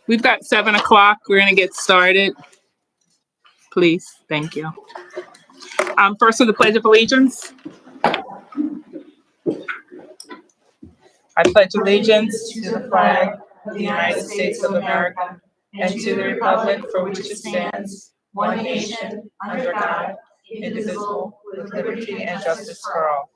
We've got 7 o'clock. We're going to get started. Please. Thank you. First with the Pledge of Allegiance. I pledge allegiance to the flag of the United States of America and to the republic for which it stands, one nation, under God, indivisible, with liberty and justice for all.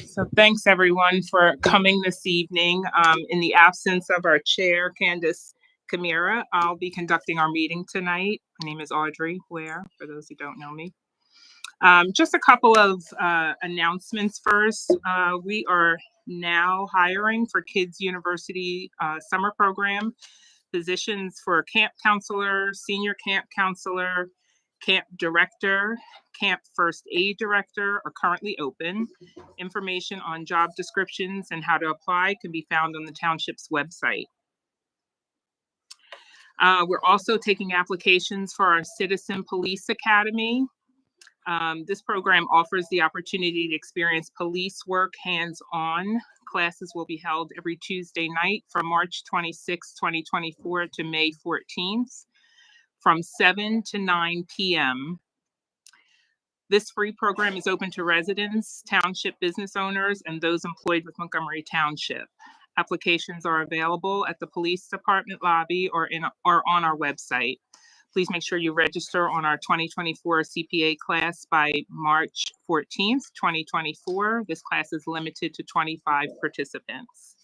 So thanks everyone for coming this evening. In the absence of our chair, Candace Camara, I'll be conducting our meeting tonight. My name is Audrey Ware, for those who don't know me. Just a couple of announcements first. We are now hiring for Kids University summer program positions for camp counselor, senior camp counselor, camp director, camp first aid director are currently open. Information on job descriptions and how to apply can be found on the township's website. We're also taking applications for our Citizen Police Academy. This program offers the opportunity to experience police work hands-on. Classes will be held every Tuesday night from March 26, 2024 to May 14th from 7 to 9 p.m. This free program is open to residents, township business owners, and those employed with Montgomery Township. Applications are available at the police department lobby or on our website. Please make sure you register on our 2024 CPA class by March 14th, 2024. This class is limited to 25 participants.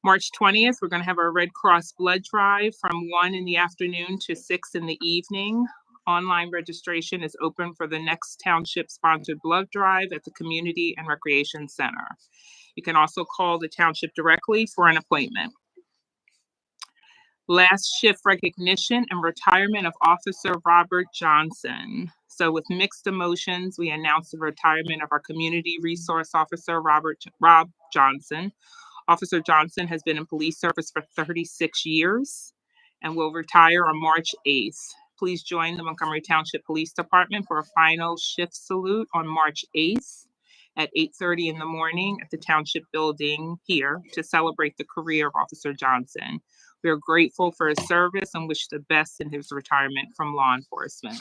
March 20th, we're going to have our Red Cross blood drive from 1 in the afternoon to 6 in the evening. Online registration is open for the next township-sponsored blood drive at the Community and Recreation Center. You can also call the township directly for an appointment. Last shift recognition and retirement of Officer Robert Johnson. So with mixed emotions, we announced the retirement of our Community Resource Officer, Rob Johnson. Officer Johnson has been in police service for 36 years and will retire on March 8th. Please join the Montgomery Township Police Department for a final shift salute on March 8th at 8:30 in the morning at the Township Building here to celebrate the career of Officer Johnson. We are grateful for his service and wish the best in his retirement from law enforcement.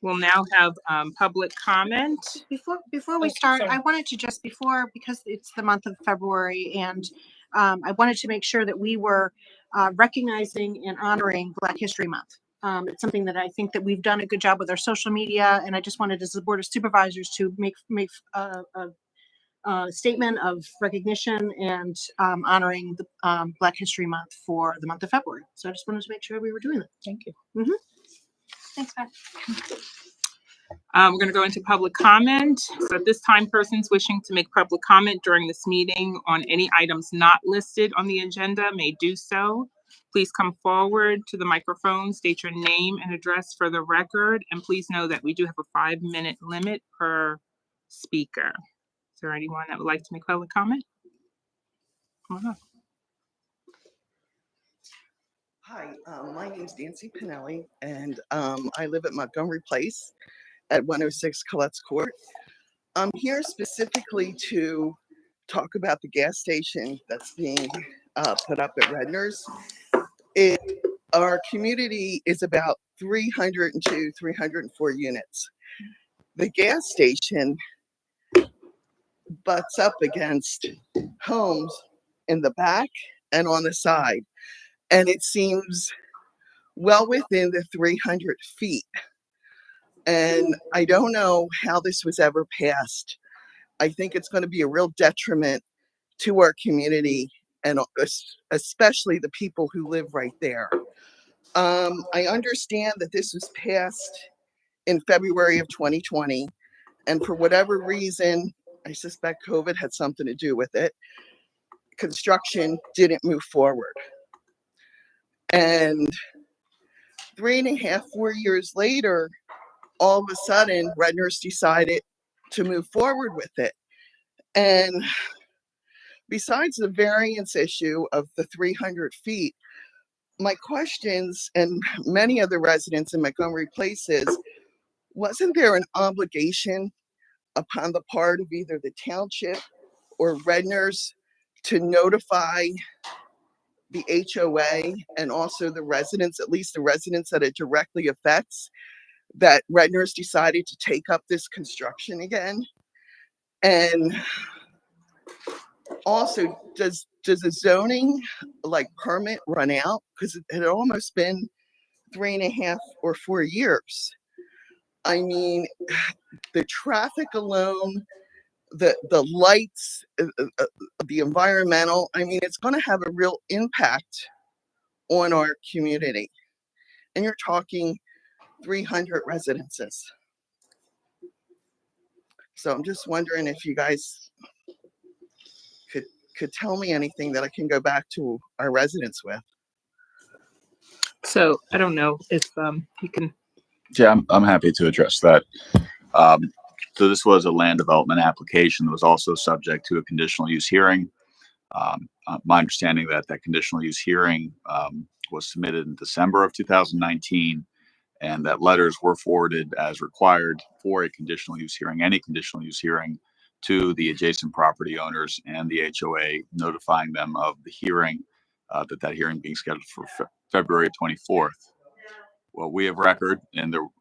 We'll now have public comment. Before we start, I wanted to just because it's the month of February, and I wanted to make sure that we were recognizing and honoring Black History Month. It's something that I think that we've done a good job with our social media, and I just wanted as the Board of Supervisors to make a statement of recognition and honoring the Black History Month for the month of February. So I just wanted to make sure we were doing that. Thank you. Mm-hmm. Thanks, Beth. We're going to go into public comment. So at this time, persons wishing to make public comment during this meeting on any items not listed on the agenda may do so. Please come forward to the microphone, state your name and address for the record, and please know that we do have a 5-minute limit per speaker. Is there anyone that would like to make public comment? Come on up. Hi, my name is Nancy Pinelli, and I live at Montgomery Place at 106 Colette's Court. I'm here specifically to talk about the gas station that's being put up at Redner's. Our community is about 302, 304 units. The gas station butts up against homes in the back and on the side, and it seems well within the 300 feet. And I don't know how this was ever passed. I think it's going to be a real detriment to our community, and especially the people who live right there. I understand that this was passed in February of 2020, and for whatever reason, I suspect COVID had something to do with it, construction didn't move forward. And 3.5, 4 years later, all of a sudden, Redner's decided to move forward with it. And besides the variance issue of the 300 feet, my questions and many of the residents in Montgomery Place is, wasn't there an obligation upon the part of either the township or Redners to notify the HOA and also the residents, at least the residents that it directly affects, that Redners decided to take up this construction again? And also, does a zoning like permit run out? Because it had almost been 3.5 or 4 years. I mean, the traffic alone, the lights, the environmental, I mean, it's going to have a real impact on our community. And you're talking 300 residences. So I'm just wondering if you guys could tell me anything that I can go back to our residents with. So I don't know if you can. Yeah, I'm happy to address that. So this was a land development application that was also subject to a conditional use hearing. My understanding that conditional use hearing was submitted in December of 2019, and that letters were forwarded as required for a conditional use hearing, any conditional use hearing, to the adjacent property owners and the HOA, notifying them of the hearing, that hearing being scheduled for February 24th. Well, we have record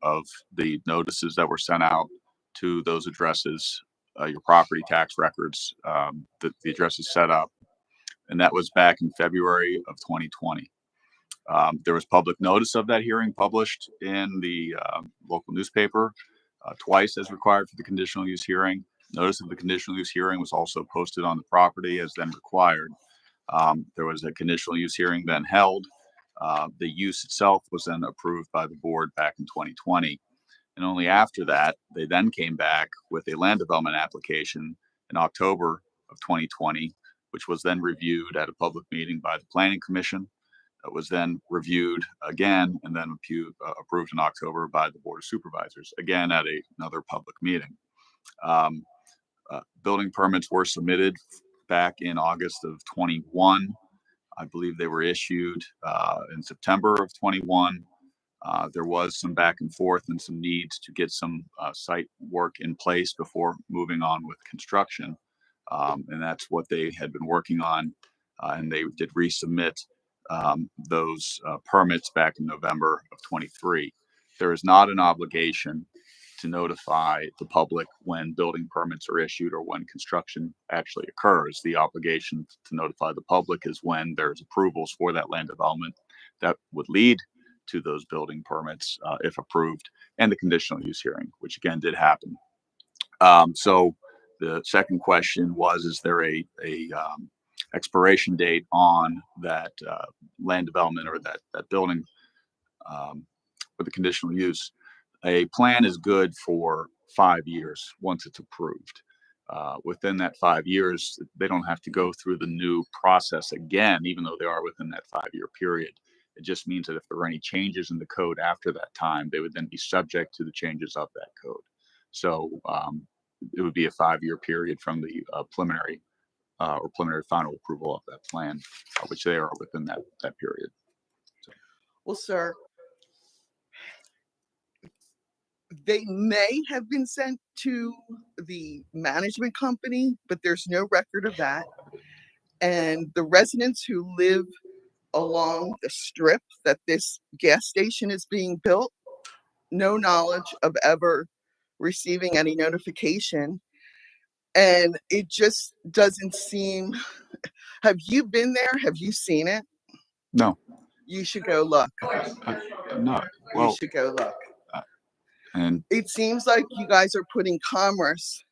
of the notices that were sent out to those addresses, your property tax records, the address is set up, and that was back in February of 2020. There was public notice of that hearing published in the local newspaper twice as required for the conditional use hearing. Notice of the conditional use hearing was also posted on the property as then required. There was a conditional use hearing then held. The use itself was then approved by the board back in 2020. And only after that, they then came back with a land development application in October of 2020, which was then reviewed at a public meeting by the Planning Commission. It was then reviewed again and then approved in October by the Board of Supervisors, again at another public meeting. Building permits were submitted back in August of 21. I believe they were issued in September of 21. There was some back and forth and some needs to get some site work in place before moving on with construction. And that's what they had been working on. And they did resubmit those permits back in November of 23. There is not an obligation to notify the public when building permits are issued or when construction actually occurs. The obligation to notify the public is when there's approvals for that land development that would lead to those building permits, if approved, and the conditional use hearing, which again did happen. So the second question was, is there a expiration date on that land development or that building for the conditional use? A plan is good for 5 years once it's approved. Within that 5 years, they don't have to go through the new process again, even though they are within that 5-year period. It just means that if there are any changes in the code after that time, they would then be subject to the changes of that code. So it would be a 5-year period from the preliminary or preliminary final approval of that plan, which they are within that period. So. Well, sir, they may have been sent to the management company, but there's no record of that. And the residents who live along the strip that this gas station is being built, no knowledge of ever receiving any notification. And it just doesn't seem. Have you been there? Have you seen it? No. You should go look. No. Well, you should go look. And it seems like you guys are putting commerce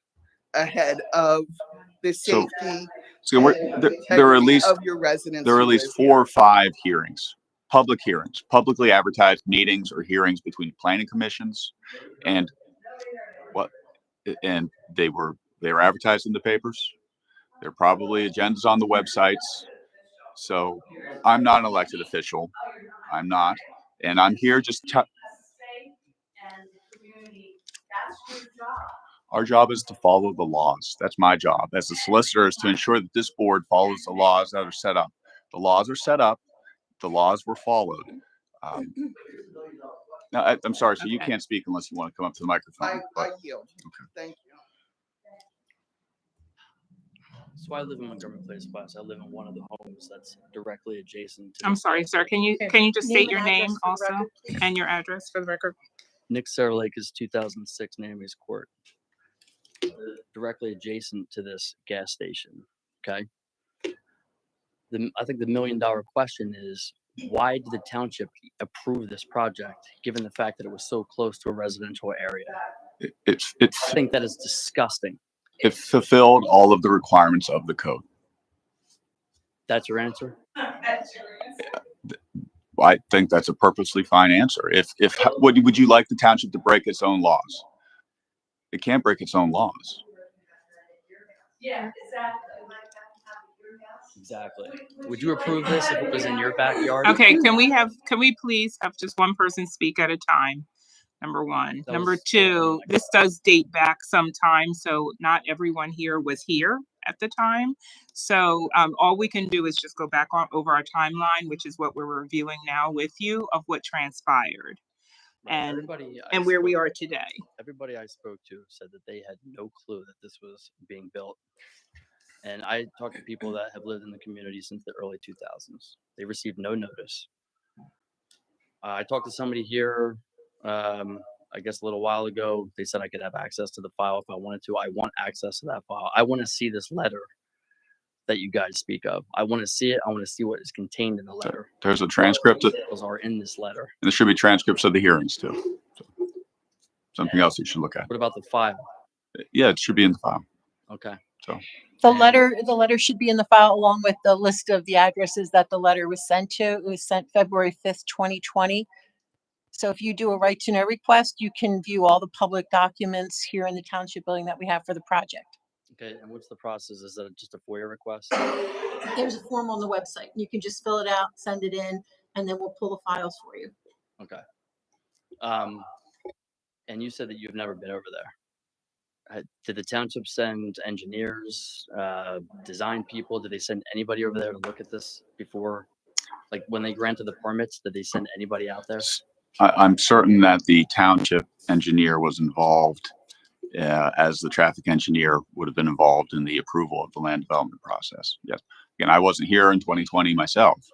ahead of the safety. So there are at least of your residents. There are at least 4 or 5 hearings, public hearings, publicly advertised meetings or hearings between planning commissions, and they were advertised in the papers. There are probably agendas on the websites. So I'm not an elected official. I'm not, and I'm here just. Our job is to follow the laws. That's my job as a solicitor, is to ensure that this board follows the laws that are set up. The laws are set up. The laws were followed. Now, I'm sorry, so you Okay. can't speak unless you want to come up to the microphone. I yield. Okay. Thank you. So I live in Montgomery West. I live in one of the homes that's directly adjacent to. I'm sorry, sir. Can you just Name state and your address name for the also record, please. and your address for the record? Nick Lake is 2006 Namies Court, directly adjacent to this gas station. Okay. I think the $1 million question is, why did the township approve this project, given the fact that it was so close to a residential area? I think that is disgusting. It fulfilled all of the requirements of the code. That's your answer? I think that's a perfectly fine answer. Would you like the township to break its own laws? It can't break its own laws. Yeah, Exactly. Would you approve this if it was in your backyard? Okay, can we please have just one person speak at a time? Number one. Number two, this does date back some time, so not everyone here was here at the time. So all we can do is just go back over our timeline, which is what we're reviewing now with you, of what transpired and where we are today. Everybody I spoke to said that they had no clue that this was being built. And I talked to people that have lived in the community since the early 2000s. They received no notice. I talked to somebody here, I guess a little while ago. They said I could have access to the file if I wanted to. I want access to that file. I want to see this letter that you guys speak of. I want to see it. I want to see what is contained in the letter. There's a transcript. Those are in this letter. And there should be transcripts of the hearings too. So, something else you should look at. What about the file? Yeah, it should be in the file. Okay. So the letter should be in the file along with the list of the addresses that the letter was sent to. It was sent February 5th, 2020. So if you do a right to know request, you can view all the public documents here in the township building that we have for the project. Okay, and what's the process? Is that just a FOIA request? There's a form on the website. You can just fill it out, send it in, and then we'll pull the files for you. Okay. And you said that you've never been over there. Did the township send engineers, design people? Did they send anybody over there to look at this before? Like when they granted the permits, did they send anybody out there? I'm certain that the township engineer was involved, as the traffic engineer would have been involved in the approval of the land development process. Yes. Again, I wasn't here in 2020 myself,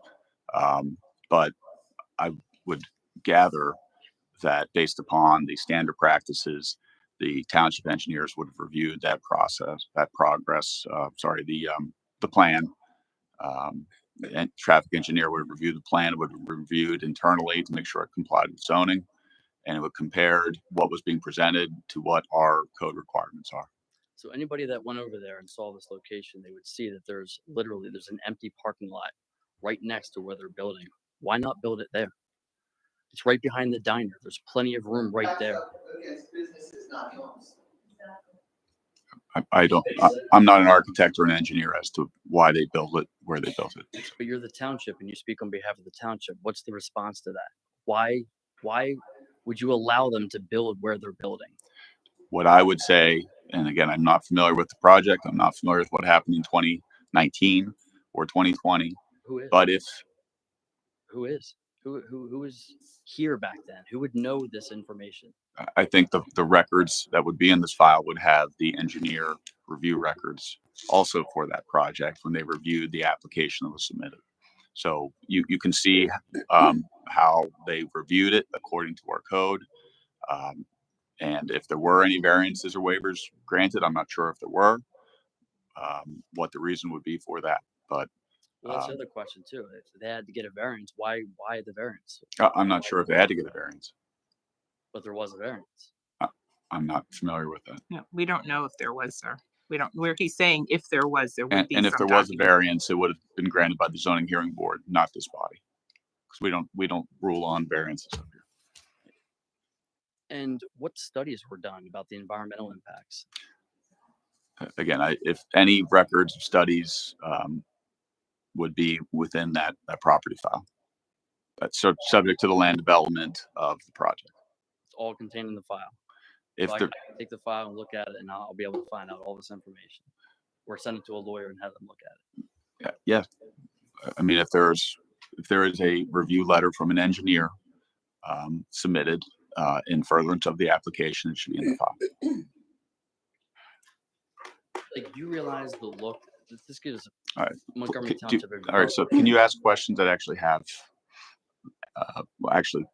but I would gather that based upon the standard practices, the township engineers would have reviewed that process, the plan. And traffic engineer would review the plan, would have reviewed internally to make sure it complied with zoning, and it would compared what was being presented to what our code requirements are. So anybody that went over there and saw this location, they would see that there's an empty parking lot right next to where they're building. Why not build it there? It's right behind the diner. There's plenty of room right there. I'm not an architect or an engineer as to why they built it where they built it. But you're the township and you speak on behalf of the township. What's the response to that? Why would you allow them to build where they're building? What I would say, and again, I'm not familiar with the project. I'm not familiar with what happened in 2019 or 2020. Who is? But who is here back then? Who would know this information? I think the records that would be in this file would have the engineer review records also for that project when they reviewed the application that was submitted. So you can see how they reviewed it according to our code. And if there were any variances or waivers granted, I'm not sure if there were, what the reason would be for that. But well, that's the other question too. If they had to get a variance, why the variance? I'm not sure if they had to get a variance. But there was a variance. I'm not familiar with that. No, we don't know if there was, sir. We don't. Where he's saying if there was, there would be. And if some there was a document. variance, it would have been granted by the zoning hearing board, not this body, because we don't rule on variances up here. And what studies were done about the environmental impacts? Again, if any records of studies would be within that property file, that's subject to the land development of the project. It's all contained in the file. if So I there, can take the file and look at it, and I'll be able to find out all this information, or send it to a lawyer and have them look at it. yeah, I mean, if there is a review letter from an engineer submitted in furtherance of the application, it should be in the file. Like, do you realize the look that this gives All right. Montgomery Do- Township? all right. So can you ask questions that actually have, well, actually,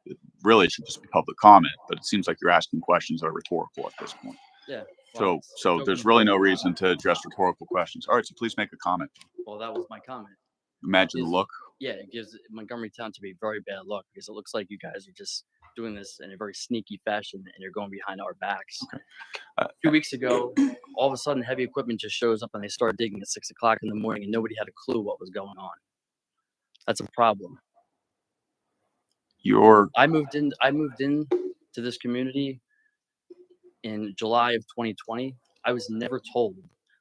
really it should just be public comment, but it seems like you're asking questions that are rhetorical at this point. Yeah. So, it's so open there's to really no public reason to address rhetorical questions. All right. So please make a comment. Well, that was my comment. Imagine the Is- look. Yeah, it gives Montgomery Township a very bad look, because it looks like you guys are just doing this in a very sneaky fashion, and you're going behind our backs. Okay. 2 weeks ago, all of a sudden, heavy equipment just shows up, and they start digging at 6 o'clock in the morning, and nobody had a clue what was going on. That's a problem. I moved in to this community in July of 2020. I was never told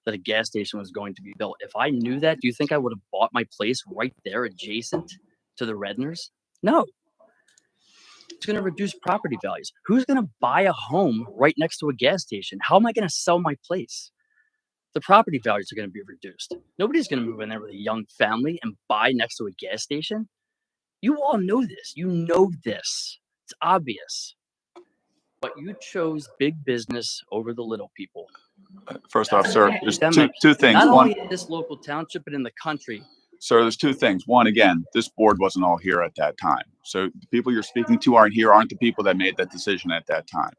that a gas station was going to be built. If I knew that, do you think I would have bought my place right there adjacent to the Redners? No. It's going to reduce property values. Who's going to buy a home right next to a gas station? How am I going to sell my place? The property values are going to be reduced. Nobody's going to move in there with a young family and buy next to a gas station. You all know this. You know this. It's obvious. But you chose big business over the little people. First off, sir, there's Epidemic, two things. Not One, only in this local township, but in the country. sir, there's two things. One, again, this board wasn't all here at that time. So the people you're speaking to aren't the people that made that decision at that time.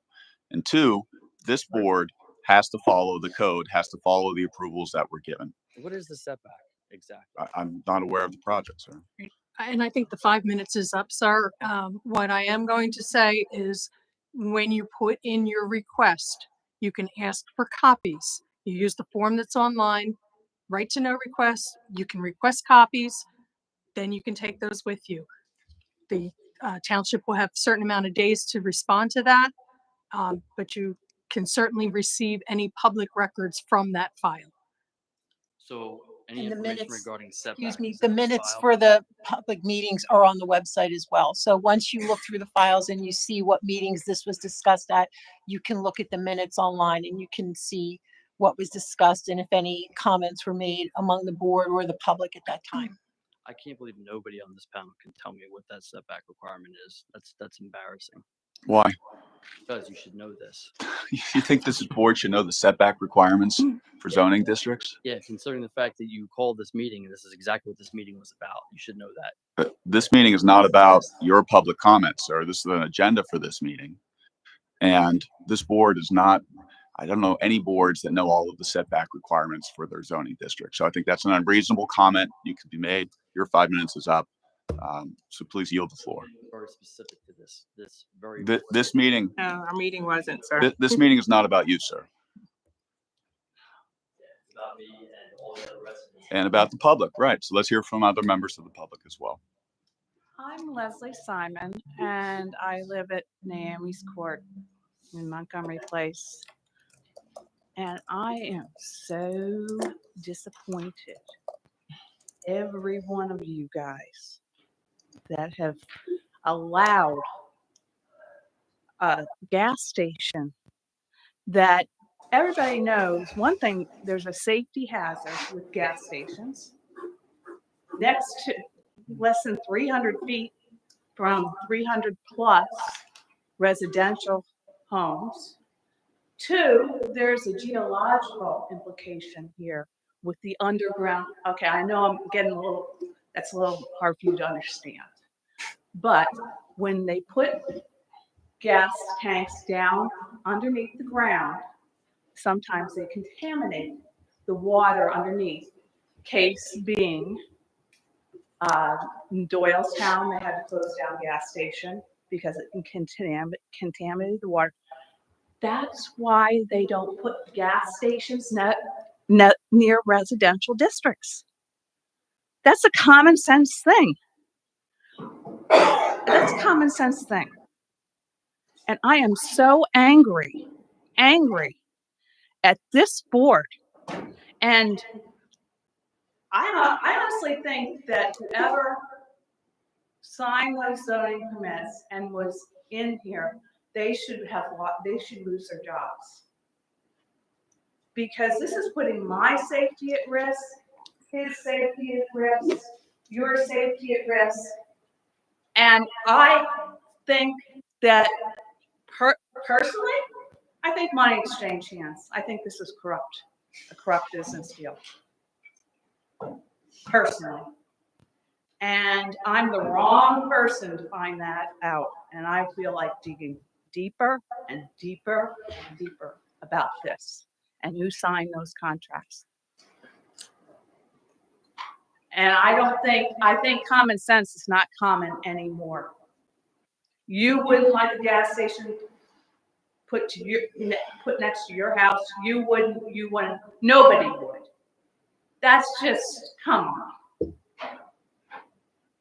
And two, this board has to follow the code, has to follow the approvals that were given. What is the setback exactly? I'm not aware of the project, sir. And I think the 5 minutes is up, sir. What I am going to say is when you put in your request, you can ask for copies. You use the form that's online, right to know request. You can request copies, then you can take those with you. The township will have a certain amount of days to respond to that, but you can certainly receive any public records from that file. So any And the information minutes- regarding setback? Excuse me, is the in this minutes file? for the public meetings are on the website as well. So once you look through the files and you see what meetings this was discussed at, you can look at the minutes online and you can see what was discussed and if any comments were made among the board or the public at that time. I can't believe nobody on this panel can tell me what that setback requirement is. That's embarrassing. Why? Because you should know this. You think this board should know the setback requirements for zoning districts? Yeah, considering the fact that you called this meeting, and this is exactly what this meeting was about. You should know that. But this meeting is not about your public comments, sir. This is an agenda for this meeting. And this board is not, I don't know any boards that know all of the setback requirements for their zoning district. So I think that's an unreasonable comment. You can be made. Your 5 minutes is up. So please yield the floor. Very specific to this very. This meeting, No, our meeting wasn't, sir. this meeting is not about you, sir, About me and all the other residents. and about the public, right? So let's hear from other members of the public as well. I'm Leslie Simon, and I live at Naomi's Court in Montgomery Place. And I am so disappointed. Every one of you guys that have allowed a gas station that everybody knows, one thing, there's a safety hazard with gas stations. Next to less than 300 feet from 300 plus residential homes. Two, there's a geological implication here with the underground. Okay, I know I'm getting that's a little hard for you to understand. But when they put gas tanks down underneath the ground, sometimes they contaminate the water underneath. Case being, in Doylestown, they had to close down a gas station because it contaminated the water. That's why they don't put gas stations near residential districts. That's a common sense thing. That's a common sense thing. And I am so angry at this board. And I honestly think that whoever signed those zoning permits and was in here they should lose their jobs. Because this is putting my safety at risk, his safety at risk, your safety at risk. And I think that personally, I think money exchanged hands. I think this is corrupt, a corrupt business deal. Personally. And I'm the wrong person to find that out. And I feel like digging deeper and deeper and deeper about this and who signed those contracts. And I think common sense is not common anymore. You wouldn't like a gas station put next to your house. You wouldn't, nobody would. That's just, come on.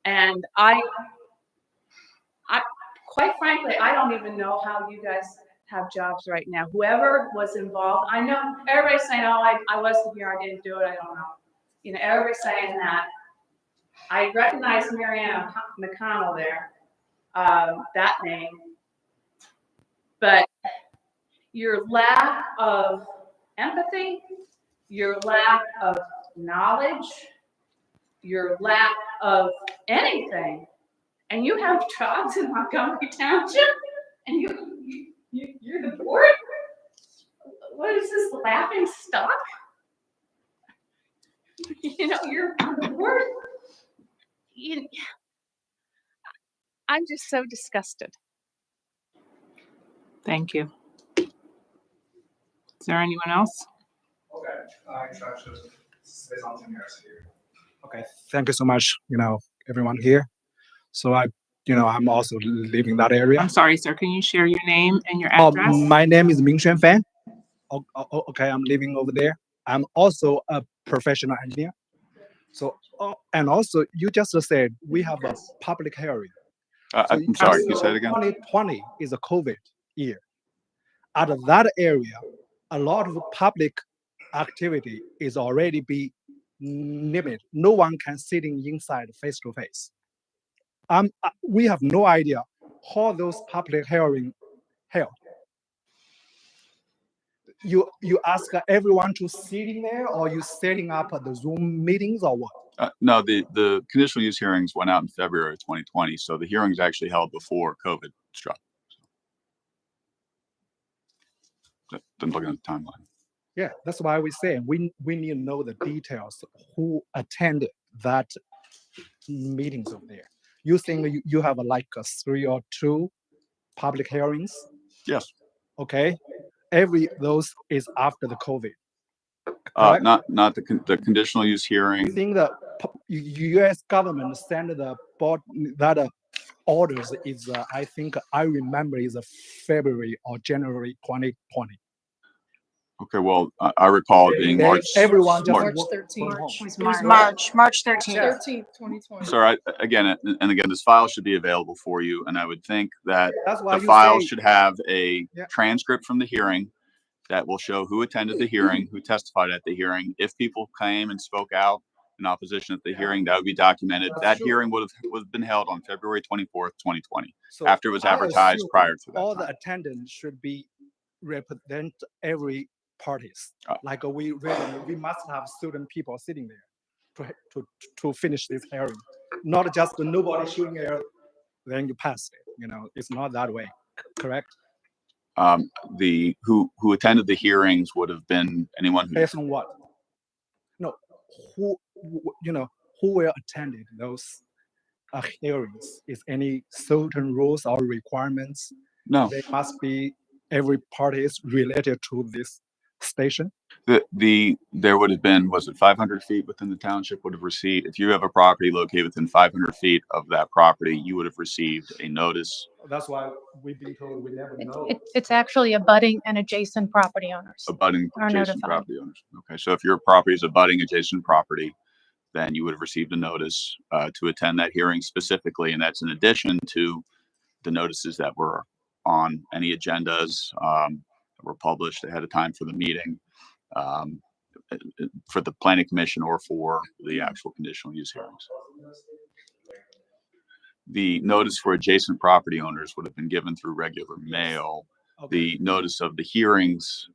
And I quite frankly, I don't even know how you guys have jobs right now. Whoever was involved, I know everybody's saying, oh, I wasn't here, I didn't do it, I don't know. You know, everybody's saying that. I recognize Marianne McConnell there, that name. But your lack of empathy, your lack of knowledge, your lack of anything, and you have jobs in Montgomery Township, and you're the board? What is this, laughing stock? You know, you're on the board? I'm just so disgusted. Thank you. Is there anyone else? Okay, I try to say something else here. Okay, thank you so much, everyone here. So I'm also living that area. I'm sorry, sir. Can you share your name and your address? My name is Mingxuan Fan. Okay, I'm living over there. I'm also a professional engineer. So, and also you just said we have a public hearing. I'm sorry, can you say it again? 2020 is a COVID year. At that area, a lot of public activity is already be limited. No one can sitting inside face to face. We have no idea how those public hearing held. You ask everyone to sit in there, or you setting up the Zoom meetings, or what? No, the conditional use hearings went out in February of 2020, so the hearings actually held before COVID struck. I'm looking at the timeline. Yeah, that's why we say we need to know the details. Who attended that meetings over there? You think you have like 3 or 2 public hearings? Yes. Okay. Those is after the COVID. Not the conditional use hearing. I think the U.S. government sent the board that orders is I think I remember is February or January 2020. Okay, well, I recall it being March. Everyone just March work 13th. from home. March 13th. 13th, 2020. Sir, again, this file should be available for you, and I would think that That's why the you file say- should have a Yeah. transcript from the hearing that will show who attended the hearing, who testified at the hearing. If people came and spoke out in opposition at the hearing, that would be documented. That's That true. hearing would have been held on February 24th, 2020, So after it was I advertised assume prior to that all time. the attendants should be represent every parties. Uh, Like we must have student people sitting there to finish this hearing, not just nobody showing there, then you pass it. It's not that way. Correct? Who attended the hearings would have been anyone who Based on what? No, who will attend those hearings? Is any certain rules or requirements? no. They must be every party is related to this station. There would have been, was it 500 feet within the township would have received, if you have a property located within 500 feet of that property, you would have received a notice. That's why we've been told we never know. It's actually abutting and adjacent property owners. Abutting Are adjacent notified. property owners. Okay, so if your property is abutting adjacent property, then you would have received a notice to attend that hearing specifically, and that's in addition to the notices that were on any agendas that were published ahead of time for the meeting, for the planning commission or for the actual conditional use hearings. The notice for adjacent property owners would have been given through regular mail. Okay. The notice of the hearings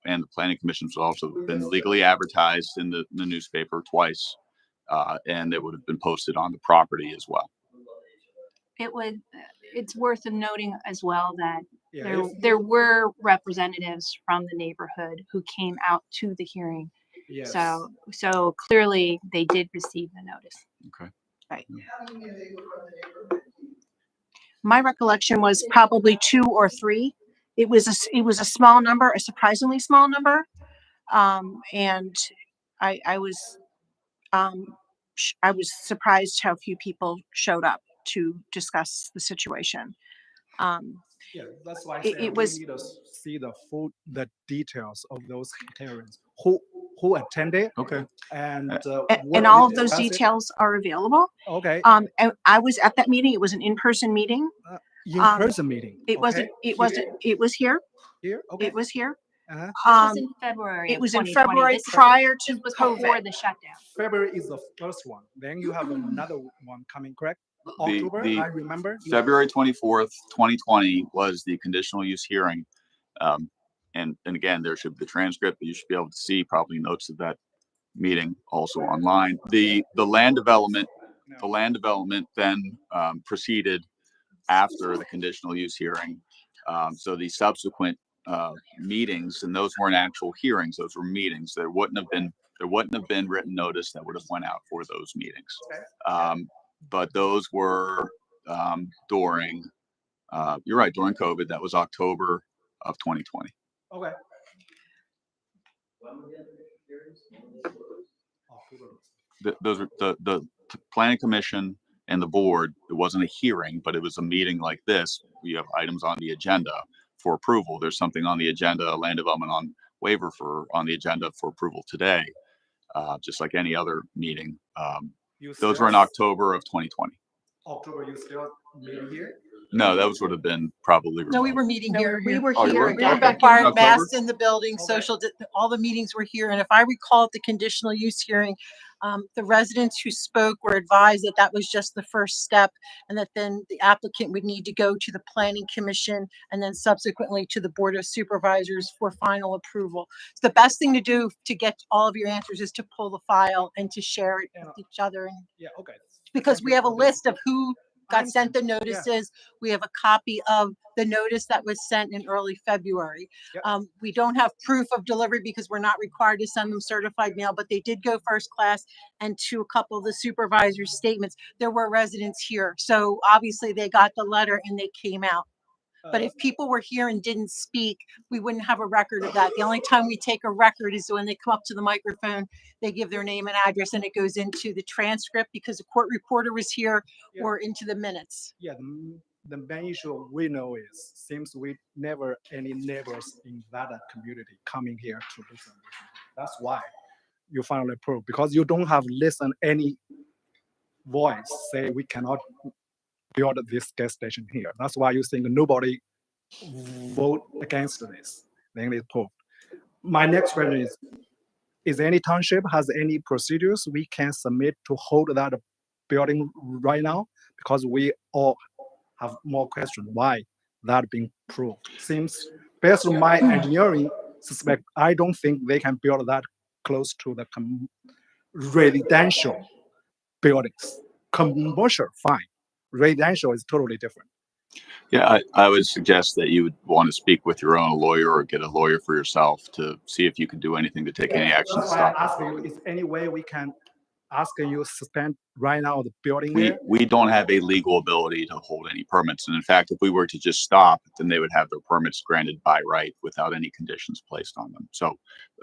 and the planning commissions would also have been legally advertised in the newspaper twice, and it would have been posted on the property as well. It's worth noting as well that Yeah, there were representatives from the neighborhood who came out to the hearing. yes. So clearly they did receive the notice. Okay. My recollection was probably 2 or 3. It was a small number, a surprisingly small number. And I was surprised how few people showed up to discuss the situation. Yeah, that's why I It- said it we was- need to see the details of those hearings. Who attended Okay. and And what all we of those discussed it. details are available. Okay, And I was at that meeting. It was an in-person meeting. in-person meeting. It wasn't, it wasn't, it was here. Here, okay. It was here. Uh-huh. This was in February. It of was in 2020. February This prior to was before COVID. the shutdown. February is the first one. Then you have another one coming, correct? October, the I remember. February 24th, 2020 was the conditional use hearing. And again, there should be the transcript, but you should be able to see probably notes of that meeting also online. The land development then proceeded after the conditional use hearing. So the subsequent meetings, and those weren't actual hearings, those were meetings. There wouldn't have been written notice that would have went out for those meetings. But those were during, you're right, during COVID. That was October of 2020. Okay. Those are the planning commission and the board. It wasn't a hearing, but it was a meeting like this. We have items on the agenda for approval. There's something on the agenda, land development on waiver on the agenda for approval today, just like any other meeting. Those were in October of 2020. October, you still meeting here? No, those would have been probably. No, we remote. were meeting No, here. we were Oh, you here were? We were again. back Okay. in October? masks in the building, Okay. social, all the meetings were here. And if I recall at the conditional use hearing, the residents who spoke were advised that that was just the first step and that then the applicant would need to go to the planning commission and then subsequently to the board of supervisors for final approval. So the best thing to do to get all of your answers is to pull the file and to share it with each other. And Yeah, okay. because Thank we you have a for this. list of who got sent the notices. We have a copy of the notice that was sent in early February. Yep. We don't have proof of delivery because we're not required to send them certified mail, but they did go first class. And to a couple of the supervisors' statements, there were residents here. So obviously they got the letter and they came out. But if people were here and didn't speak, we wouldn't have a record of that. The only time we take a record is when they come up to the microphone, they give their name and address, and it goes into the transcript because the court reporter was here Yeah. or into the minutes. Yeah, the main issue we know is seems we never any neighbors in that community coming here to listen. That's why you finally approve, because you don't have listen any voice say we cannot build this gas station here. That's why you think nobody vote against this. Then it's approved. My next question is any township has any procedures we can submit to hold that building right now? Because we all have more questions why that being proved. Seems based on my engineering suspect, I don't think they can build that close to the residential buildings. Commercial, fine. Residential is totally different. Yeah, I would suggest that you would want to speak with your own lawyer or get a lawyer for yourself to see if you can do anything to take any action to That's why stop I it. ask you, is any way we can ask you suspend right now the building there? We don't have a legal ability to hold any permits. And in fact, if we were to just stop, then they would have their permits granted by right without any conditions placed on them. So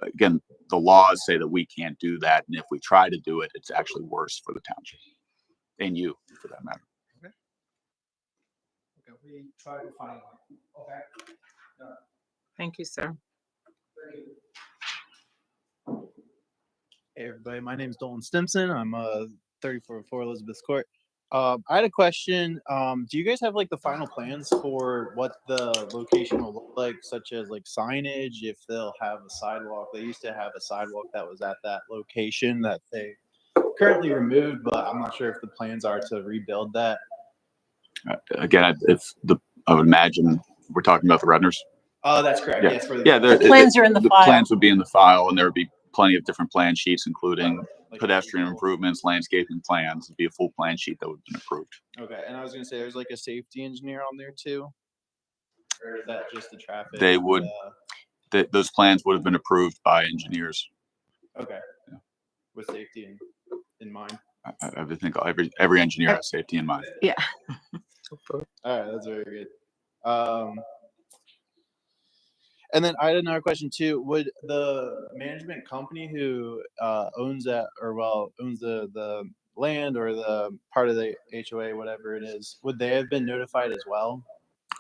again, the laws say that we can't do that. And if we try to do it, it's actually worse for the township and you for that matter. Okay, we try to find one. Okay. Thank you, sir. Hey everybody, my name is Dolan Stimson. I'm 34 Elizabeth Court. I had a question. Do you guys have like the final plans for what the location will look like, such as like signage, if they'll have a sidewalk? They used to have a sidewalk that was at that location that they currently removed, but I'm not sure if the plans are to rebuild that. Again, I would imagine we're talking about the Redners. Oh, that's correct. Yeah. Yes, for Yeah, The plans are in the file. plans would be in the file, and there would be plenty of different plan sheets, including like pedestrian improvements, landscaping plans. It'd be a full plan sheet that would have been approved. Okay, and I was gonna say there's like a safety engineer on there too, or is that just the traffic? They would. Those plans would have been approved by engineers. Okay. Yeah. With safety in mind. I would think every engineer has safety in mind. Yeah. All right, that's very good. And then I had another question too. Would the management company who owns that, or owns the land or the part of the HOA, whatever it is, would they have been notified as well?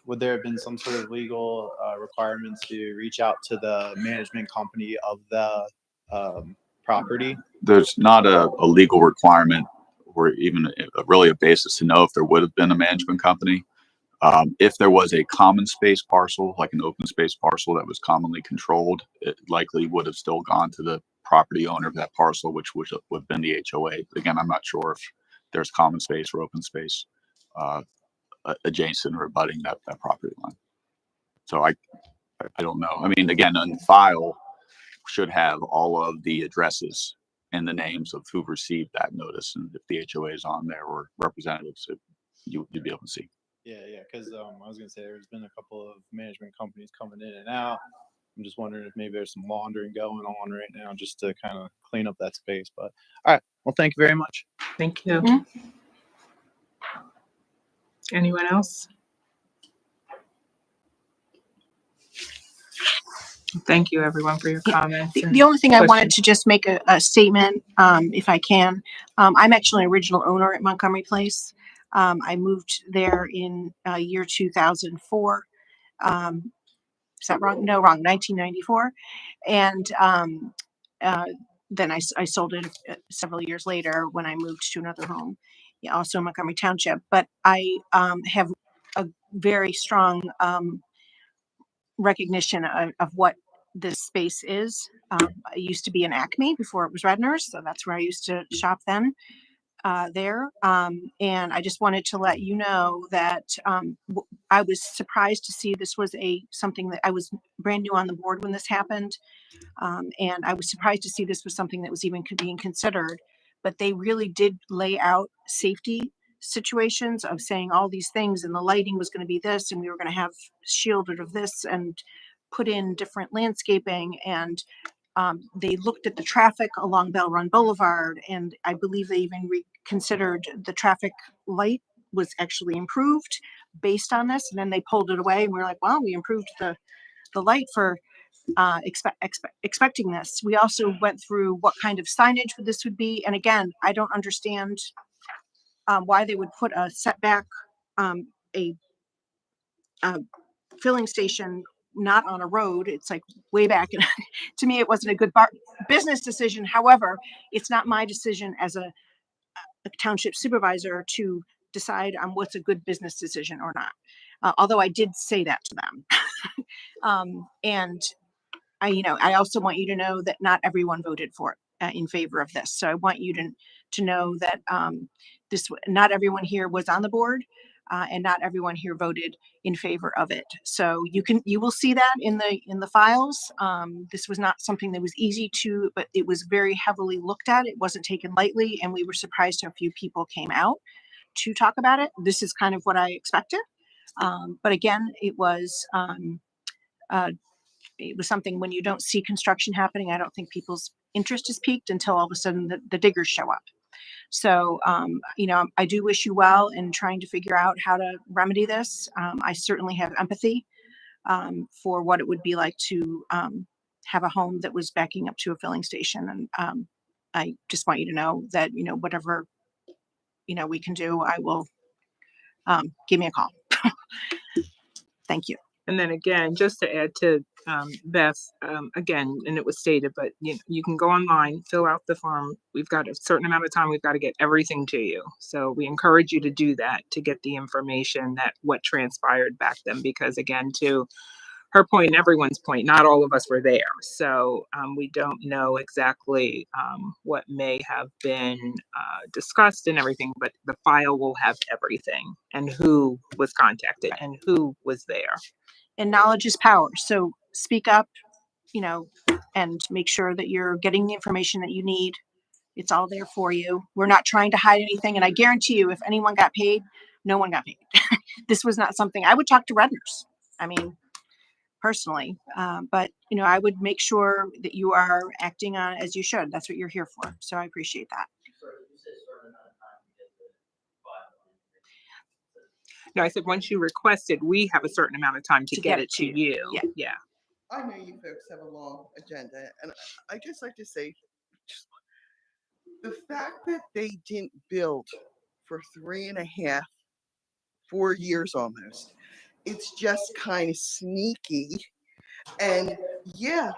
Would there have been some sort of legal requirements to reach out to the management company of the property? There's not a legal requirement or even really a basis to know if there would have been a management company. If there was a common space parcel, like an open space parcel that was commonly controlled, it likely would have still gone to the property owner of that parcel, which would have been the HOA. Again, I'm not sure if there's common space or open space adjacent or abutting that property line. So I don't know. I mean, again, on file should have all of the addresses and the names of who received that notice, and if the HOA is on there or representatives, you'd be able to see. Yeah, because I was gonna say there's been a couple of management companies coming in and out. I'm just wondering if maybe there's some laundering going on right now just to kind of clean up that space. But all right, well, thank you very much. Thank you. Anyone else? Thank you, everyone, for your comments. The only thing I wanted to just make a statement, if I can. I'm actually an original owner at Montgomery Place. I moved there in year 2004. Is that wrong? No, wrong. 1994. And then I sold it several years later when I moved to another home, also in Montgomery Township. But I have a very strong recognition of what this space is. I used to be an Acme before it was Redner's, so that's where I used to shop then. There. And I just wanted to let you know that I was surprised to see this was something that I was brand new on the board when this happened. And I was surprised to see this was something that was even being considered, but they really did lay out safety situations of saying all these things, and the lighting was going to be this, and we were going to have shielded of this and put in different landscaping, and they looked at the traffic along Bell Run Boulevard, and I believe they even reconsidered the traffic light was actually improved based on this. And then they pulled it away, and we were like, well, we improved the light for expecting this. We also went through what kind of signage this would be. And again, I don't understand why they would put a setback, a filling station not on a road. It's like way back. And to me, it wasn't a good business decision. However, it's not my decision as a township supervisor to decide on what's a good business decision or not. Although I did say that to them. And I also want you to know that not everyone voted for it in favor of this. So I want you to know that not everyone here was on the board. And not everyone here voted in favor of it. So you will see that in the files. This was not something that was easy but it was very heavily looked at. It wasn't taken lightly, and we were surprised how few people came out to talk about it. This is kind of what I expected. But again, it was something when you don't see construction happening, I don't think people's interest is piqued until all of a sudden the diggers show up. So, I do wish you well in trying to figure out how to remedy this. I certainly have empathy for what it would be like to have a home that was backing up to a filling station. And I just want you to know that, whatever, we can do, I will give me a call. Thank you. And then again, just to add to Beth, again, and it was stated, but you can go online, fill out the form. We've got a certain amount of time. We've got to get everything to you. So we encourage you to do that, to get the information that what transpired back then, because again, too, her point and everyone's point, not all of us were there. So we don't know exactly what may have been discussed and everything, but the file will have everything and who was contacted and who was there. And knowledge is power. So speak up, and make sure that you're getting the information that you need. It's all there for you. We're not trying to hide anything. And I guarantee you, if anyone got paid, no one got paid. This was not something I would talk to Redners. I mean, personally, but I would make sure that you are acting on as you should. That's what you're here for. So I appreciate that. No, I said once you requested, we have a certain amount of time to get it to you. Yeah. I know you folks have a long agenda, and I just like to say, the fact that they didn't build for 3.5, 4 years almost, it's just kind of sneaky. And yeah,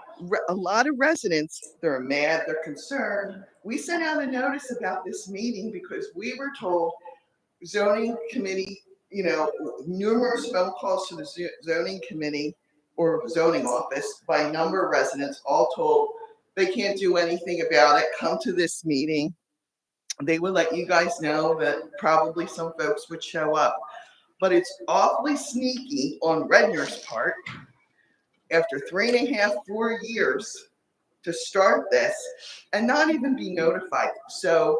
a lot of residents, they're mad, they're concerned. We sent out a notice about this meeting because we were told zoning committee, numerous phone calls to the zoning committee or zoning office by a number of residents, all told they can't do anything about it. Come to this meeting. They would let you guys know that probably some folks would show up. But it's awfully sneaky on Redner's part after 3.5, 4 years to start this and not even be notified. So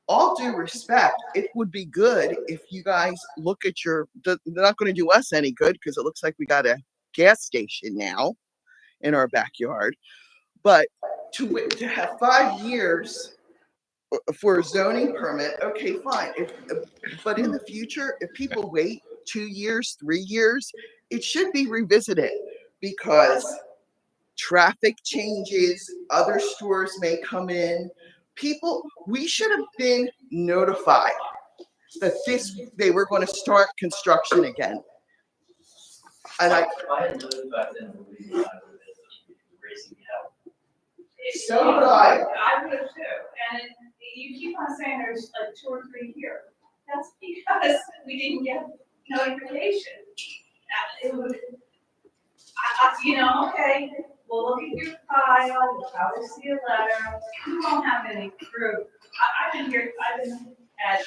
all due respect, it would be good if you guys look at they're not going to do us any good because it looks like we got a gas station now in our backyard. But to have 5 years for a zoning permit, okay, fine. But in the future, if people wait 2 years, 3 years, it should be revisited because traffic changes, other stores may come in. We should have been notified that they were going to start construction again. And I had known back then, so would I. I would have too. And you keep on saying there's like 2 or 3 here. That's because we didn't get notification. It would, okay, we'll look at your file, we'll probably see a letter. We won't have any proof. I've been at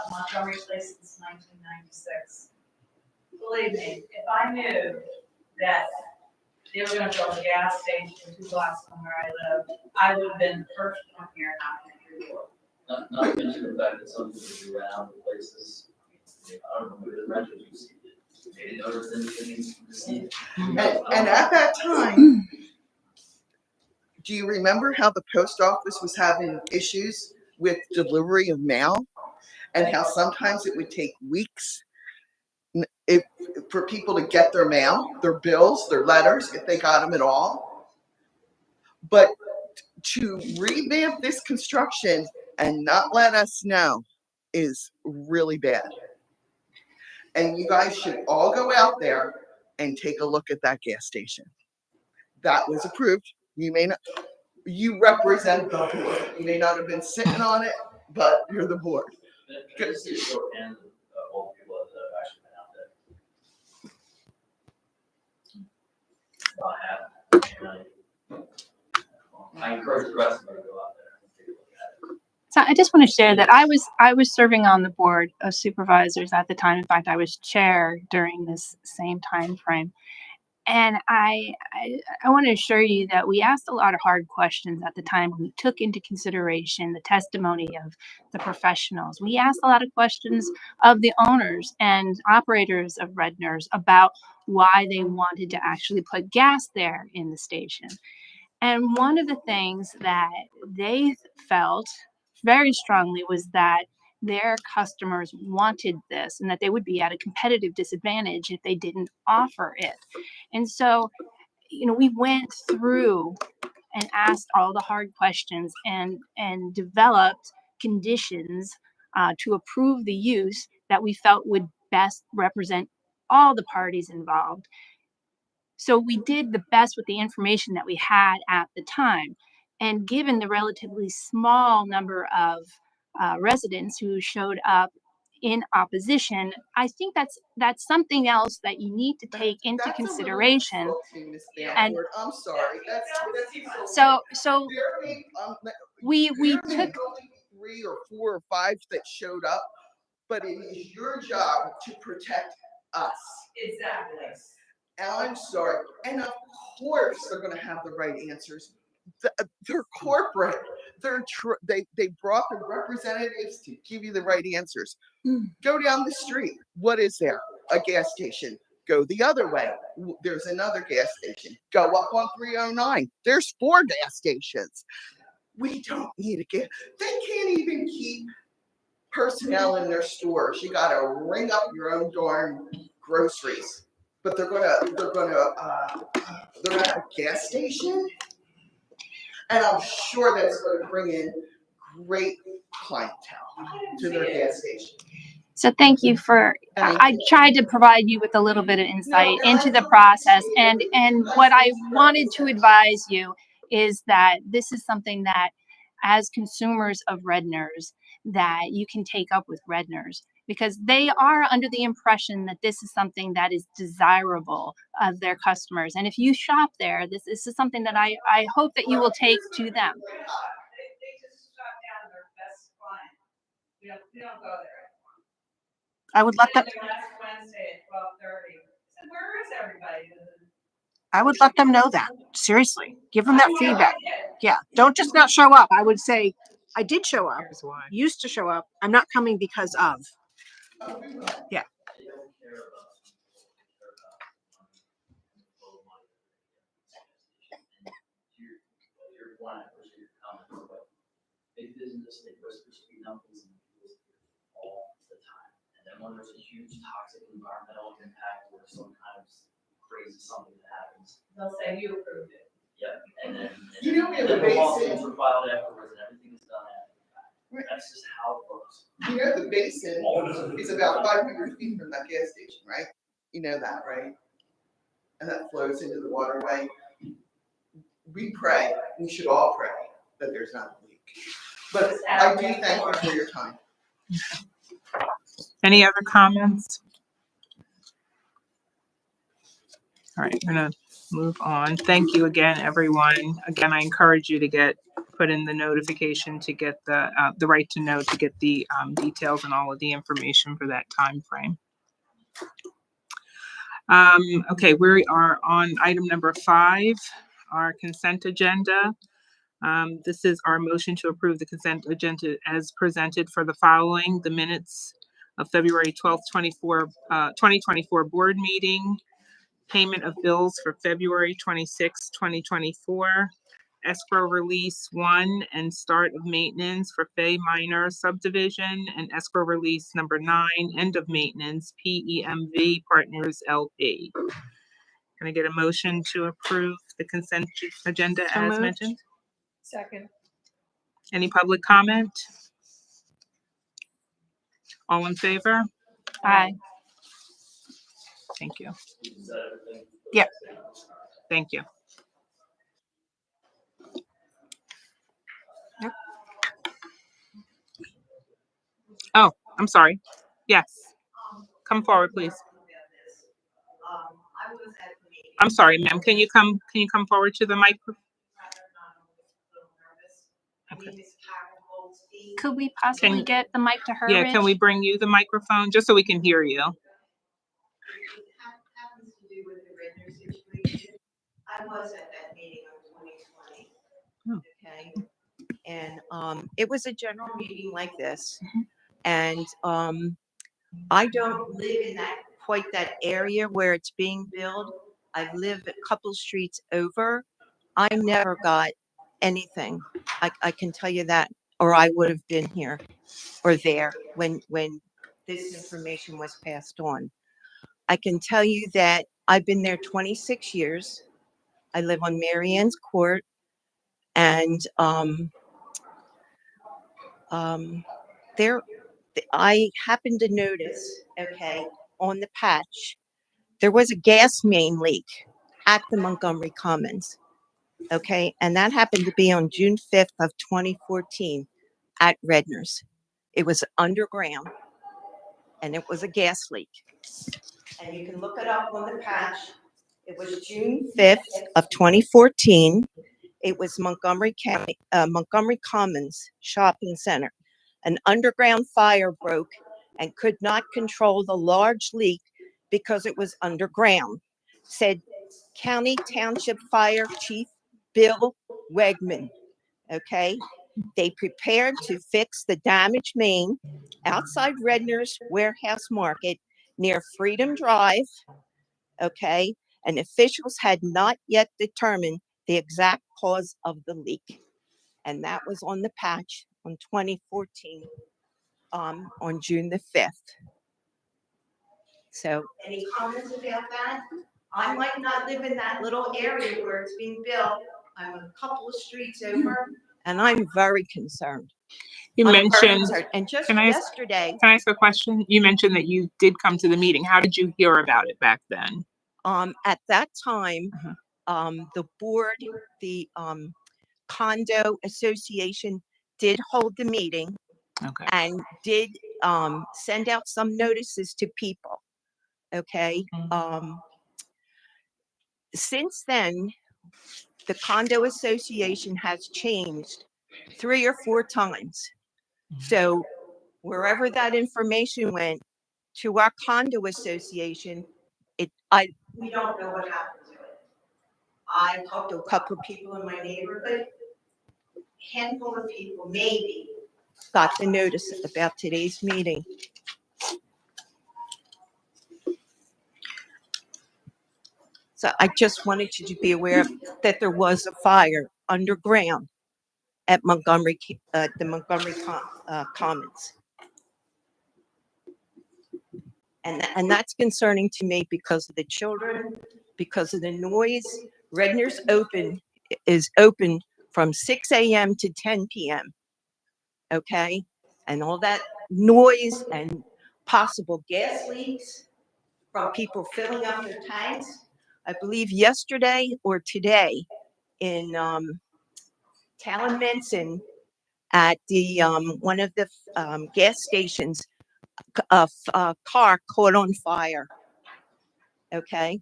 Montgomery Place since 1996. Believe me, if I knew that they were going to build a gas station 2 blocks from where I live, I would have been the first one here knocking at your door. Not to mention the fact that some people around the places, I don't know who the renters received it. They didn't notice anything received. And at that time, do you remember how the post office was having issues with delivery of mail and how sometimes it would take weeks for people to get their mail, their bills, their letters, if they got them at all? But to revamp this construction and not let us know is really bad. And you guys should all go out there and take a look at that gas station. That was approved. You represent the board. You may not have been sitting on it, but you're the board. I encourage the rest of them to go out there and take a look at it. So I just want to share that I was serving on the board of supervisors at the time. In fact, I was chair during this same time frame. And I want to assure you that we asked a lot of hard questions at the time. We took into consideration the testimony of the professionals. We asked a lot of questions of the owners and operators of Redner's about why they wanted to actually put gas there in the station. And one of the things that they felt very strongly was that their customers wanted this and that they would be at a competitive disadvantage if they didn't offer it. And so, we went through and asked all the hard questions and developed conditions to approve the use that we felt would best represent all the parties involved. So we did the best with the information that we had at the time. And given the relatively small number of residents who showed up in opposition, I think that's something else that you need to take into That's a little consideration. insulting, Miss And Bamford. I'm sorry. That's so there may, we there may took only be 3 or 4 or 5 that showed up, but it is your job to protect us. Exactly. And I'm sorry. And of course, they're going to have the right answers. They're corporate. They brought the representatives to give you the right answers. Go down the street. What is there? A gas station. Go the other way. There's another gas station. Go up on 309. There's 4 gas stations. We don't need a gas. They can't even keep personnel in their stores. You got to ring up your own darn groceries. But they're gonna have a gas station, and I'm sure that's going to bring in great clientele to their gas station. So thank you for, I tried to provide you with a little bit of insight into the process, and what I wanted to advise you is that this is something that as consumers of Redners that you can take up with Redners, because they are under the impression that this is something that is desirable of their customers. And if you shop there, this is something that I hope that you will take to them. They just shut down their best client. We don't go there. I would let them. Last Wednesday at 12:30. So where is everybody? I would let them know that. Seriously, give them that feedback. Yeah, don't just not show up. I would say, I did show up. Here's why. Used to show up. I'm not coming because of. Yeah. They don't care about your point, I appreciate your comments, but big business, they whisper sweet nothings and people hear all the time. And then when there's a huge toxic environmental impact or some kind of crazy something that happens, They'll say you approved it. yep, and then You know, we have a the basin. lawsuits are filed afterwards and everything is done after the fact. That's just how it works. You know, the basin is about 500 feet from that gas station, right? You know that, right? And that flows into the waterway. We pray, we should all pray that there's not a leak. But I do thank you for your time. Any other comments? All right, we're gonna move on. Thank you again, everyone. Again, I encourage you to put in the notification to get the right to know, to get the details and all of the information for that time frame. Okay, we are on item number 5, our consent agenda. This is our motion to approve the consent agenda as presented for the following: the minutes of February 12th, 2024 board meeting, payment of bills for February 26th, 2024, escrow release 1 and start of maintenance for Fay Minor subdivision, and escrow release number 9, end of maintenance, PEMV Partners LP. Can I get a motion to approve the consent agenda as mentioned? Second. Any public comment? All in favor? Aye. Thank you. Is that everything? Yep. Thank you. Yep. Oh, I'm sorry. Yes. Come forward, please. I'm sorry, ma'am. Can you come forward to the microphone? Okay. Could we possibly get the mic to her? Yeah, Rich? can we bring you the microphone just so we can hear you? Happens to do with the Redner situation. I was at that meeting on 2020. Okay. And it was a general meeting like this. And I don't live in quite that area where it's being built. I live a couple streets over. I never got anything. I can tell you that, or I would have been here or there when this information was passed on. I can tell you that I've been there 26 years. I live on Marianne's Court, and I happened to notice, okay, on the patch, there was a gas main leak at the Montgomery Commons, okay, and that happened to be on June 5th of 2014 at Redner's. It was underground, and it was a gas leak. And you can look it up on the patch. It was June 5th of 2014. It was Montgomery Commons Shopping Center. An underground fire broke and could not control the large leak because it was underground, said County Township Fire Chief Bill Wegman. Okay, they prepared to fix the damaged main outside Redner's Warehouse Market near Freedom Drive. Okay, and officials had not yet determined the exact cause of the leak. And that was on the patch on 2014, on June the 5th. So any comments about that? I might not live in that little area where it's being built. I'm a couple of streets over, and I'm very concerned. You I'm very mentioned, concerned. And just can I yesterday, ask a question? You mentioned that you did come to the meeting. How did you hear about it back then? at that time, the board, the condo association did hold the meeting. Okay. And did send out some notices to people. Okay. Since then, the condo association has changed 3 or 4 times. So wherever that information went to our condo association, we don't know what happened to it. I talked to a couple of people in my neighborhood. A handful of people maybe got the notice about today's meeting. So I just wanted you to be aware that there was a fire underground at the Montgomery Commons. And that's concerning to me because of the children, because of the noise. Redner's is open from 6 a.m. to 10 p.m. Okay? And all that noise and possible gas leaks from people filling up their tanks. I believe yesterday or today in Talon-Menson at the one of the gas stations, a car caught on fire. Okay.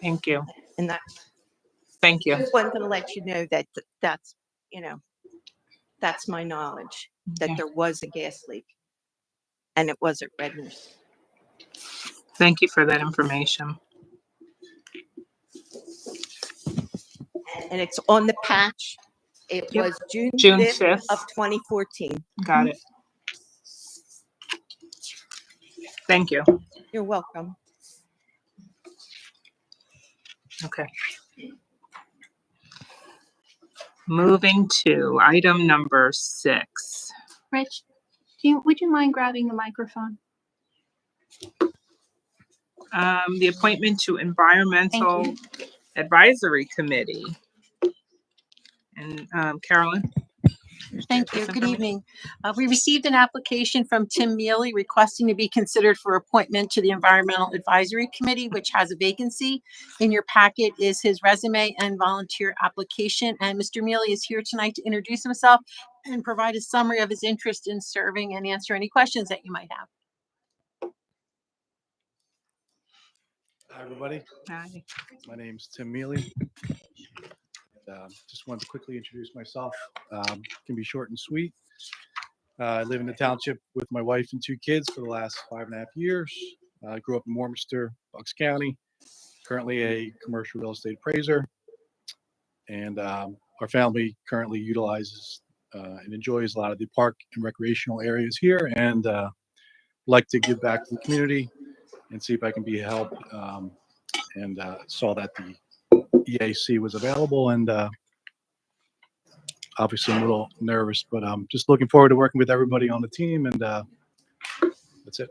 Thank you. And thank you. Just wanted to let you know that that's my knowledge, that Okay. there was a gas leak, and it was at Redner's. Thank you for that information. And it's on the patch. It Yep. was June 5th of 2014. Got it. Thank you. You're welcome. Okay. Moving to item number 6. Rich, would you mind grabbing the microphone? The appointment to Environmental Advisory Committee. And Carolyn? Thank you. Good evening. We received an application from Tim Mealy requesting to be considered for appointment to the Environmental Advisory Committee, which has a vacancy. In your packet is his resume and volunteer application. And Mr. Mealy is here tonight to introduce himself and provide a summary of his interest in serving and answer any questions that you might have. Hi, everybody. Hi. My name's Tim Mealy. Just wanted to quickly introduce myself. Can be short and sweet. I live in the township with my wife and 2 kids for the last 5.5 years. I grew up in Warminster, Bucks County. Currently a commercial real estate appraiser. And our family currently utilizes and enjoys a lot of the park and recreational areas here, and like to give back to the community and see if I can be a help. And saw that the EAC was available, and obviously I'm a little nervous, but I'm just looking forward to working with everybody on the team, and that's it.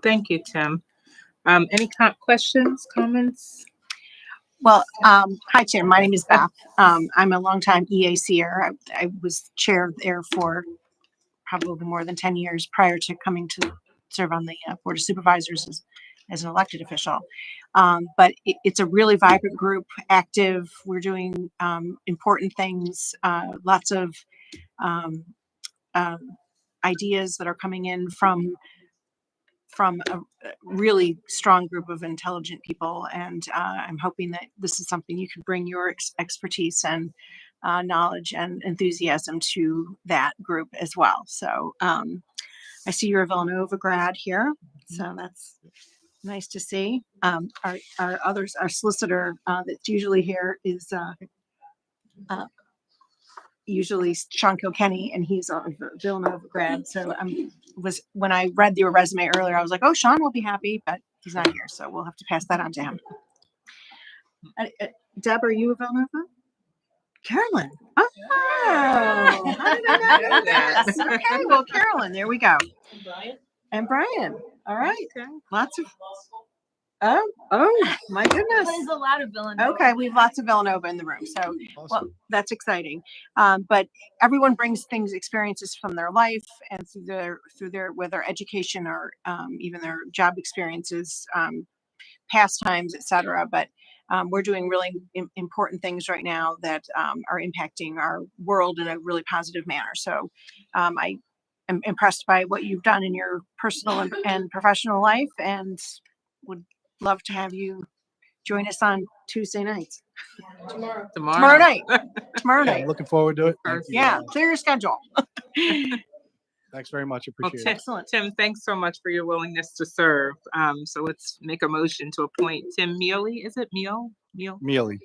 Thank you, Tim. Any questions, comments? Well, hi, Chair. My name is Beth. I'm a longtime EACer. I was chair there for probably more than 10 years prior to coming to serve on the Board of Supervisors as an elected official. But it's a really vibrant group, active. We're doing important things, lots of ideas that are coming in from a really strong group of intelligent people. And I'm hoping that this is something you can bring your expertise and knowledge and enthusiasm to that group as well. So I see you're a Villanova grad here, so that's nice to see. Our solicitor that's usually here is usually Sean Kilkenny, and he's a Villanova grad. So when I read your resume earlier, I was like, oh, Sean will be happy, but he's not here, so we'll have to pass that on to him. Deb, are you a Villanova? Carolyn. Oh, how did I not know that? Okay, well, Carolyn, there we go. And Brian. All right. Okay. Lots of. Oh, my goodness. There's a lot of Villanova. Okay, we have lots of Villanova in the room, so well, that's exciting. But everyone brings experiences from their life and through their whether education or even their job experiences, pastimes, etc. But we're doing really important things right now that are impacting our world in a really positive manner. So I am impressed by what you've done in your personal and professional life, and would love to have you join us on Tuesday nights. Tomorrow night. Tomorrow Yeah, night. looking forward to it. Thank you. Yeah, clear your schedule. Thanks very much. Well, Appreciate it. Excellent. Tim, thanks so much for your willingness to serve. So let's make a motion to appoint Tim Mealy. Is it Mealy. Yep. Mealy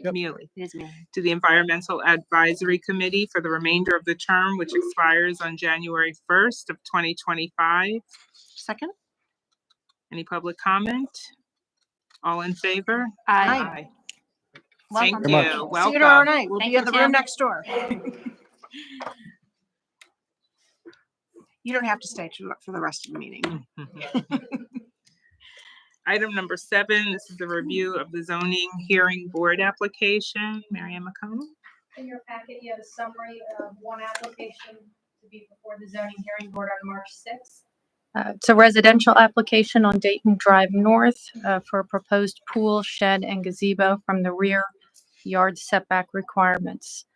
to the Environmental Advisory Committee for the remainder of the term, which expires on January 1st of 2025. Second. Any public comment? All in favor? Aye. Thank Welcome. you. Very much. Welcome. See you tomorrow night. We'll Thank be in you, the room Tim. next door. You don't have to stay for the rest of the meeting. Item number 7, this is a review of the zoning hearing board application. Mary Ann McConnell. In your packet, you have a summary of one application to be before the zoning hearing board on March 6th. It's a residential application on Dayton Drive North for a proposed pool, shed, and gazebo from the rear yard setback requirements.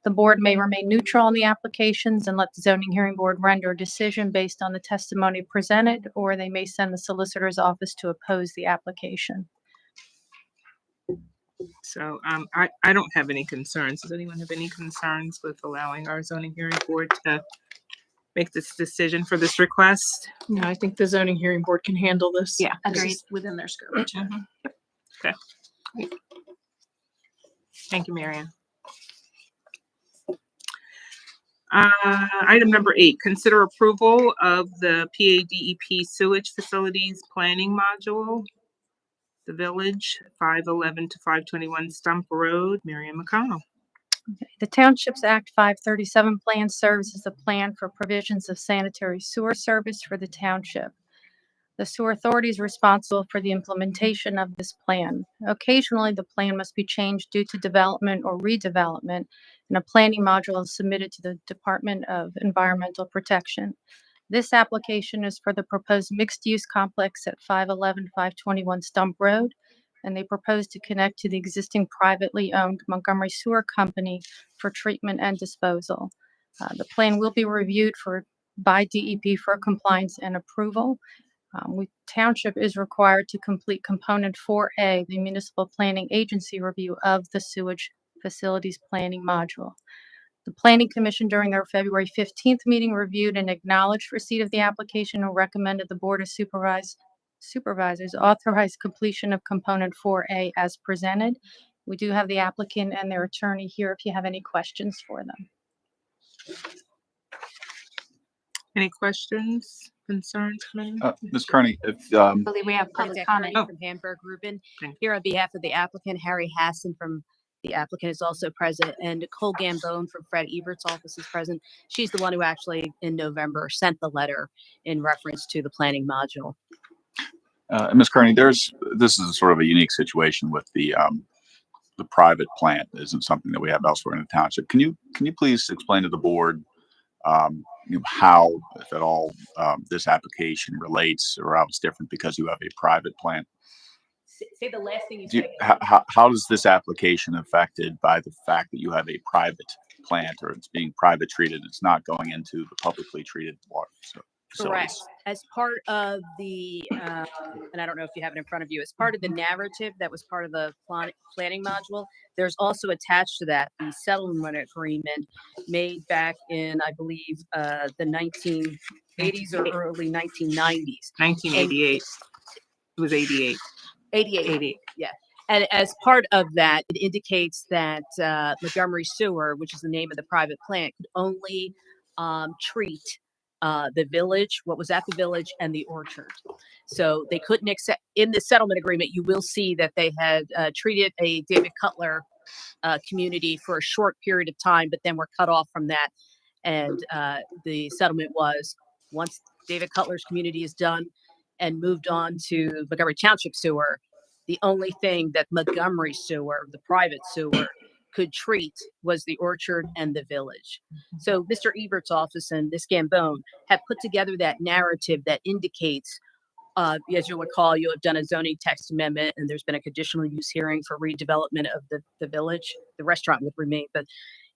The board may remain neutral on the applications and let the zoning hearing board render a decision based on the testimony presented, or they may send the solicitor's office to oppose the application. So I don't have any concerns. Does anyone have any concerns with allowing our zoning hearing board to make this decision for this request? No, I think the zoning hearing board can handle this. Yeah, this Agreed. is within their scope. Okay. Thank you, Marianne. Item number 8, consider approval of the PADEP sewage facilities planning module. The Village, 511 to 521 Stump Road. Mary Ann McConnell. The Townships Act 537 plan serves as a plan for provisions of sanitary sewer service for the township. The sewer authority is responsible for the implementation of this plan. Occasionally, the plan must be changed due to development or redevelopment, and a planning module is submitted to the Department of Environmental Protection. This application is for the proposed mixed-use complex at 511-521 Stump Road, and they propose to connect to the existing privately owned Montgomery Sewer Company for treatment and disposal. The plan will be reviewed by DEP for compliance and approval. Township is required to complete component 4A, the municipal planning agency review of the sewage facilities planning module. The Planning Commission during their February 15th meeting reviewed and acknowledged receipt of the application and recommended the Board of Supervisors authorize completion of component 4A as presented. We do have the applicant and their attorney here if you have any questions for them. Any questions, concerns, committee? Ms. Kearney, if, I believe we have public comment. Oh. From Hamburg Rubin. Thank Here on behalf of the applicant, Harry Hassan from the applicant is also present, and Nicole Gambone from Fred Ebert's office is present. She's the one who actually in November sent the letter in reference to the planning module. Ms. Kearney, this is sort of a unique situation with the private plant. Isn't something that we have elsewhere in the township. Can you please explain to the board how, if at all, this application relates or how it's different because you have a private plant? Say the last thing you said. How is this application affected by the fact that you have a private plant, or it's being private treated. It's not going into the publicly treated water Correct. facilities. As part of the, and I don't know if you have it in front of you, as part of the narrative that was part of the planning module, there's also attached to that the settlement agreement made back in, I believe, the 1980s or early 1990s. 1988. It was 88. 88. Yeah. And as part of that, it indicates that Montgomery Sewer, which is the name of the private plant, could only treat the village, what was at the village, and the orchard. So they couldn't accept, in the settlement agreement, you will see that they had treated a David Cutler community for a short period of time, but then were cut off from that. And the settlement was, once David Cutler's community is done and moved on to Montgomery Township Sewer, the only thing that Montgomery Sewer, the private sewer, could treat was the orchard and the village. So Mr. Ebert's office and Ms. Gambone have put together that narrative that indicates, as you'll recall, you have done a zoning text amendment, and there's been a conditional use hearing for redevelopment of the village. The restaurant would remain,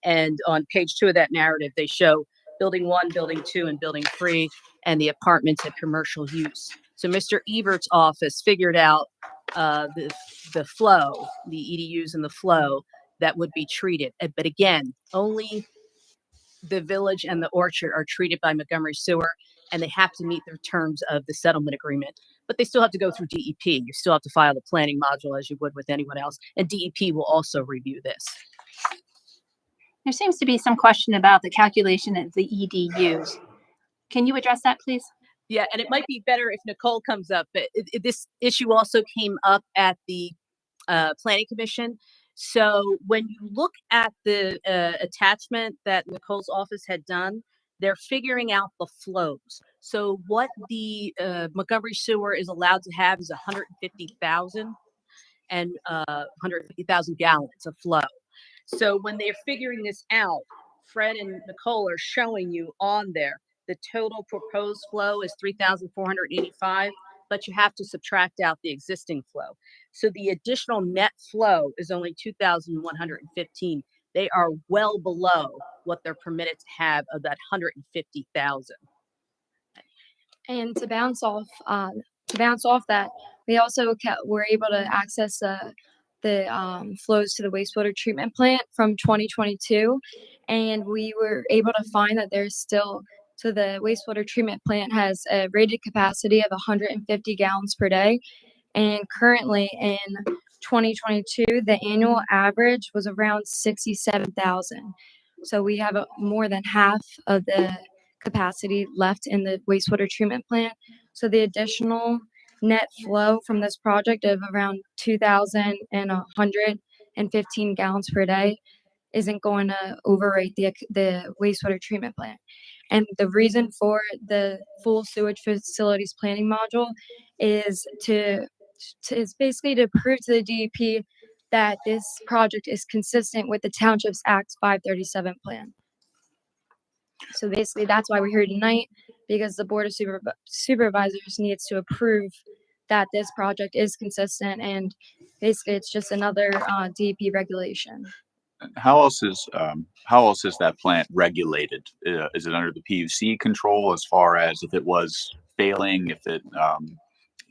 and on page 2 of that narrative, they show building 1, building 2, and building 3, and the apartments at commercial use. So Mr. Ebert's office figured out the flow, the EDUs and the flow that would be treated. But again, only the village and the orchard are treated by Montgomery Sewer, and they have to meet the terms of the settlement agreement. But they still have to go through DEP. You still have to file the planning module as you would with anyone else, and DEP will also review this. There seems to be some question about the calculation of the EDUs. Can you address that, please? Yeah, and it might be better if Nicole comes up, but this issue also came up at the Planning Commission. So when you look at the attachment that Nicole's office had done, they're figuring out the flows. So what the Montgomery Sewer is allowed to have is 150,000 and 150,000 gallons of flow. So when they're figuring this out, Fred and Nicole are showing you on there, the total proposed flow is 3,485, but you have to subtract out the existing flow. So the additional net flow is only 2,115. They are well below what they're permitted to have of that 150,000. And to bounce off that, we also were able to access the flows to the wastewater treatment plant from 2022, and we were able to find that there's still, so the wastewater treatment plant has a rated capacity of 150 gallons per day, and currently in 2022 the annual average was around 67,000. So we have more than half of the capacity left in the wastewater treatment plant. So the additional net flow from this project of around 2,115 gallons per day isn't going to overrate the wastewater treatment plant. And the reason for the full sewage facilities planning module is basically to prove to the DEP that this project is consistent with the Township's Act 537 plan. So basically that's why we're here tonight, because the Board of Supervisors needs to approve that this project is consistent, and basically it's just another DEP regulation. How else is that plant regulated? Is it under the PUC control as far as if it was failing, if it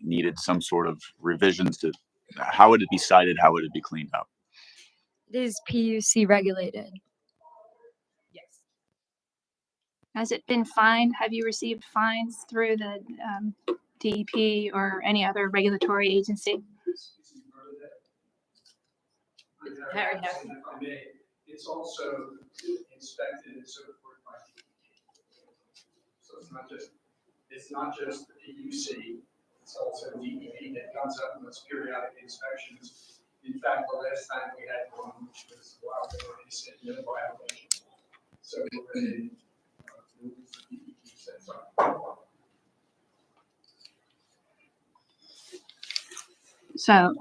needed some sort of revisions to, how would it be cited? How would it be cleaned up? It is PUC regulated. Yes. Has it been fined? Have you received fines through the DEP or any other regulatory agency? Harry has. It's also inspected and certified by DEP. So it's not just the PUC, it's also DEP that comes up with those periodic inspections. In fact, the last time we had one, which was a while ago, they said no violation. So we're going to move the DEP sets up. So,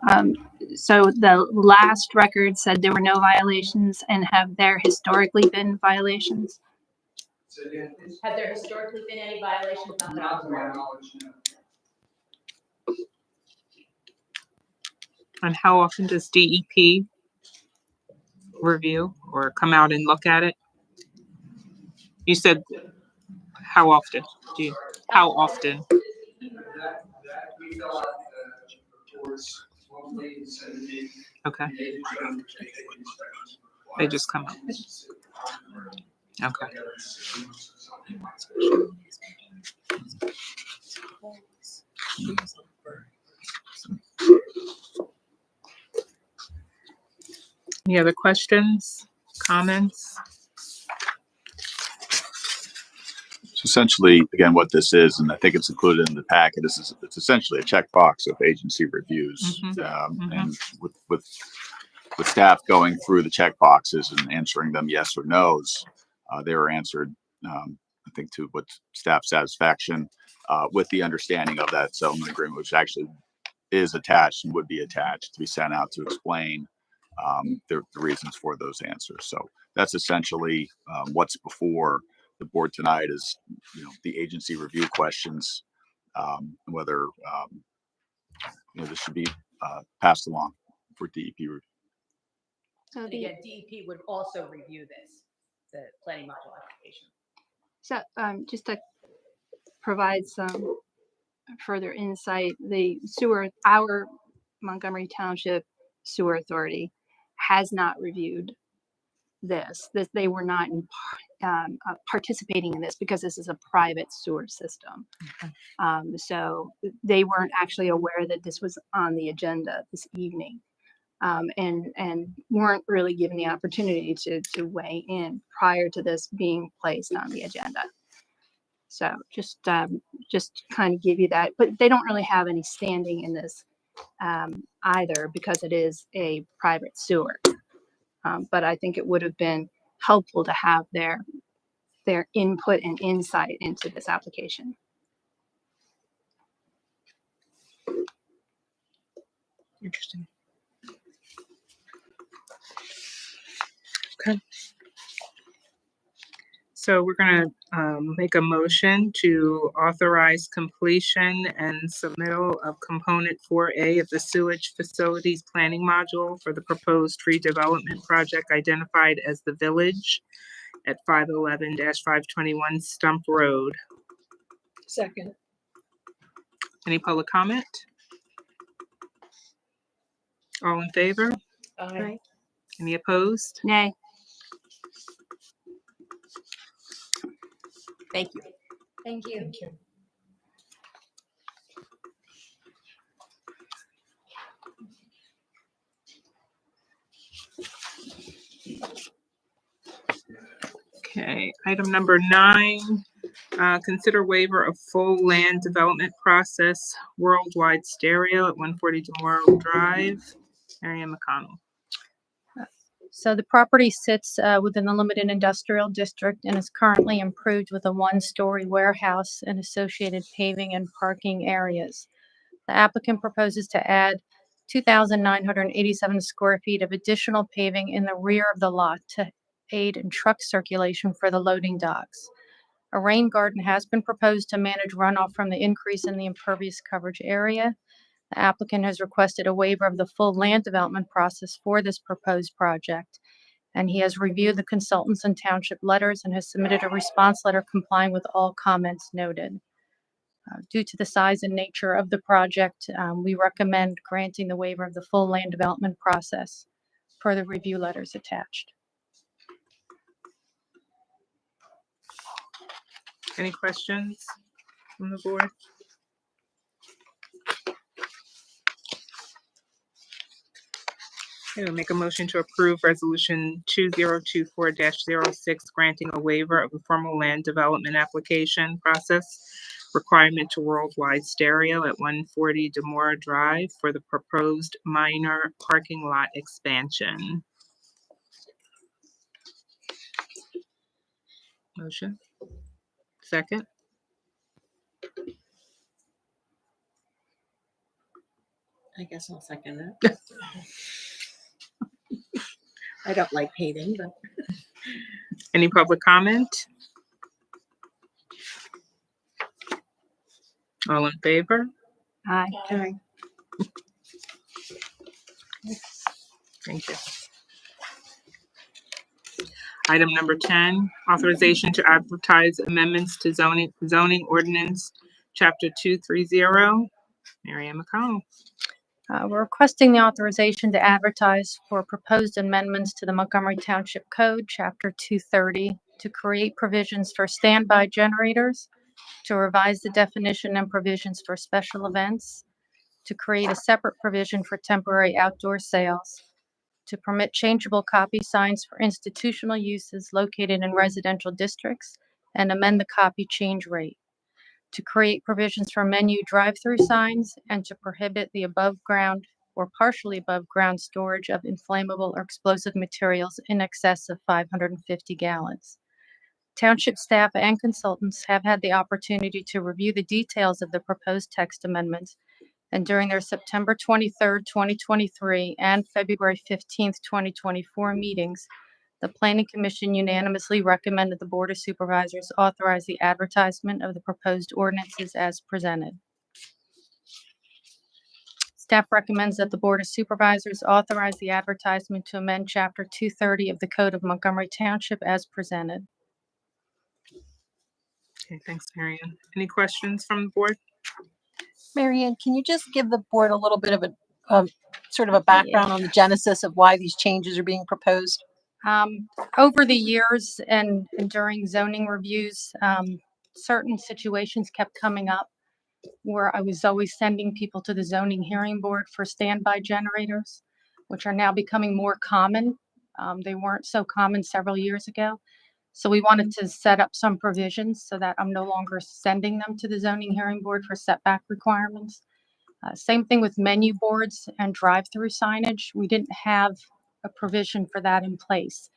so the last record said there were no violations, and have there historically been violations? So again, Have there historically been any violations? not to my knowledge, no. And how often does DEP review or come out and look at it? You said how often? How often? That we fill out the reports monthly and send it in. Okay. And they determine if they take inspections. They just come out. Okay. Any other questions, comments? So essentially, again, what this is, and I think it's included in the packet, is it's essentially a checkbox of agency reviews. And with staff going through the check boxes and answering them yes or no's, they were answered, I think, to what staff satisfaction, with the understanding of that settlement agreement, which actually is attached and would be attached to be sent out to explain the reasons for those answers. So that's essentially what's before the board tonight is, the agency review questions, whether this should be passed along for DEP review. And again, DEP would also review this, the planning module application. So just to provide some further insight, our Montgomery Township Sewer Authority has not reviewed this. They were not participating in this because this is a private sewer system. So they weren't actually aware that this was on the agenda this evening, and weren't really given the opportunity to weigh in prior to this being placed on the agenda. So just kind of give you that, but they don't really have any standing in this either because it is a private sewer. But I think it would have been helpful to have their input and insight into this application. Interesting. Okay. So we're going to make a motion to authorize completion and submittal of component 4A of the sewage facilities planning module for the proposed redevelopment project identified as the Village at 511-521 Stump Road. Second. Any public comment? All in favor? Aye. Any opposed? Nay. Thank you. Thank you. Thank you. Okay, item number 9, consider waiver of full land development process worldwide stereo at 140 Demore Drive. Marianne McConnell. So the property sits within the limited industrial district and is currently improved with a one-story warehouse and associated paving and parking areas. The applicant proposes to add 2,987 square feet of additional paving in the rear of the lot to aid in truck circulation for the loading docks. A rain garden has been proposed to manage runoff from the increase in the impervious coverage area. The applicant has requested a waiver of the full land development process for this proposed project, and he has reviewed the consultants and township letters and has submitted a response letter complying with all comments noted. Due to the size and nature of the project, we recommend granting the waiver of the full land development process per the review letters attached. Any questions from the board? Okay, we'll make a motion to approve resolution 2024-06, granting a waiver of the formal land development application process requirement to worldwide stereo at 140 Demore Drive for the proposed minor parking lot expansion. Motion. Second. I guess I'll second it. I don't like paving, but. Any public comment? All in favor? Aye. Aye. Thank you. Item number 10, authorization to advertise amendments to zoning ordinance, chapter 230. Mary Ann McConnell. We're requesting the authorization to advertise for proposed amendments to the Montgomery Township Code, Chapter 230, to create provisions for standby generators, to revise the definition and provisions for special events, to create a separate provision for temporary outdoor sales, to permit changeable copy signs for institutional uses located in residential districts, and amend the copy change rate, to create provisions for menu drive-through signs, and to prohibit the above-ground or partially above-ground storage of inflammable or explosive materials in excess of 550 gallons. Township staff and consultants have had the opportunity to review the details of the proposed text amendments, and during their September 23rd, 2023 and February 15th, 2024 meetings, the Planning Commission unanimously recommended the Board of Supervisors authorize the advertisement of the proposed ordinances as presented. Staff recommends that the Board of Supervisors authorize the advertisement to amend Chapter 230 of the Code of Montgomery Township as presented. Okay, thanks, Mary Ann. Any questions from the board? Mary Ann, can you just give the board a little bit of a sort of a background on the genesis of why these changes are being proposed? Over the years and during zoning reviews, certain situations kept coming up where I was always sending people to the zoning hearing board for standby generators, which are now becoming more common. They weren't so common several years ago. So we wanted to set up some provisions so that I'm no longer sending them to the zoning hearing board for setback requirements. Same thing with menu boards and drive-through signage. We didn't have a provision for that in place.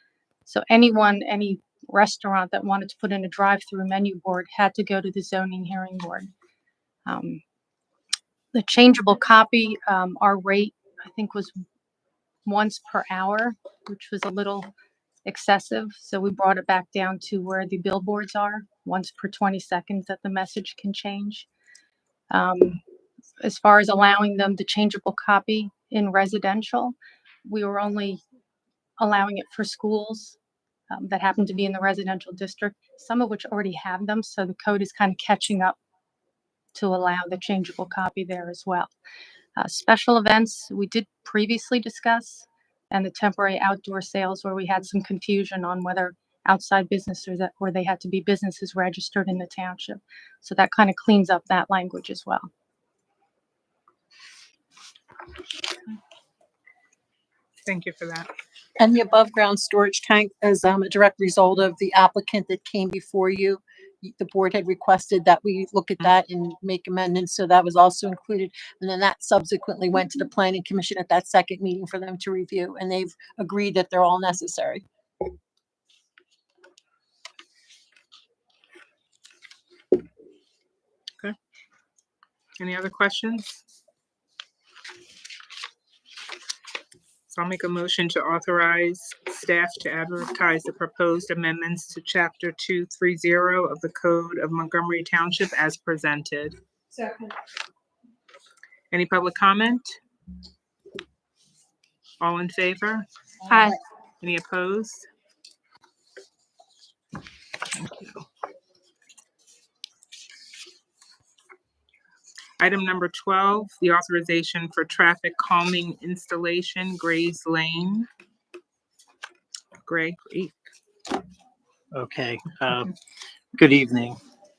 So any restaurant that wanted to put in a drive-through menu board had to go to the zoning hearing board. The changeable copy, our rate, I think, was once per hour, which was a little excessive. So we brought it back down to where the billboards are, once per 20 seconds that the message can change. As far as allowing them the changeable copy in residential, we were only allowing it for schools that happen to be in the residential district, some of which already have them. So the code is kind of catching up to allow the changeable copy there as well. Special events we did previously discuss, and the temporary outdoor sales where we had some confusion on whether outside businesses or they had to be businesses registered in the township. So that kind of cleans up that language as well. Thank you for that. And the above ground storage tank is a direct result of the applicant that came before you. The board had requested that we look at that and make amendments, so that was also included. And then that subsequently went to the Planning Commission at that second meeting for them to review, and they've agreed that they're all necessary. Okay. Any other questions? So I'll make a motion to authorize staff to advertise the proposed amendments to Chapter 230 of the Code of Montgomery Township as presented. Second. Any public comment? All in favor? Aye. Any opposed? Thank you. Item number 12, the authorization for traffic calming installation, Grays Lane. Gray, great. Okay, good evening.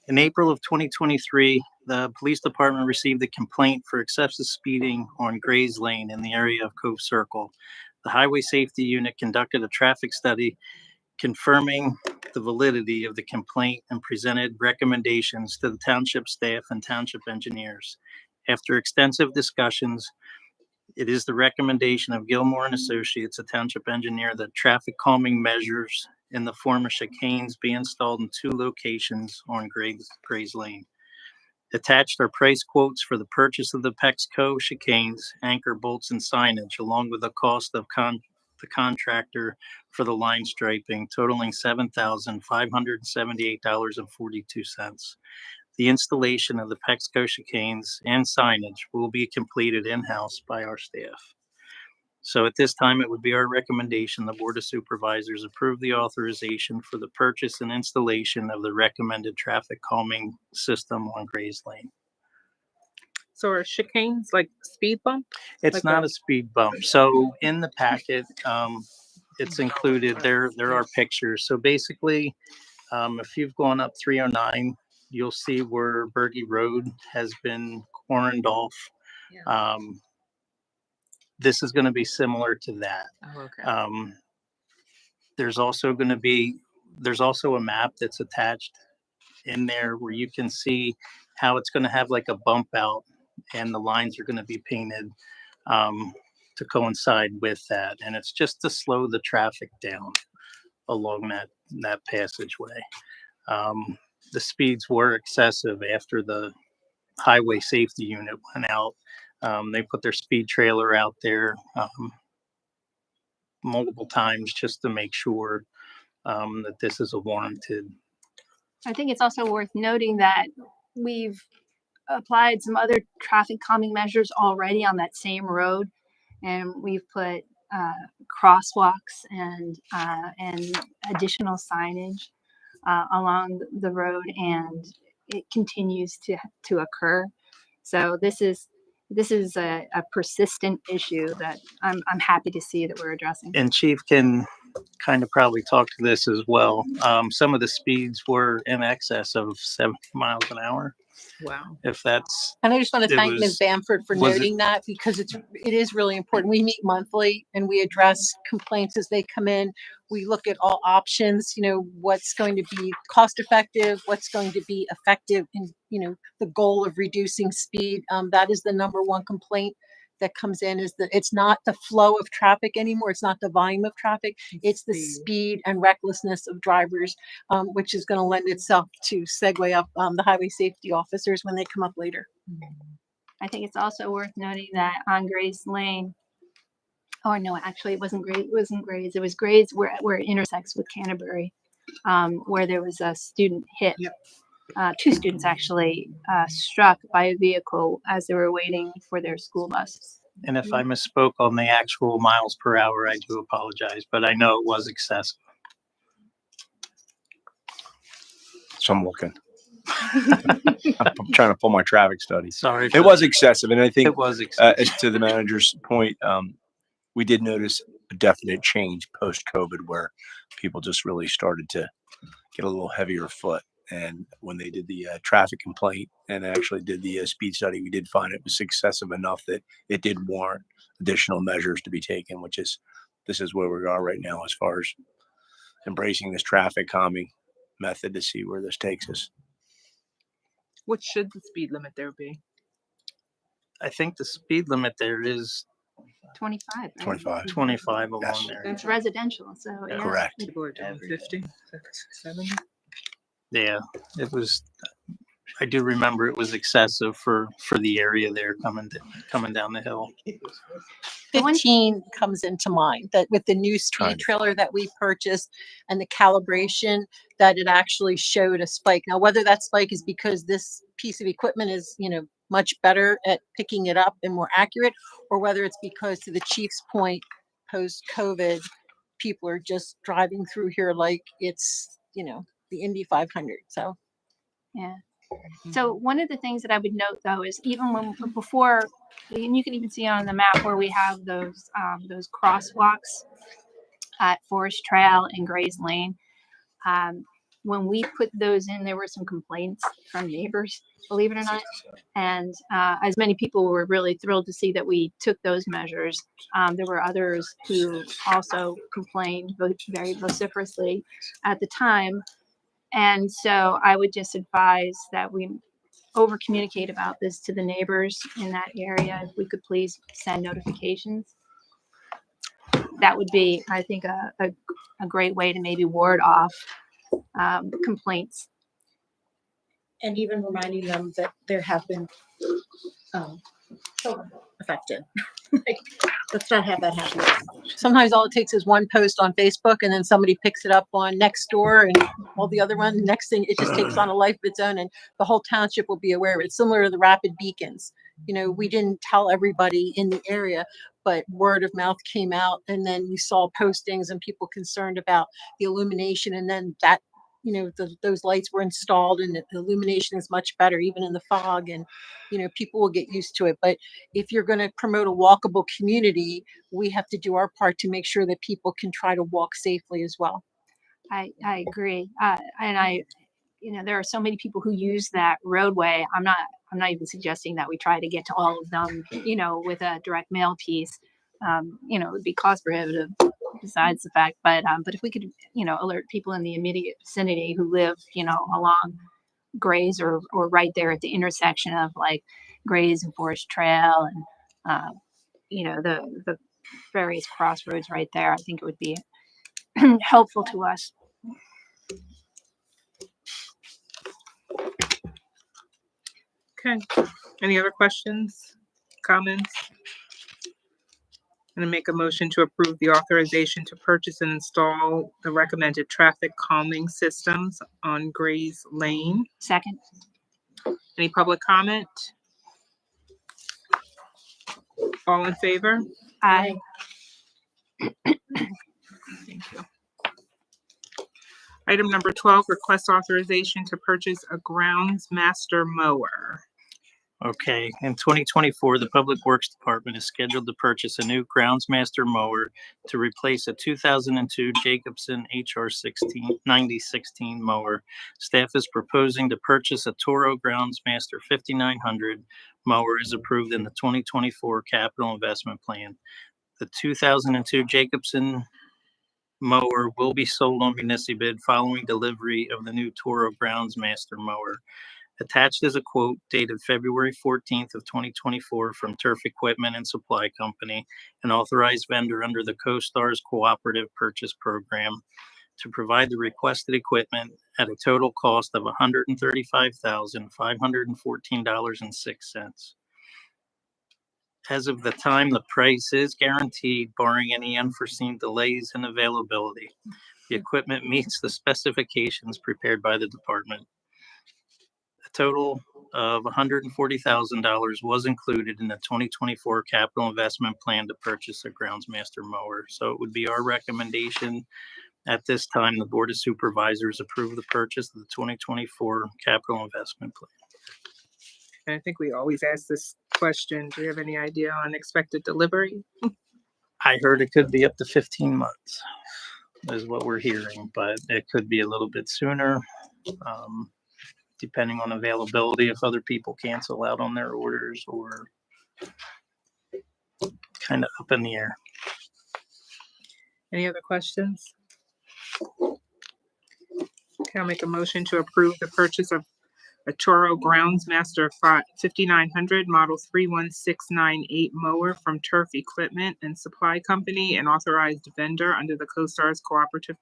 In April of 2023, the police department received a complaint for excessive speeding on Grays Lane in the area of Cove Circle. The Highway Safety Unit conducted a traffic study confirming the validity of the complaint and presented recommendations to the township staff and township engineers. After extensive discussions, it is the recommendation of Gilmore and Associates, a township engineer, that traffic calming measures in the form of chicanes be installed in 2 locations on Grays Lane. Attached are price quotes for the purchase of the Pexco chicanes, anchor bolts, and signage, along with the cost of the contractor for the line striping, totaling $7,578.42. The installation of the Pexco chicanes and signage will be completed in-house by our staff. So at this time, it would be our recommendation, the Board of Supervisors approve the authorization for the purchase and installation of the recommended traffic calming system on Grays Lane. So are chicanes like speed bump? It's Like not a speed bump. So in the packet, it's included, there are pictures. So basically, if you've gone up 309, you'll see where Berge Road has been cornered off. This is going to be similar to that. Oh, okay. There's also a map that's attached in there where you can see how it's going to have like a bump out, and the lines are going to be painted to coincide with that. And it's just to slow the traffic down along that passageway. The speeds were excessive after the highway safety unit went out. They put their speed trailer out there multiple times just to make sure that this is a warranted. I think it's also worth noting that we've applied some other traffic calming measures already on that same road, and we've put crosswalks and additional signage along the road, and it continues to occur. So this is a persistent issue that I'm happy to see that we're addressing. And Chief can kind of probably talk to this as well. Some of the speeds were in excess of 70 miles an hour. Wow. If that's. And I just want to it thank was- Ms. Bamford for was it- noting that, because it is really important. We meet monthly and we address complaints as they come in. We look at all options, what's going to be cost effective, what's going to be effective in, the goal of reducing speed. That is the number one complaint that comes in, is that it's not the flow of traffic anymore. It's not the volume of traffic. It's the speed and recklessness of drivers, which is going to lend itself to segue up the highway safety officers when they come up later. I think it's also worth noting that on Grays Lane, oh no, actually it wasn't Grays. It was Grays where it intersects with Canterbury, where there was a student hit. Two students actually struck by a vehicle as they were waiting for their school bus. And if I misspoke on the actual miles per hour, I do apologize, but I know it was excessive. So I'm looking. I'm trying to pull my traffic study. Sorry. It was excessive. And I think It was excessive. as to the manager's point, we did notice a definite change post-COVID where people just really started to get a little heavier foot. And when they did the traffic complaint and actually did the speed study, we did find it was excessive enough that it did warrant additional measures to be taken, this is where we are right now as far as embracing this traffic calming method to see where this takes us. What should the speed limit there be? I think the speed limit there is 25. Right? 25. 25 along Yes. there. It's residential, so yeah. Correct. People are doing 50, 70. Yeah, it was. I do remember it was excessive for the area there coming down the hill. 15 comes into mind, that with the new speed Trying to trailer that we purchased and the calibration, that it actually showed a spike. Now, whether that spike is because this piece of equipment is, much better at picking it up and more accurate, or whether it's because, to the chief's point, post-COVID, people are just driving through here like it's, the Indy 500. So, Yeah. So one of the things that I would note though is even before, and you can even see on the map where we have those crosswalks at Forest Trail and Grays Lane. When we put those in, there were some complaints from neighbors, believe it or not. And as many people were really thrilled to see that we took those measures, there were others who also complained very vociferously at the time. And so I would just advise that we over communicate about this to the neighbors in that area. If we could please send notifications. That would be, I think, a great way to maybe ward off complaints. And even reminding them that there have been children affected. Like, let's not have that happen. sometimes all it takes is one post on Facebook, and then somebody picks it up on Nextdoor and all the other ones. Next thing, it just takes on a life of its own, and the whole township will be aware of it. It's similar to the rapid beacons. We didn't tell everybody in the area, but word of mouth came out, and then we saw postings and people concerned about the illumination, and then that, those lights were installed and the illumination is much better even in the fog, and people will get used to it. But if you're going to promote a walkable community, we have to do our part to make sure that people can try to walk safely as well. I agree. And there are so many people who use that roadway. I'm not even suggesting that we try to get to all of them, with a direct mail piece. It would be cost prohibitive besides the fact, but if we could, alert people in the immediate vicinity who live, along Grays or right there at the intersection of like Grays and Forest Trail and, the various crossroads right there, I think it would be helpful to us. Okay. Any other questions, comments? I'm going to make a motion to approve the authorization to purchase and install the recommended traffic calming systems on Grays Lane. Second. Any public comment? All in favor? Aye. Thank you. Item number 12, request authorization to purchase a grounds master mower. Okay, in 2024, the Public Works Department is scheduled to purchase a new Groundsmaster mower to replace a 2002 Jacobson HR 9016 mower. Staff is proposing to purchase a Toro Groundsmaster 5900 mower as approved in the 2024 Capital Investment Plan. The 2002 Jacobson mower will be sold on municipal bid following delivery of the new Toro Groundsmaster mower. Attached is a quote dated February 14th of 2024 from Turf Equipment and Supply Company, an authorized vendor under the CoStar's Cooperative Purchase Program, to provide the requested equipment at a total cost of $135,514.06. As of the time, the price is guaranteed, barring any unforeseen delays in availability. The equipment meets the specifications prepared by the department. A total of $140,000 was included in the 2024 capital investment plan to purchase a Groundsmaster mower. So it would be our recommendation at this time, the Board of Supervisors approve the purchase of the 2024 capital investment plan. And I think we always ask this question. Do you have any idea on expected delivery? I heard it could be up to 15 months is what we're hearing, but it could be a little bit sooner. Depending on availability, if other people cancel out on their orders, or kind of up in the air. Any other questions? Okay, I'll make a motion to approve the purchase of a Toro Groundsmaster 5900 model 31698 mower from Turf Equipment and Supply Company, an authorized vendor under the CoStar's Cooperative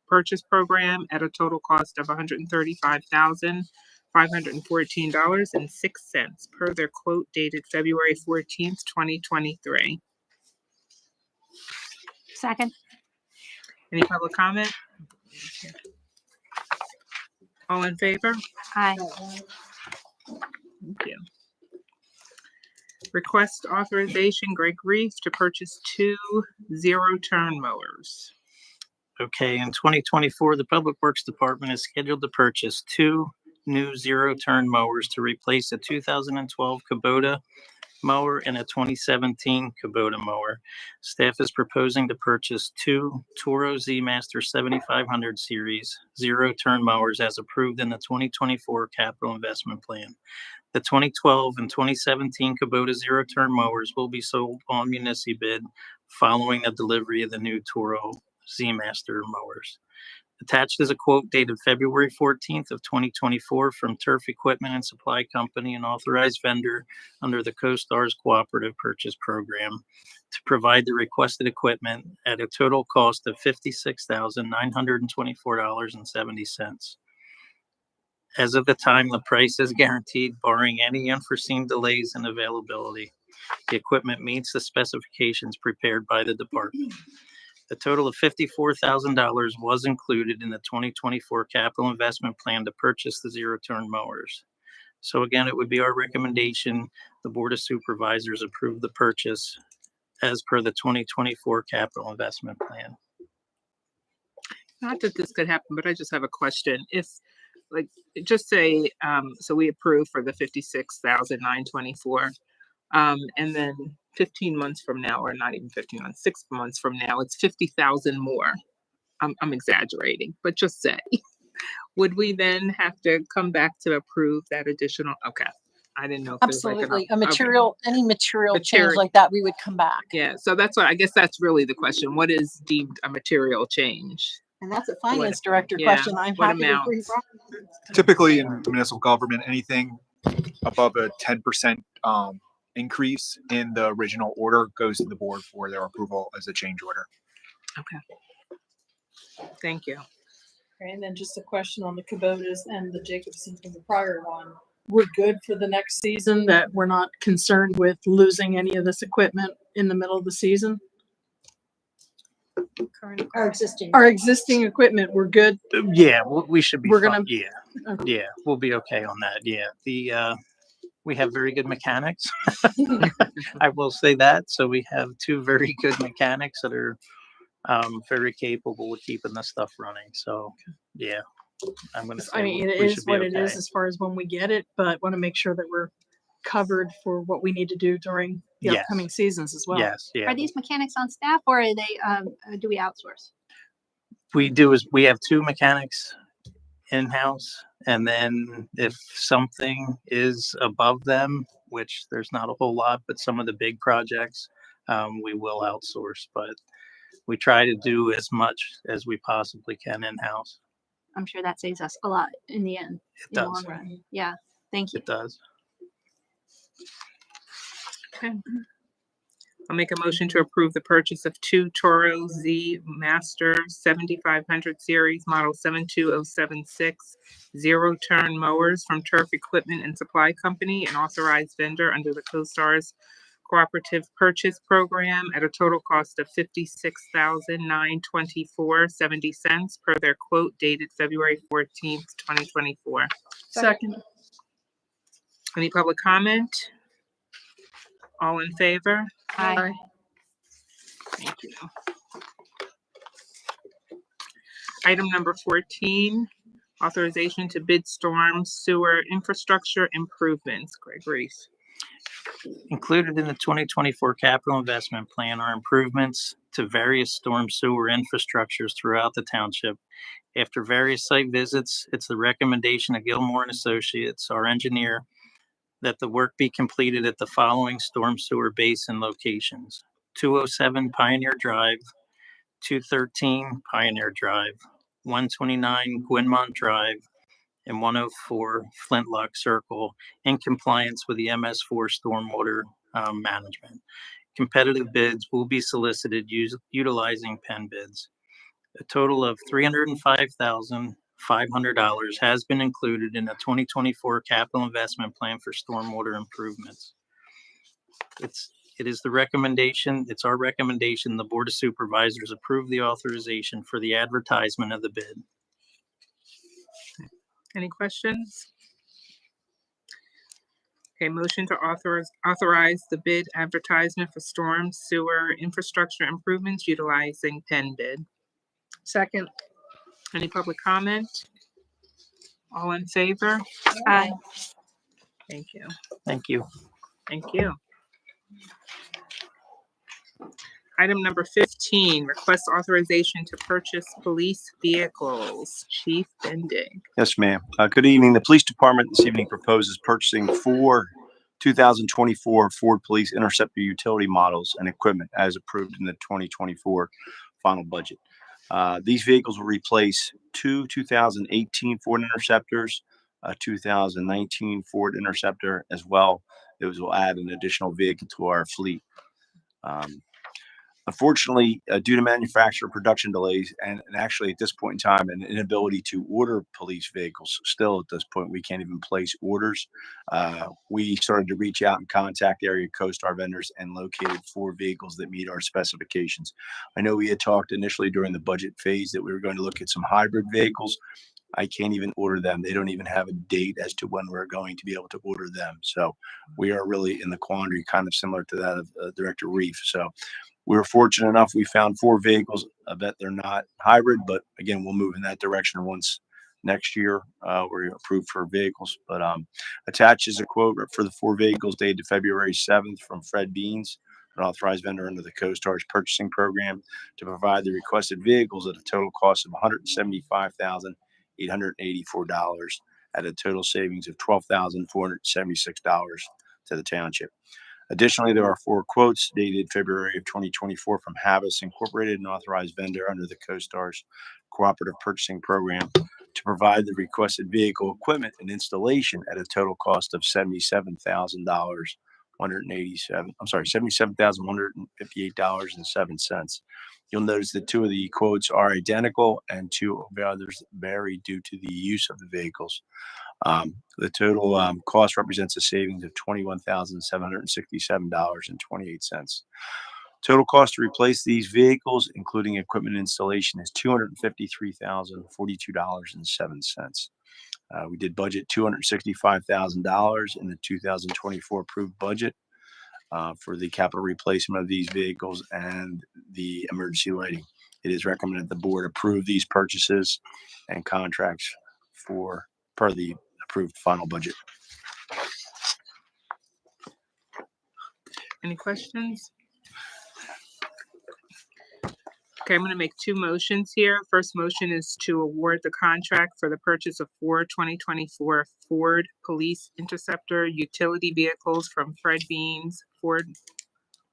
Purchase Program, at a total cost of $135,514.06 per their quote dated February 14th, 2023. Second. Any public comment? All in favor? Aye. Thank you. Request authorization, Greg Reef, to purchase 2 zero-turn mowers. Okay, in 2024, the Public Works Department is scheduled to purchase 2 new zero-turn mowers to replace a 2012 Kubota mower and a 2017 Kubota mower. Staff is proposing to purchase 2 Toro Z Master 7500 series zero-turn mowers as approved in the 2024 capital investment plan. The 2012 and 2017 Kubota zero-turn mowers will be sold on municipal bid following the delivery of the new Toro Z Master mowers. Attached is a quote dated February 14th of 2024 from Turf Equipment and Supply Company, an authorized vendor under the CoStar's Cooperative Purchase Program, to provide the requested equipment at a total cost of $56,924.70. As of the time, the price is guaranteed, barring any unforeseen delays in availability. The equipment meets the specifications prepared by the department. A total of $54,000 was included in the 2024 capital investment plan to purchase the zero-turn mowers. So again, it would be our recommendation the Board of Supervisors approve the purchase as per the 2024 capital investment plan. Not that this could happen, but I just have a question. If, like, just say, so we approve for the 56,924, and then 15 months from now, or not even 15 months, 6 months from now, it's 50,000 more. I'm exaggerating, but just say, would we then have to come back to approve that additional? Okay, I didn't know if there's like Absolutely. an, A material, any material change Material. like that, we would come back. yeah. So that's what I guess that's really the question. What is deemed a material change? And that's a finance What- director yeah, question. I'm what happy to amount? brief. Typically in municipal government, anything above a 10% increase in the original order goes to the board for their approval as a change order. Okay. Thank you. Okay, and then just a question on the Kubotas and the Jacobson from the prior one. We're good for the next season, that we're not concerned with losing any of this equipment in the middle of the season? Our existing equipment, we're good. Yeah, we should be We're fine. gonna- Yeah, Okay. yeah, we'll be okay on that. Yeah, we have very good mechanics. I will say that. So we have two very good mechanics that are very capable of keeping the stuff running. So yeah, I'm gonna say I mean, it we is should be what it is okay. as far as when we get it, but want to make sure that we're covered for what we need to do during the Yes. upcoming seasons as well. Yes, yeah. Are these mechanics on staff or are they, do we outsource? We have two mechanics in-house, and then if something is above them, which there's not a whole lot, but some of the big projects, we will outsource, but we try to do as much as we possibly can in-house. I'm sure that saves us a lot in the end. It in the does. long run. Yeah, thank you. It does. Okay. I'll make a motion to approve the purchase of two Toro Z Master 7500 series model 72076 zero-turn mowers from Turf Equipment and Supply Company, an authorized vendor under the CoStarz Cooperative Purchase Program at a total cost of $56,924.70 per their quote dated February 14th, 2024. Second. Any public comment? All in favor? Aye. Thank you. Item number 14, authorization to bid storm sewer infrastructure improvements. Greg Reese. Included in the 2024 capital investment plan are improvements to various storm sewer infrastructures throughout the township. After various site visits, it's the recommendation of Gilmore and Associates, our engineer, that the work be completed at the following storm sewer basin locations: 207 Pioneer Drive, 213 Pioneer Drive, 129 Gwynmont Drive, and 104 Flintlock Circle, in compliance with the MS4 stormwater management. Competitive bids will be solicited utilizing pen bids. A total of $305,500 has been included in the 2024 capital investment plan for stormwater improvements. It's our recommendation, the Board of Supervisors approve the authorization for the advertisement of the bid. Any questions? Okay, motion to authorize the bid advertisement for storm sewer infrastructure improvements utilizing pen bid. Second. Any public comment? All in favor? Aye. Thank you. Thank you. Thank you. Item number 15, request authorization to purchase police vehicles. Chief Bendig. Yes, ma'am. Good evening. The police department this evening proposes purchasing 4 2024 Ford Police Interceptor utility models and equipment as approved in the 2024 final budget. These vehicles will replace 2 2018 Ford Interceptors, a 2019 Ford Interceptor as well. Those will add an additional vehicle to our fleet. Unfortunately, due to manufacturer production delays and actually at this point in time, an inability to order police vehicles, still at this point, we can't even place orders. We started to reach out and contact area CoStar vendors and located 4 vehicles that meet our specifications. I know we had talked initially during the budget phase that we were going to look at some hybrid vehicles. I can't even order them. They don't even have a date as to when we're going to be able to order them. So we are really in the quandary, kind of similar to that of Director Reef. So we were fortunate enough. We found 4 vehicles. I bet they're not hybrid, but again, we'll move in that direction once next year we're approved for vehicles. But attached is a quote for the 4 vehicles dated February 7th from Fred Beans, an authorized vendor under the CoStar's purchasing program, to provide the requested vehicles at a total cost of $175,884 at a total savings of $12,476 to the township. Additionally, there are 4 quotes dated February of 2024 from Havas Incorporated, an authorized vendor under the CoStar's cooperative purchasing program, to provide the requested vehicle equipment and installation at a total cost of $77,158.07. You'll notice that 2 of the quotes are identical and 2 of the others vary due to the use of the vehicles. The total cost represents a savings of $21,767.28. Total cost to replace these vehicles, including equipment installation, is $253,042.07. We did budget $265,000 in the 2024 approved budget for the capital replacement of these vehicles and the emergency lighting. It is recommended the board approve these purchases and contracts per the approved final budget. Any questions? Okay, I'm going to make 2 motions here. First motion is to award the contract for the purchase of 4 2024 Ford Police Interceptor utility vehicles from Fred Beans, Ford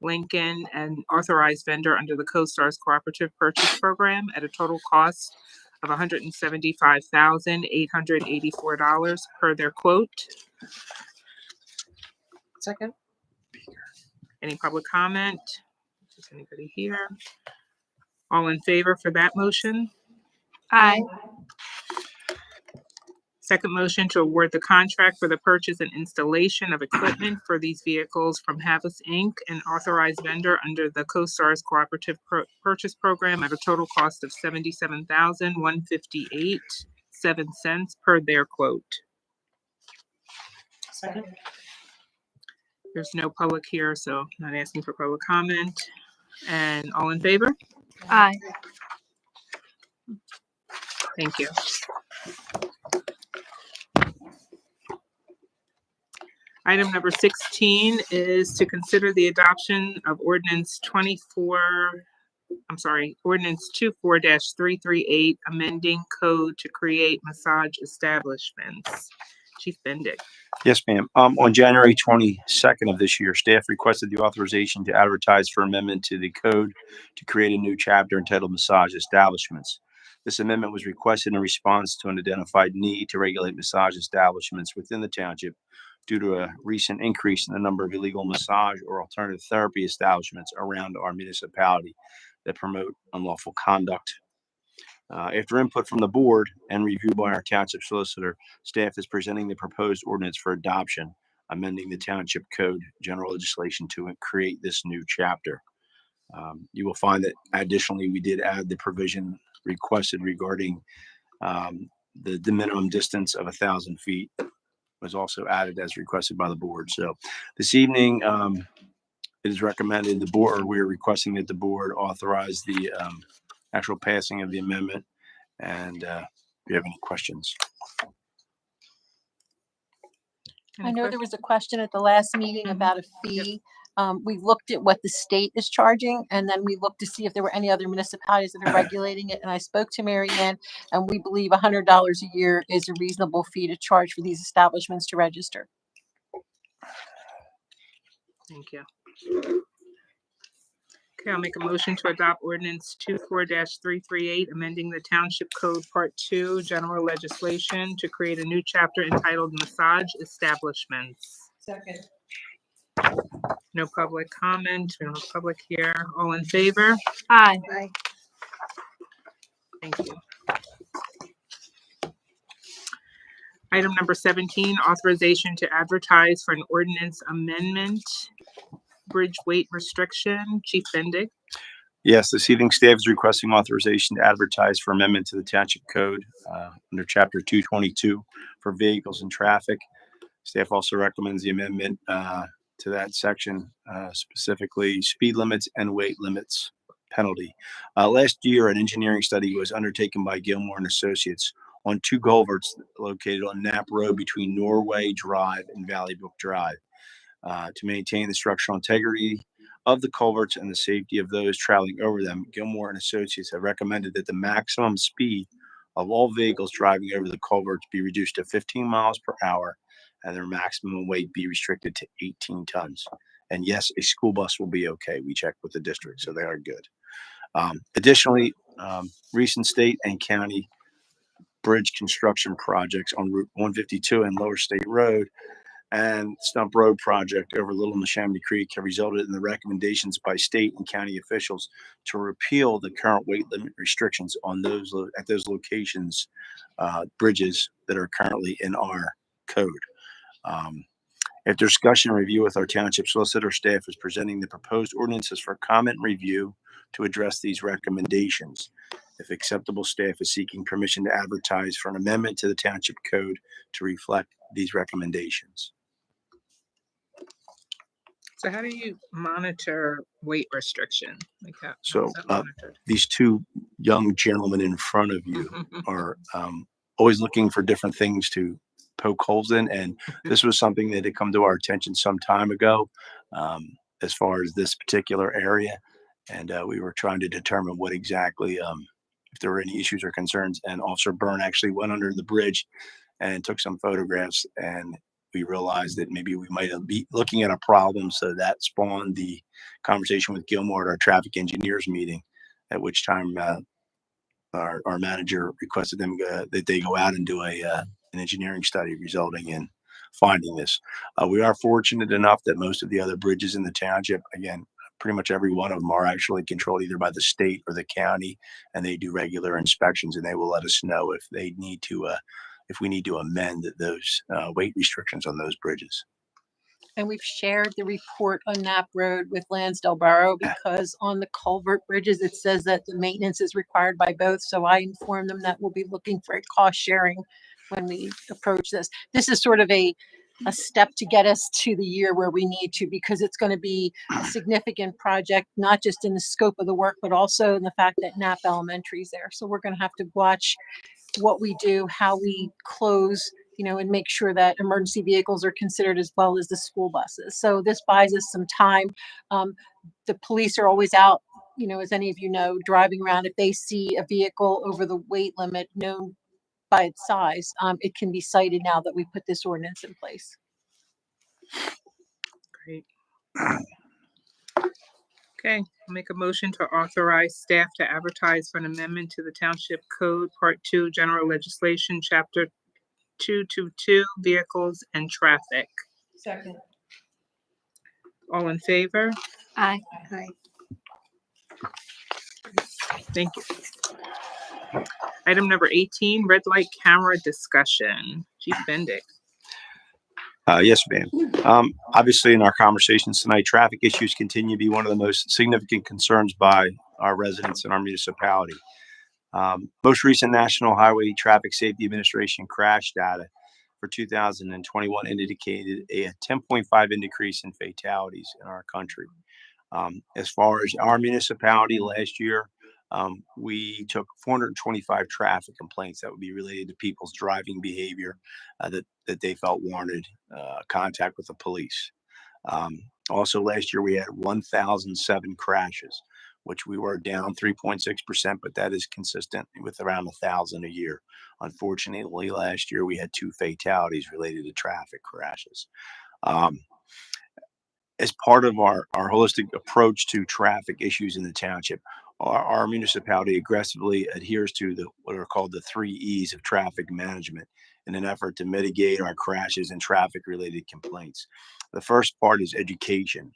Lincoln, and authorized vendor under the CoStar's cooperative purchase program at a total cost of $175,884 per their quote. Second. Any public comment? Is anybody here? All in favor for that motion? Aye. Second motion to award the contract for the purchase and installation of equipment for these vehicles from Havas Inc., an authorized vendor under the CoStar's cooperative purchase program at a total cost of $77,158.07 per their quote. Second. There's no public here, so I'm not asking for public comment. And all in favor? Aye. Thank you. Item number 16 is to consider the adoption of ordinance 24-338, amending code to create massage establishments. Chief Bendick. Yes, ma'am. On January 22nd of this year, staff requested the authorization to advertise for amendment to the code to create a new chapter entitled Massage Establishments. This amendment was requested in response to an identified need to regulate massage establishments within the township due to a recent increase in the number of illegal massage or alternative therapy establishments around our municipality that promote unlawful conduct. After input from the board and review by our township solicitor, staff is presenting the proposed ordinance for adoption, amending the township code general legislation to create this new chapter. You will find that additionally, we did add the provision requested regarding the minimum distance of 1,000 feet was also added as requested by the board. So this evening, it is recommended the board, or we are requesting that the board authorize the actual passing of the amendment. And if you have any questions. I know there was a question at the last meeting about a fee. We looked at what the state is charging, and then we looked to see if there were any other municipalities that are regulating it. And I spoke to Mary Ann, and we believe $100 a year is a reasonable fee to charge for these establishments to register. Thank you. Okay, I'll make a motion to adopt ordinance 24-338, amending the Township Code Part 2, General Legislation to create a new chapter entitled Massage Establishments. Second. No public comment, we don't have public here. All in favor? Aye. Aye. Thank you. Item number 17, authorization to advertise for an ordinance amendment, bridge weight restriction. Chief Bendick. Yes, this evening staff is requesting authorization to advertise for amendment to the Township Code under Chapter 222 for vehicles and traffic. Staff also recommends the amendment to that section, specifically speed limits and weight limits penalty. Last year, an engineering study was undertaken by Gilmore and Associates on two culverts located on Knapp Road between Norway Drive and Valley Brook Drive. To maintain the structural integrity of the culverts and the safety of those traveling over them, Gilmore and Associates have recommended that the maximum speed of all vehicles driving over the culverts be reduced to 15 miles per hour and their maximum weight be restricted to 18 tons. And yes, a school bus will be okay. We checked with the district, so they are good. Additionally, recent state and county bridge construction projects on Route 152 and Lower State Road and Stump Road project over Little Neshaminy Creek have resulted in the recommendations by state and county officials to repeal the current weight limit restrictions on those at those locations, bridges that are currently in our code. After discussion and review with our township solicitor, staff is presenting the proposed ordinances for comment and review to address these recommendations. If acceptable, staff is seeking permission to advertise for an amendment to the township code to reflect these recommendations. So how do you monitor weight restriction? Like how So is that monitored? these two young gentlemen in front of you are always looking for different things to poke holes in. And this was something that had come to our attention some time ago as far as this particular area. And we were trying to determine what exactly, if there were any issues or concerns. And Officer Byrne actually went under the bridge and took some photographs, and we realized that maybe we might be looking at a problem. So that spawned the conversation with Gilmore at our traffic engineers meeting, at which time our manager requested them that they go out and do an engineering study resulting in finding this. We are fortunate enough that most of the other bridges in the township, again, pretty much every one of them are actually controlled either by the state or the county, and they do regular inspections, and they will let us know if they need to, if we need to amend those weight restrictions on those bridges. And we've shared the report on Knapp Road with Lansdale Borough because on the culvert bridges, it says that the maintenance is required by both. So I informed them that we'll be looking for a cost sharing when we approach this. This is sort of a step to get us to the year where we need to, because it's going to be a significant project, not just in the scope of the work, but also in the fact that Knapp Elementary is there. So we're going to have to watch what we do, how we close, and make sure that emergency vehicles are considered as well as the school buses. So this buys us some time. The police are always out, as any of you know, driving around. If they see a vehicle over the weight limit known by its size, it can be cited now that we put this ordinance in place. Great. Okay, I'll make a motion to authorize staff to advertise for an amendment to the Township Code, Part 2, General Legislation, Chapter 222, Vehicles and Traffic. Second. All in favor? Aye. Aye. Thank you. Item number 18, red light camera discussion. Chief Bendick. Yes, ma'am. Obviously, in our conversations tonight, traffic issues continue to be one of the most significant concerns by our residents in our municipality. Most recent National Highway Traffic Safety Administration crash data for 2021 indicated a 10.5 increase in fatalities in our country. As far as our municipality last year, we took 425 traffic complaints that would be related to people's driving behavior that they felt warranted contact with the police. Also last year we had 1,007 crashes, which we were down 3.6%, but that is consistent with around 1,000 a year. Unfortunately, last year we had 2 fatalities related to traffic crashes. As part of our holistic approach to traffic issues in the township, our municipality aggressively adheres to what are called the 3 E's of traffic management in an effort to mitigate our crashes and traffic related complaints. The first part is education.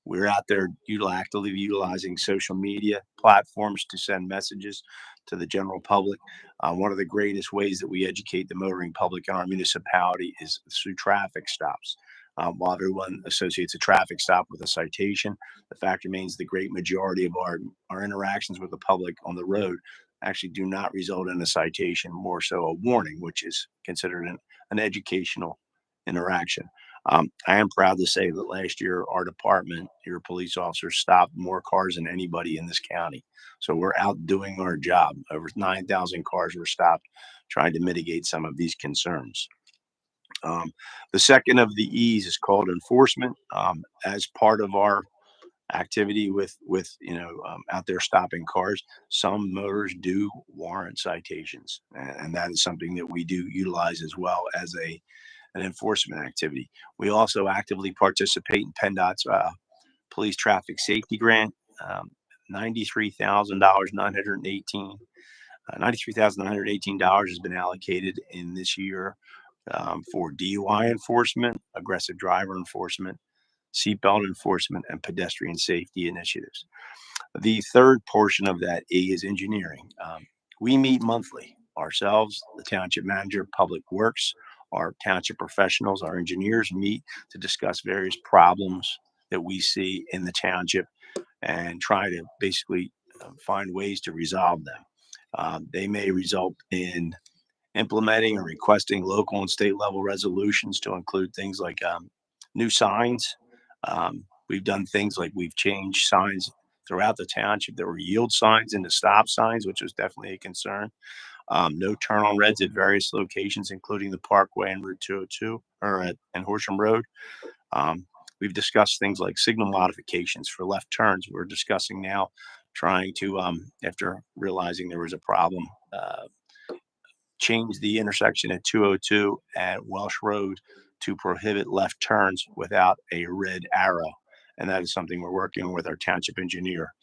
We're out there actively utilizing social media platforms to send messages to the general public. One of the greatest ways that we educate the motoring public in our municipality is through traffic stops. While everyone associates a traffic stop with a citation, the fact remains the great majority of our interactions with the public on the road actually do not result in a citation, more so a warning, which is considered an educational interaction. I am proud to say that last year, our department, your police officers, stopped more cars than anybody in this county. So we're out doing our job. Over 9,000 cars were stopped trying to mitigate some of these concerns. The second of the E's is called enforcement. As part of our activity with out there stopping cars, some motors do warrant citations, and that is something that we do utilize as well as an enforcement activity. We also actively participate in PennDOT's police traffic safety grant. $93,918 has been allocated in this year for DUI enforcement, aggressive driver enforcement, seatbelt enforcement, and pedestrian safety initiatives. The third portion of that A is engineering. We meet monthly, ourselves, the township manager, public works, our township professionals, our engineers meet to discuss various problems that we see in the township and try to basically find ways to resolve them. They may result in implementing or requesting local and state level resolutions to include things like new signs. We've done things like we've changed signs throughout the township. There were yield signs into stop signs, which was definitely a concern. No turn on reds at various locations, including the Parkway and Route 202 and Horsham Road. We've discussed things like signal modifications for left turns. We're discussing now trying to, after realizing there was a problem, change the intersection at 202 at Welsh Road to prohibit left turns without a red arrow. And that is something we're working with our township engineer.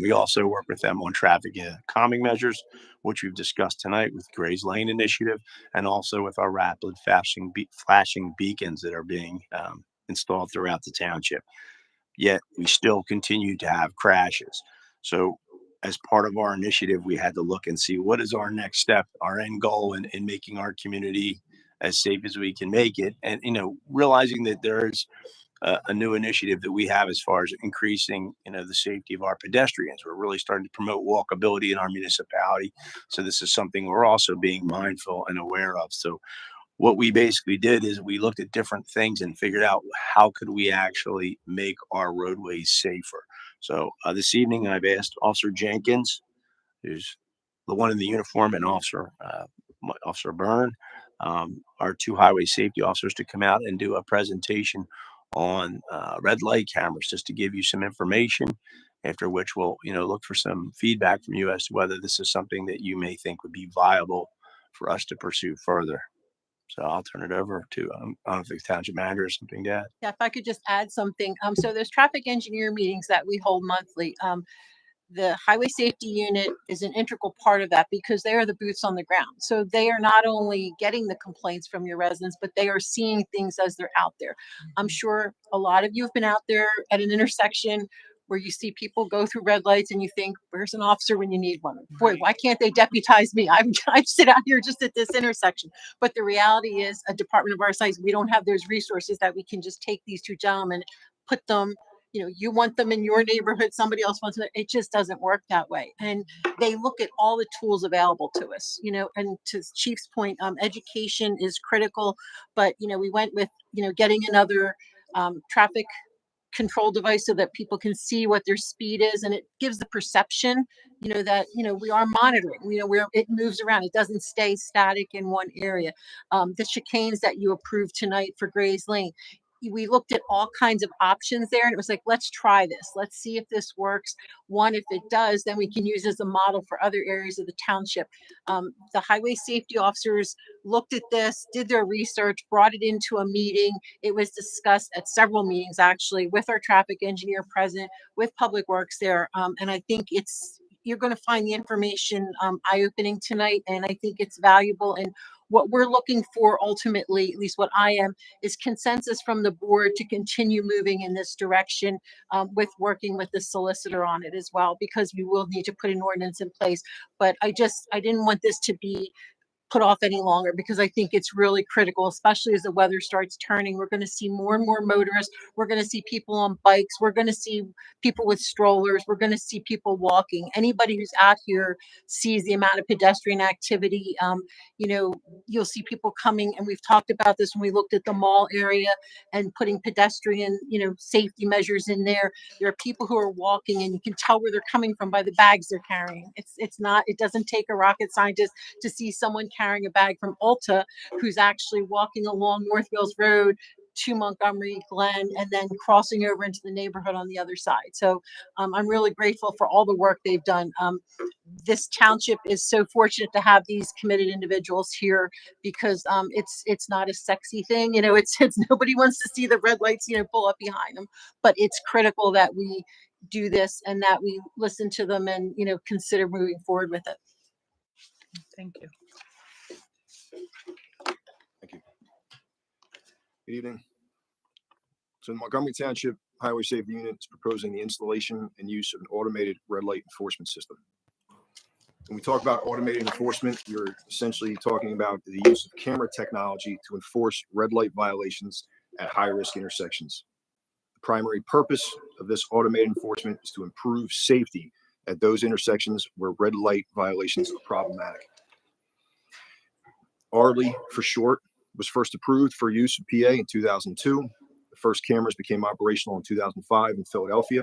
We also work with them on traffic calming measures, which we've discussed tonight with Gray's Lane Initiative, and also with our rapid flashing beacons that are being installed throughout the township. Yet we still continue to have crashes. So as part of our initiative, we had to look and see what is our next step, our end goal in making our community as safe as we can make it. And, realizing that there's a new initiative that we have as far as increasing, the safety of our pedestrians. We're really starting to promote walkability in our municipality. So this is something we're also being mindful and aware of. So what we basically did is we looked at different things and figured out how could we actually make our roadways safer. So this evening, I've asked Officer Jenkins, who's the one in the uniform, and Officer Byrne, our two highway safety officers, to come out and do a presentation on red light cameras, just to give you some information, after which we'll look for some feedback from you as to whether this is something that you may think would be viable for us to pursue further. So I'll turn it over to, I don't know if the township manager has something to add. Yeah, if I could just add something. So there's traffic engineer meetings that we hold monthly. The highway safety unit is an integral part of that because they are the boots on the ground. So they are not only getting the complaints from your residents, but they are seeing things as they're out there. I'm sure a lot of you have been out there at an intersection where you see people go through red lights and you think, where's an officer when you need one? Boy, why can't they deputize me? I sit out here just at this intersection. But the reality is, a department of our size, we don't have those resources that we can just take these two gentlemen, put them, you want them in your neighborhood, somebody else wants them. It just doesn't work that way. And they look at all the tools available to us, and to Chief's point, education is critical, but, we went with, getting another traffic control device so that people can see what their speed is, and it gives the perception that we are monitoring, where it moves around, it doesn't stay static in one area. The chicanes that you approved tonight for Gray's Lane, we looked at all kinds of options there, and it was like, let's try this, let's see if this works. One, if it does, then we can use as a model for other areas of the township. The highway safety officers looked at this, did their research, brought it into a meeting. It was discussed at several meetings, actually, with our traffic engineer present, with public works there. And I think you're going to find the information eye-opening tonight, and I think it's valuable. And what we're looking for ultimately, at least what I am, is consensus from the board to continue moving in this direction, with working with the solicitor on it as well, because we will need to put an ordinance in place. But I didn't want this to be put off any longer, because I think it's really critical, especially as the weather starts turning. We're going to see more and more motorists. We're going to see people on bikes. We're going to see people with strollers. We're going to see people walking. Anybody who's out here sees the amount of pedestrian activity. You know, you'll see people coming, and we've talked about this when we looked at the mall area and putting pedestrian, you know, safety measures in there. There are people who are walking, and you can tell where they're coming from by the bags they're carrying. It doesn't take a rocket scientist to see someone carrying a bag from Ulta who's actually walking along North Wales Road to Montgomery Glen and then crossing over into the neighborhood on the other side. So I'm really grateful for all the work they've done. This township is so fortunate to have these committed individuals here, because it's not a sexy thing. You know, it's nobody wants to see the red lights, you know, pull up behind them, but it's critical that we do this and that we listen to them and, you know, consider moving forward with it. Thank you. Thank you. Good evening. So the Montgomery Township Highway Safety Unit is proposing the installation and use of an automated red light enforcement system. When we talk about automated enforcement, you're essentially talking about the use of camera technology to enforce red light violations at high-risk intersections. The primary purpose of this automated enforcement is to improve safety at those intersections where red light violations are problematic. ARLI, for short, was first approved for use in PA in 2002. The first cameras became operational in 2005 in Philadelphia.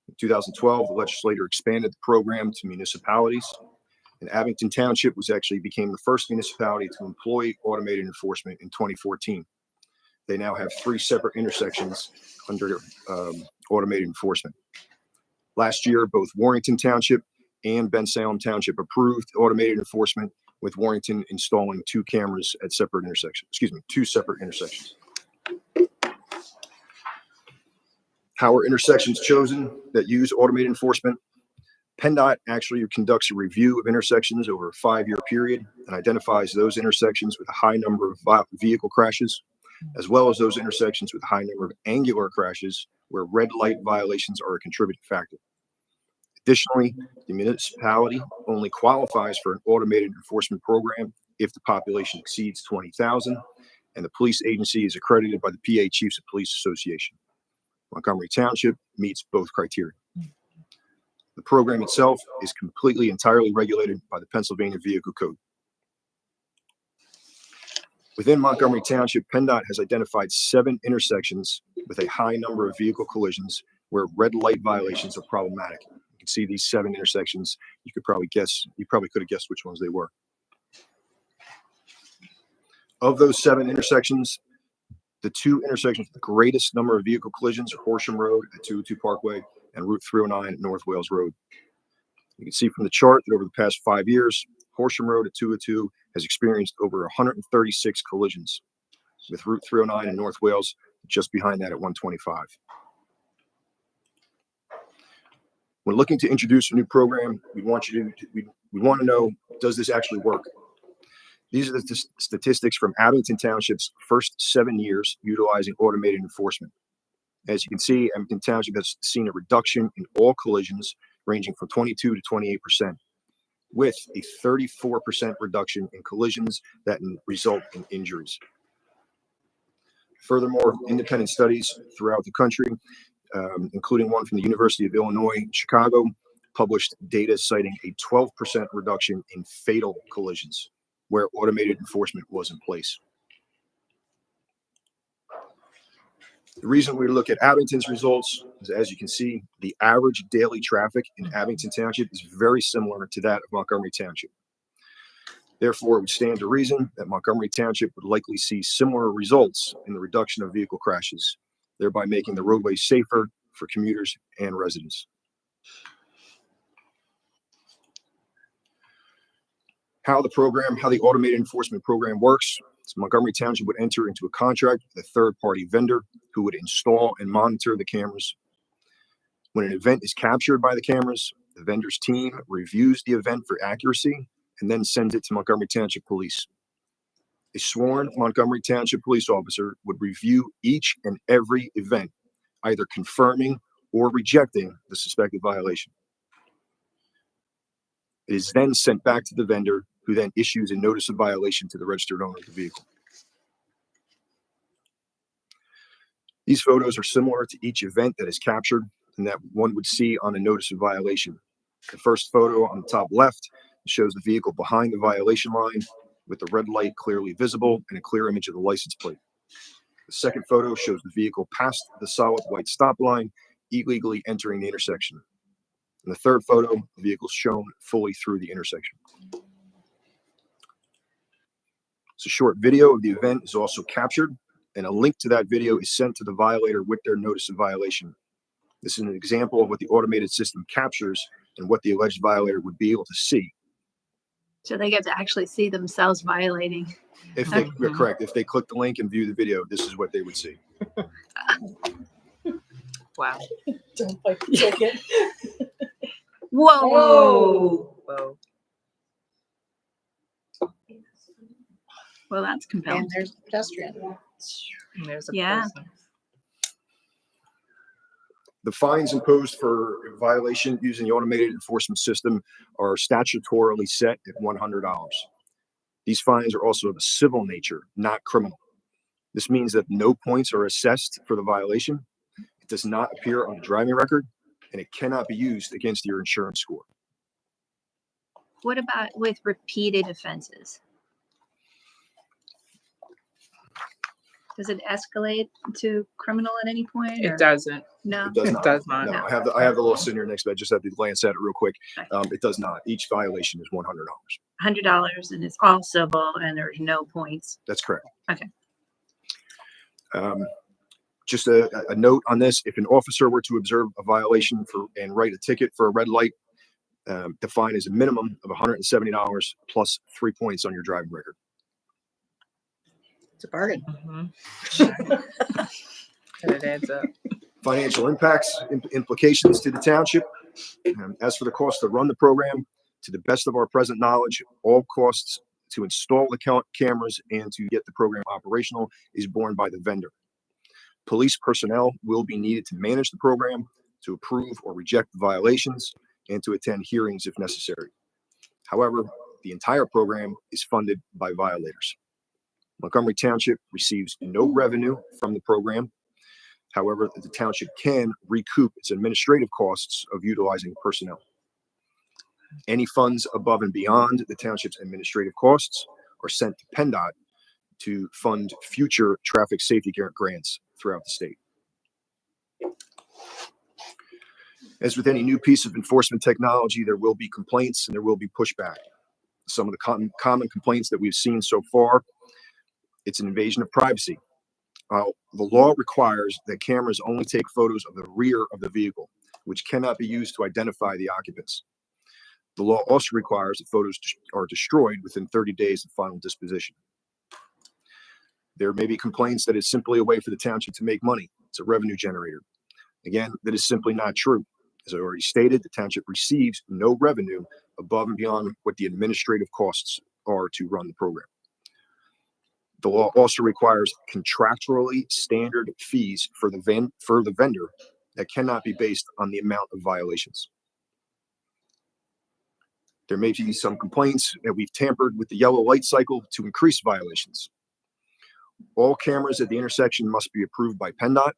In 2012, the legislature expanded the program to municipalities, and Abington Township became the first municipality to employ automated enforcement in 2014. They now have 3 separate intersections under automated enforcement. Last year, both Warrington Township and Bensalem Township approved automated enforcement, with Warrington installing 2 cameras at 2 separate intersections. How are intersections chosen that use automated enforcement? PennDOT actually conducts a review of intersections over a 5-year period and identifies those intersections with a high number of vehicle crashes, as well as those intersections with a high number of angular crashes where red light violations are a contributing factor. Additionally, the municipality only qualifies for an automated enforcement program if the population exceeds 20,000, and the police agency is accredited by the PA Chiefs of Police Association. Montgomery Township meets both criteria. The program itself is entirely regulated by the Pennsylvania Vehicle Code. Within Montgomery Township, PennDOT has identified 7 intersections with a high number of vehicle collisions where red light violations are problematic. You can see these 7 intersections. You probably could have guessed which ones they were. Of those 7 intersections, the 2 intersections with the greatest number of vehicle collisions are Horsham Road at 202 Parkway and Route 309 at North Wales Road. You can see from the chart that over the past 5 years, Horsham Road at 202 has experienced over 136 collisions, with Route 309 in North Wales just behind that at 125. When looking to introduce a new program, we want to know, does this actually work? These are the statistics from Abington Township's first 7 years utilizing automated enforcement. As you can see, Abington Township has seen a reduction in all collisions ranging from 22 to 28%, with a 34% reduction in collisions that result in injuries. Furthermore, independent studies throughout the country, including one from the University of Illinois in Chicago, published data citing a 12% reduction in fatal collisions where automated enforcement was in place. The reason we look at Abington's results is, as you can see, the average daily traffic in Abington Township is very similar to that of Montgomery Township. Therefore, it would stand to reason that Montgomery Township would likely see similar results in the reduction of vehicle crashes, thereby making the roadways safer for commuters and residents. How the automated enforcement program works. So Montgomery Township would enter into a contract with a third-party vendor who would install and monitor the cameras. When an event is captured by the cameras, the vendor's team reviews the event for accuracy and then sends it to Montgomery Township Police. A sworn Montgomery Township police officer would review each and every event, either confirming or rejecting the suspected violation. It is then sent back to the vendor, who then issues a notice of violation to the registered owner of the vehicle. These photos are similar to each event that is captured and that one would see on a notice of violation. The first photo on the top left shows the vehicle behind the violation line with the red light clearly visible and a clear image of the license plate. The second photo shows the vehicle past the solid white stop line, illegally entering the intersection. In the third photo, the vehicle is shown fully through the intersection. So a short video of the event is also captured, and a link to that video is sent to the violator with their notice of violation. This is an example of what the automated system captures and what the alleged violator would be able to see. So they get to actually see themselves violating. If they, you're correct, if they click the link and view the video, this is what they would see. Wow. Don't fight the ticket. Whoa. Whoa. Well, that's compelling. And there's the pedestrian. And there's a Yeah. person. The fines imposed for violation using the automated enforcement system are statutorily set at $100. These fines are also of a civil nature, not criminal. This means that no points are assessed for the violation. It does not appear on the driving record, and it cannot be used against your insurance score. What about with repeated offenses? Does it escalate to criminal at any point? It doesn't. No. It does not. does not. No, I have the list in here next to it. I just have to glance at it real quick. It does not. Each violation is $100. $100, and it's all civil, and there's no points. That's correct. Okay. Just a note on this: if an officer were to observe a violation and write a ticket for a red light, the fine is a minimum of $170 plus 3 points on your driving record. It's a bargain. And it adds up. Financial impacts, implications to the township. As for the cost to run the program, to the best of our present knowledge, all costs to install the cameras and to get the program operational is borne by the vendor. Police personnel will be needed to manage the program, to approve or reject the violations, and to attend hearings if necessary. However, the entire program is funded by violators. Montgomery Township receives no revenue from the program. However, the township can recoup its administrative costs of utilizing personnel. Any funds above and beyond the township's administrative costs are sent to PennDOT to fund future traffic safety grants throughout the state. As with any new piece of enforcement technology, there will be complaints and there will be pushback. Some of the common complaints that we've seen so far: it's an invasion of privacy. The law requires that cameras only take photos of the rear of the vehicle, which cannot be used to identify the occupants. The law also requires that photos are destroyed within 30 days of final disposition. There may be complaints that it's simply a way for the township to make money. It's a revenue generator. Again, that is simply not true. As I already stated, the township receives no revenue above and beyond what the administrative costs are to run the program. The law also requires contractually standard fees for the vendor that cannot be based on the amount of violations. There may be some complaints that we've tampered with the yellow light cycle to increase violations. All cameras at the intersection must be approved by PennDOT,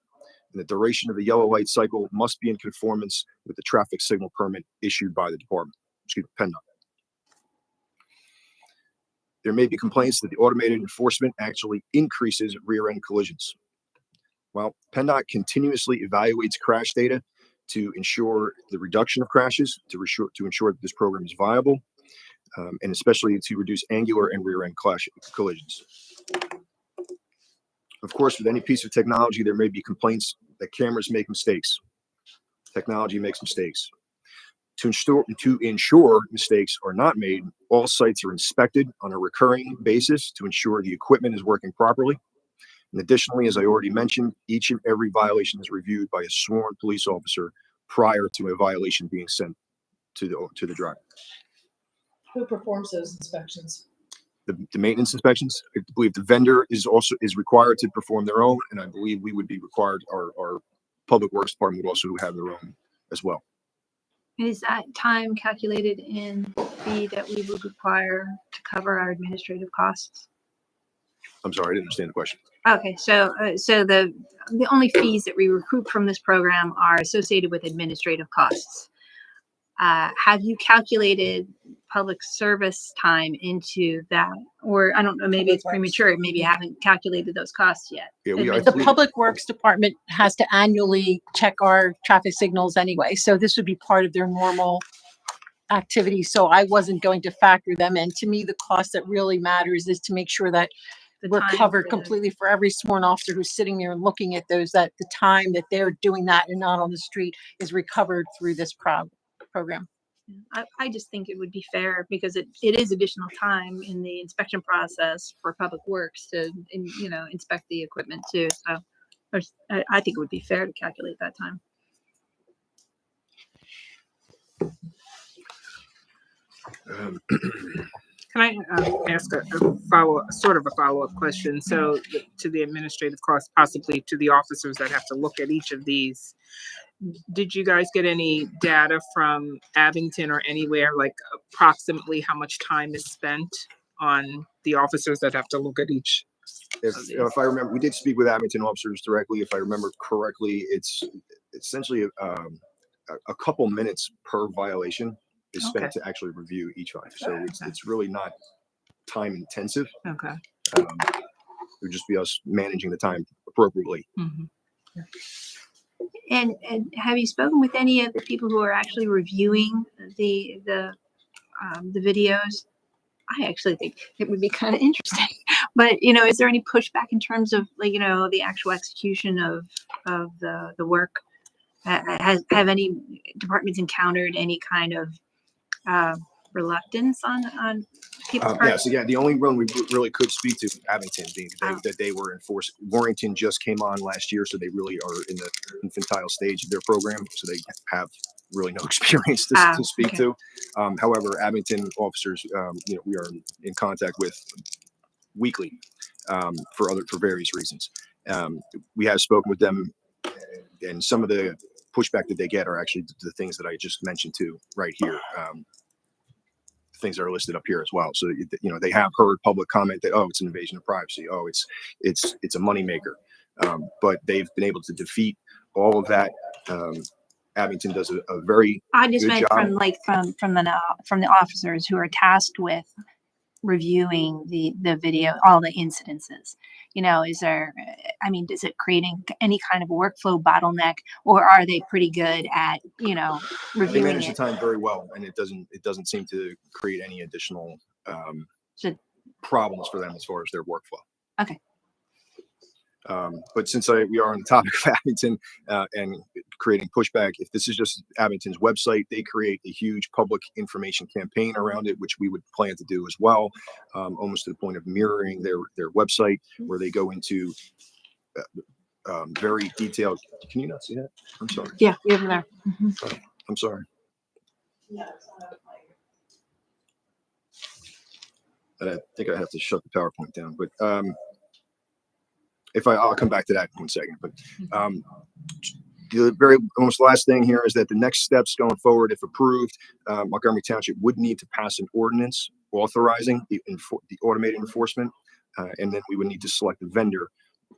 and the duration of the yellow light cycle must be in conformance with the traffic signal permit issued by the PennDOT. There may be complaints that the automated enforcement actually increases rear-end collisions. Well, PennDOT continuously evaluates crash data to ensure the reduction of crashes, to ensure that this program is viable, and especially to reduce angular and rear-end collisions. Of course, with any piece of technology, there may be complaints that cameras make mistakes. Technology makes mistakes. To ensure mistakes are not made, all sites are inspected on a recurring basis to ensure the equipment is working properly. And additionally, as I already mentioned, each and every violation is reviewed by a sworn police officer prior to a violation being sent to the driver. Who performs those inspections? The maintenance inspections. I believe the vendor is required to perform their own, and I believe we would be required, our public works department would also have their own as well. Is that time calculated in fee that we would require to cover our administrative costs? I'm sorry, I didn't understand the question. Okay, so the only fees that we recoup from this program are associated with administrative costs. Have you calculated public service time into that? Or I don't know, maybe it's premature, maybe you haven't calculated those costs yet. Yeah, The Public Works Department has to annually check our traffic signals anyway, so this would be part of their normal activity. So I wasn't going to factor them in. To me, the cost that really matters is to make sure that we're time covered for the- completely for every sworn officer who's sitting there and looking at those, that the time that they're doing that and not on the street is recovered through this program. I just think it would be fair because it is additional time in the inspection process for Public Works to, inspect the equipment too. So I think it would be fair to calculate that time. Can I ask a follow-up question? So to the administrative cost, possibly to the officers that have to look at each of these. Did you guys get any data from Abington or anywhere, like approximately how much time is spent on the officers that have to look at each? If I remember, we did speak with Abington officers directly. If I remember correctly, it's essentially a couple minutes per violation is spent to actually review each one. So it's really not time intensive. Okay. It would just be us managing the time appropriately. Mm-hmm. And have you spoken with any of the people who are actually reviewing the videos? I actually think it would be kind of interesting. But is there any pushback in terms of the actual execution of the work? Have any departments encountered any kind of reluctance on people's part? Yes, again, the only one we really could speak to Abington being that they were enforced. Warrington just came on last year, so they really are in the infantile stage of their program, so they have really no experience to speak to. However, Abington officers, we are in contact with weekly for various reasons. We have spoken with them, and some of the pushback that they get are actually the things that I just mentioned too, right here. Things that are listed up here as well. So they have heard public comment that it's an invasion of privacy. It's a moneymaker. But they've been able to defeat all of that. Abington does a very I just good meant job. from the officers who are tasked with reviewing the video, all the incidences. Is there? Does it create any kind of workflow bottleneck, or are they pretty good at They reviewing manage the it? time very well, and it doesn't seem to create any additional problems for them as far as their workflow. Okay. But since we are on the topic of Abington and creating pushback, if this is just Abington's website, they create a huge public information campaign around it, which we would plan to do as well, almost to the point of mirroring their website, where they go into very detailed. Can you not see that? I'm sorry. Yeah, we have them there. I'm sorry. And I think I have to shut the PowerPoint down, but I'll come back to that in 1 second. But the almost last thing here is that the next steps going forward, if approved, Montgomery Township would need to pass an ordinance authorizing the automated enforcement, and then we would need to select a vendor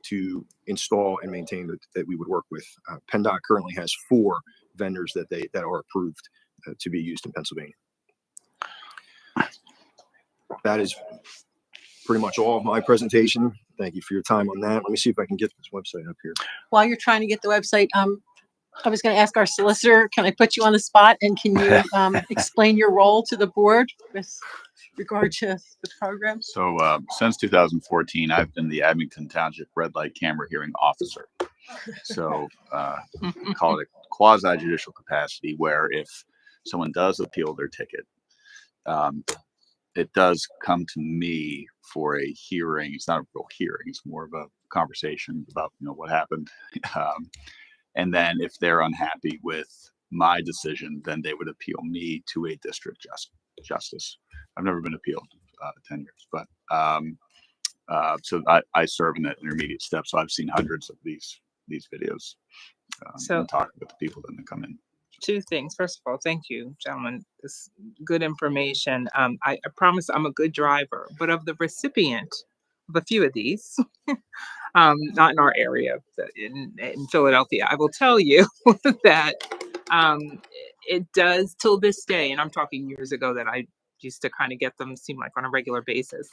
to install and maintain that we would work with. PennDOT currently has 4 vendors that are approved to be used in Pennsylvania. That is pretty much all of my presentation. Thank you for your time on that. Let me see if I can get this website up here. While you're trying to get the website, I was going to ask our solicitor, can I put you on the spot, and can you explain your role to the board with regard to the program? So since 2014, I've been the Abington Township Red Light Camera Hearing Officer. So we call it a quasi judicial capacity, where if someone does appeal their ticket, it does come to me for a hearing. It's not a real hearing. It's more of a conversation about, what happened. And then if they're unhappy with my decision, then they would appeal me to a district justice. I've never been appealed 10 years, but so I serve in that intermediate step. So I've seen hundreds of these videos. So and talking with the people that come in. Two things. First of all, thank you, gentlemen. This good information. I promise I'm a good driver, but of the recipient of a few of these, not in our area, but in Philadelphia, I will tell you that it does till this day, and I'm talking years ago that I used to kind of get them seem like on a regular basis.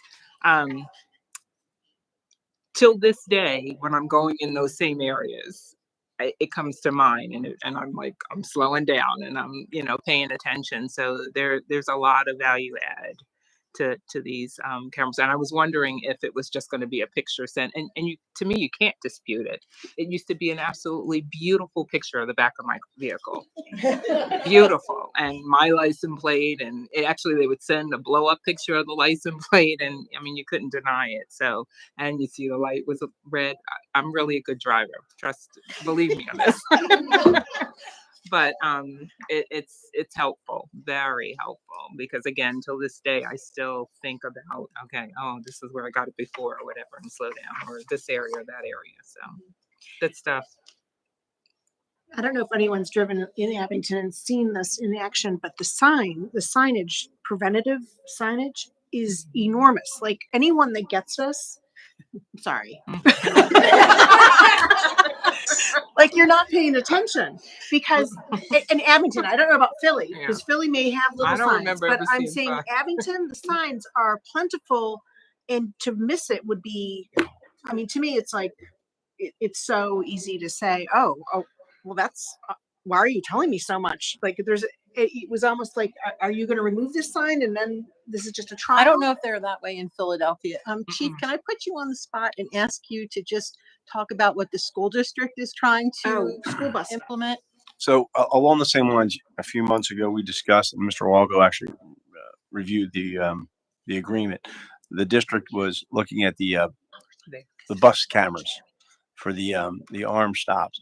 Till this day, when I'm going in those same areas, it comes to mind, and I'm like, I'm slowing down and I'm, paying attention. So there's a lot of value add to these cameras. And I was wondering if it was just going to be a picture sent, and to me, you can't dispute it. It used to be an absolutely beautiful picture of the back of my vehicle. Beautiful. And my license plate, and they would send a blow up picture of the license plate, and I mean, you couldn't deny it. So, and you see the light was red. I'm really a good driver. Believe me on this. But it's helpful, very helpful, because again, till this day, I still think about, okay, oh, this is where I got it before or whatever, and slow down, or this area or that area. So good stuff. I don't know if anyone's driven in Abington and seen this in action, but the signage, preventative signage is enormous. Like anyone that gets this, sorry. Like you're not paying attention, because in Abington, I don't know about Philly, because Philly may have little I don't signs, remember but ever I'm seeing saying signs. Abington, the signs are plentiful, and to miss it would be, I mean, to me, it's like, it's so easy to say, oh, well, that's, why are you telling me so much? Like it was almost like, are you going to remove this sign? And then this is just a trial. I don't know if they're that way in Philadelphia. Chief, can I put you on the spot and ask you to just talk about what the school district is trying to school bus implement? So along the same lines, a few months ago, we discussed, and Mr. Walgo actually reviewed the agreement. The district was looking at the bus cameras for the arm stops.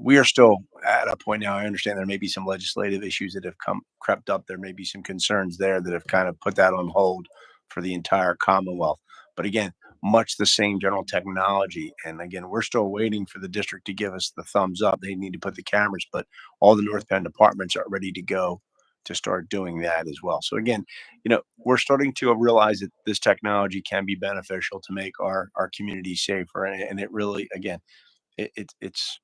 We are still at a point now. I understand there may be some legislative issues that have crept up. There may be some concerns there that have kind of put that on hold for the entire Commonwealth. But again, much the same general technology. And again, we're still waiting for the district to give us the thumbs up. They need to put the cameras, but all the North Penn departments are ready to go to start doing that as well. So again, we're starting to realize that this technology can be beneficial to make our community safer. And it really, again, it's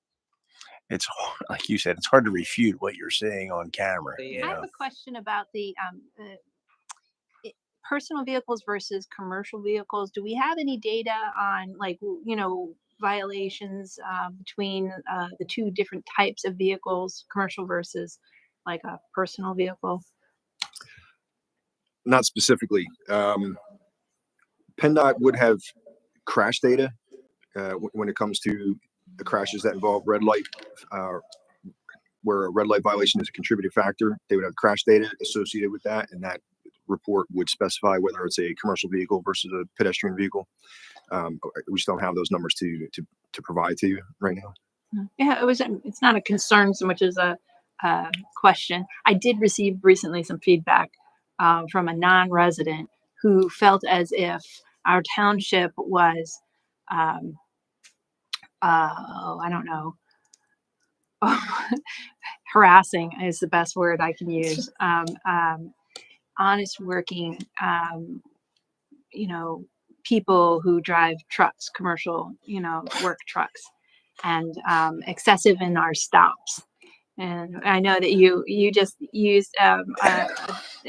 like you said, it's hard to refute what you're saying on camera. I have a question about the personal vehicles versus commercial vehicles. Do we have any data on violations between the two different types of vehicles, commercial versus like a personal vehicle? Not specifically. PennDOT would have crash data when it comes to the crashes that involve red light, where a red light violation is a contributing factor. They would have crash data associated with that, and that report would specify whether it's a commercial vehicle versus a pedestrian vehicle. We just don't have those numbers to provide to you right now. Yeah, it's not a concern so much as a question. I did receive recently some feedback from a non-resident who felt as if our township was, I don't know, harassing is the best word I can use. Honest working, people who drive trucks, commercial, work trucks, and excessive in our stops. And I know that you just used a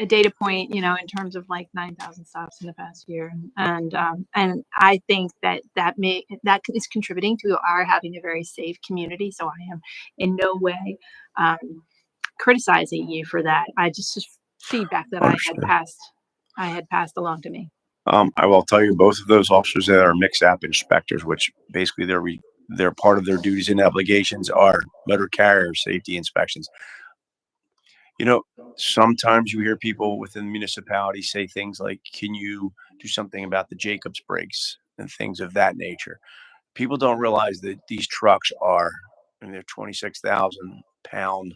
data point, in terms of like 9,000 stops in the past year, and I think that is contributing to our having a very safe community. So I am in no way criticizing you for that. I just feedback that I had passed along to me. I will tell you, both of those officers that are mixed app inspectors, which basically they're part of their duties and obligations are motor carrier safety inspections. Sometimes you hear people within the municipality say things like, can you do something about the Jacobs brakes and things of that nature? People don't realize that these trucks are, they're 26,000 pound,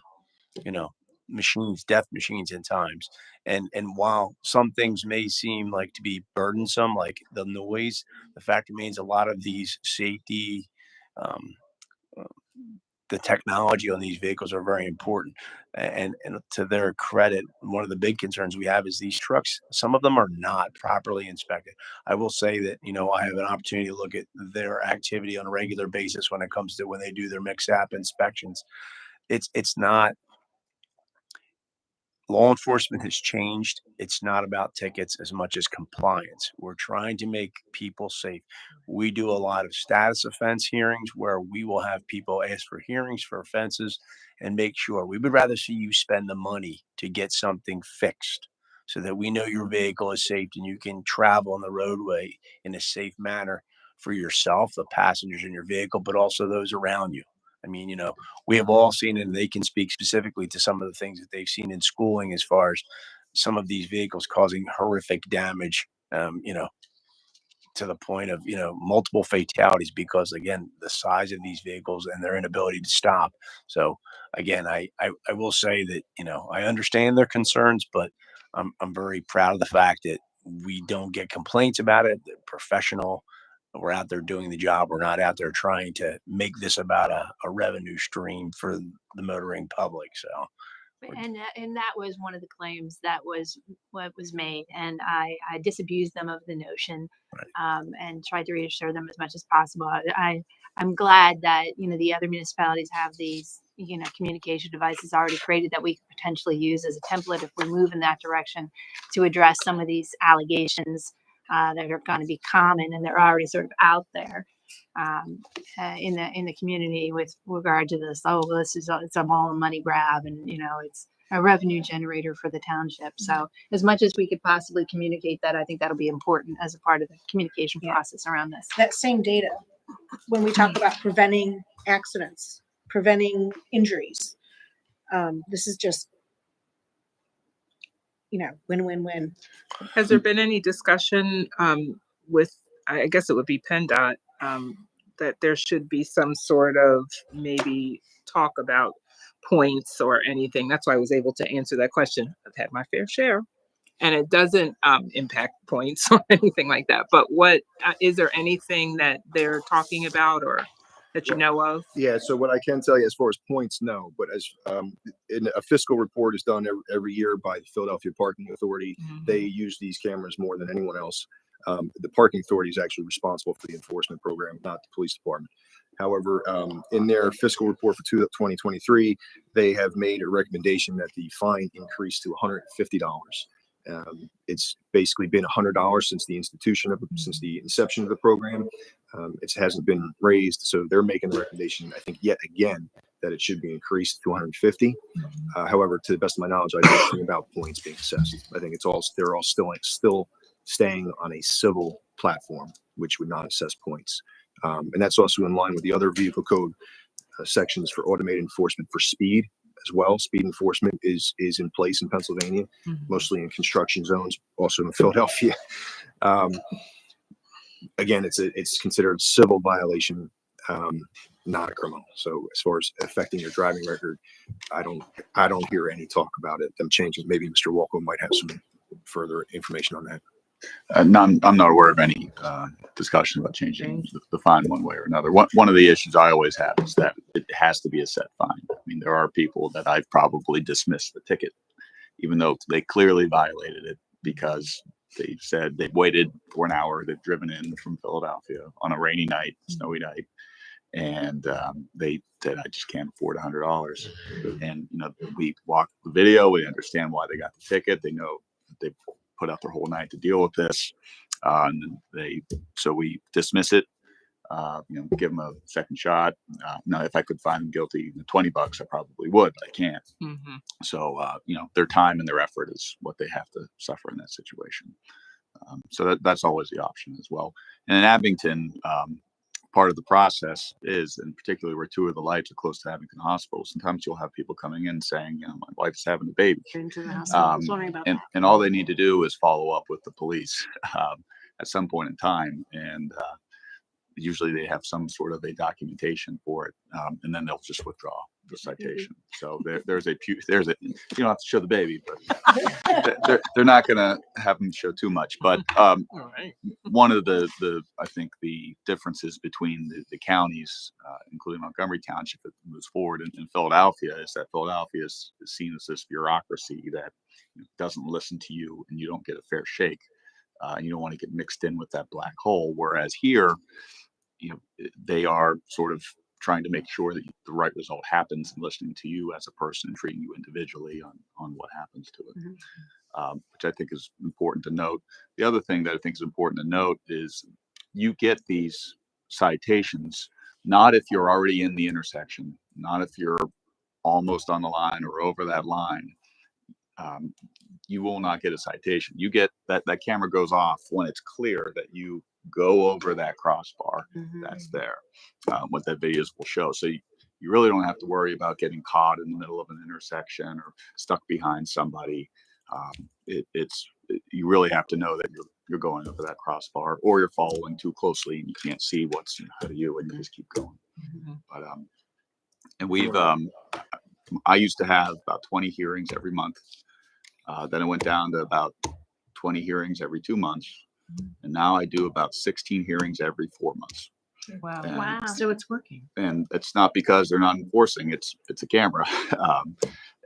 machines, death machines in times. And while some things may seem like to be burdensome, like the noise, the fact remains a lot of these safety the technology on these vehicles are very important. And to their credit, one of the big concerns we have is these trucks, some of them are not properly inspected. I will say that, I have an opportunity to look at their activity on a regular basis when it comes to when they do their mix app inspections. It's not, law enforcement has changed. It's not about tickets as much as compliance. We're trying to make people safe. We do a lot of status offense hearings where we will have people ask for hearings for offenses and make sure. We would rather see you spend the money to get something fixed so that we know your vehicle is safe and you can travel on the roadway in a safe manner for yourself, the passengers in your vehicle, but also those around you. I mean, we have all seen it, and they can speak specifically to some of the things that they've seen in schooling as far as some of these vehicles causing horrific damage, to the point of, multiple fatalities because, again, the size of these vehicles and their inability to stop. So, again, I will say that, I understand their concerns, but I'm very proud of the fact that we don't get complaints about it. They're professional. We're out there doing the job. We're not out there trying to make this about a revenue stream for the motoring public. So, And that was one of the claims that was what was made, and I disabused them of the notion, and tried to reassure them as much as possible. I'm glad that the other municipalities have these communication devices already created that we could potentially use as a template if we move in that direction to address some of these allegations that are going to be common, and they're already sort of out there in the community with regard to this. Oh, well, it's all a money grab, and it's a revenue generator for the township. So as much as we could possibly communicate that, I think that'll be important as a part of the communication process around this. That same data, when we talk about preventing accidents, preventing injuries, this is just, win-win-win. Has there been any discussion with, I guess it would be PennDOT, that there should be some sort of maybe talk about points or anything? That's why I was able to answer that question. I've had my fair share, and it doesn't impact points or anything like that. But what is there anything that they're talking about or that you know of? Yeah. So what I can tell you as far as points, no. But as a fiscal report is done every year by the Philadelphia Parking Authority. Mm-hmm. They use these cameras more than anyone else. The parking authority is actually responsible for the enforcement program, not the police department. However, in their fiscal report for 2023, they have made a recommendation that the fine increase to $150. It's basically been $100 since the inception of the program. It hasn't been raised, so they're making the recommendation, I think, yet again, that it should be increased to 150. However, to the best of my knowledge, I know nothing about points being assessed. I think they're all still staying on a civil platform, which would not assess points. And that's also in line with the other vehicle code sections for automated enforcement for speed as well. Speed enforcement is in place in Pennsylvania, mostly in construction zones, also in Philadelphia. Again, it's considered a civil violation, not a criminal. So as far as affecting your driving record, I don't hear any talk about it, them changing. Maybe Mr. Walco might have some further information on that. I'm not aware of any discussion about changing the fine one way or another. One of the issues I always have is that it has to be a set fine. I mean, there are people that I've probably dismissed the ticket, even though they clearly violated it because they said they've waited for an hour. They've driven in from Philadelphia on a rainy night, snowy night, and they said, I just can't afford $100. And we walk the video. We understand why they got the ticket. They know they put out their whole night to deal with this, and so we dismiss it. Give them a second shot. Now, if I could find them guilty, $20, I probably would, but I can't. Mm-hmm. So their time and their effort is what they have to suffer in that situation. So that's always the option as well. And in Abington, part of the process is, and particularly where two of the lights are close to Abington Hospital, sometimes you'll have people coming in saying, my wife's having a baby. Into the hospital. I was wondering about that. And all they need to do is follow up with the police at some point in time. And usually they have some sort of a documentation for it. And then they'll just withdraw the citation. So there's a you don't have to show the baby, but they're not going to have them show too much. But one of the I think the differences between the counties, including Montgomery Township, that moves forward in Philadelphia, is that Philadelphia is seen as this bureaucracy that doesn't listen to you, and you don't get a fair shake. And you don't want to get mixed in with that black hole. Whereas here, they are sort of trying to make sure that the right result happens and listening to you as a person and treating you individually on what happens to it, which I think is important to note. The other thing that I think is important to note is you get these citations not if you're already in the intersection, not if you're almost on the line or over that line. You will not get a citation. You get that camera goes off when it's clear that you go over that crossbar that's there. What that videos will show. So you really don't have to worry about getting caught in the middle of an intersection or stuck behind somebody. You really have to know that you're going over that crossbar, or you're following too closely and you can't see what's ahead of you, and you just keep going. But and we've I used to have about 20 hearings every month. Then it went down to about 20 hearings every 2 months. And now I do about 16 hearings every 4 months. Wow. So it's working. And it's not because they're not enforcing, it's a camera.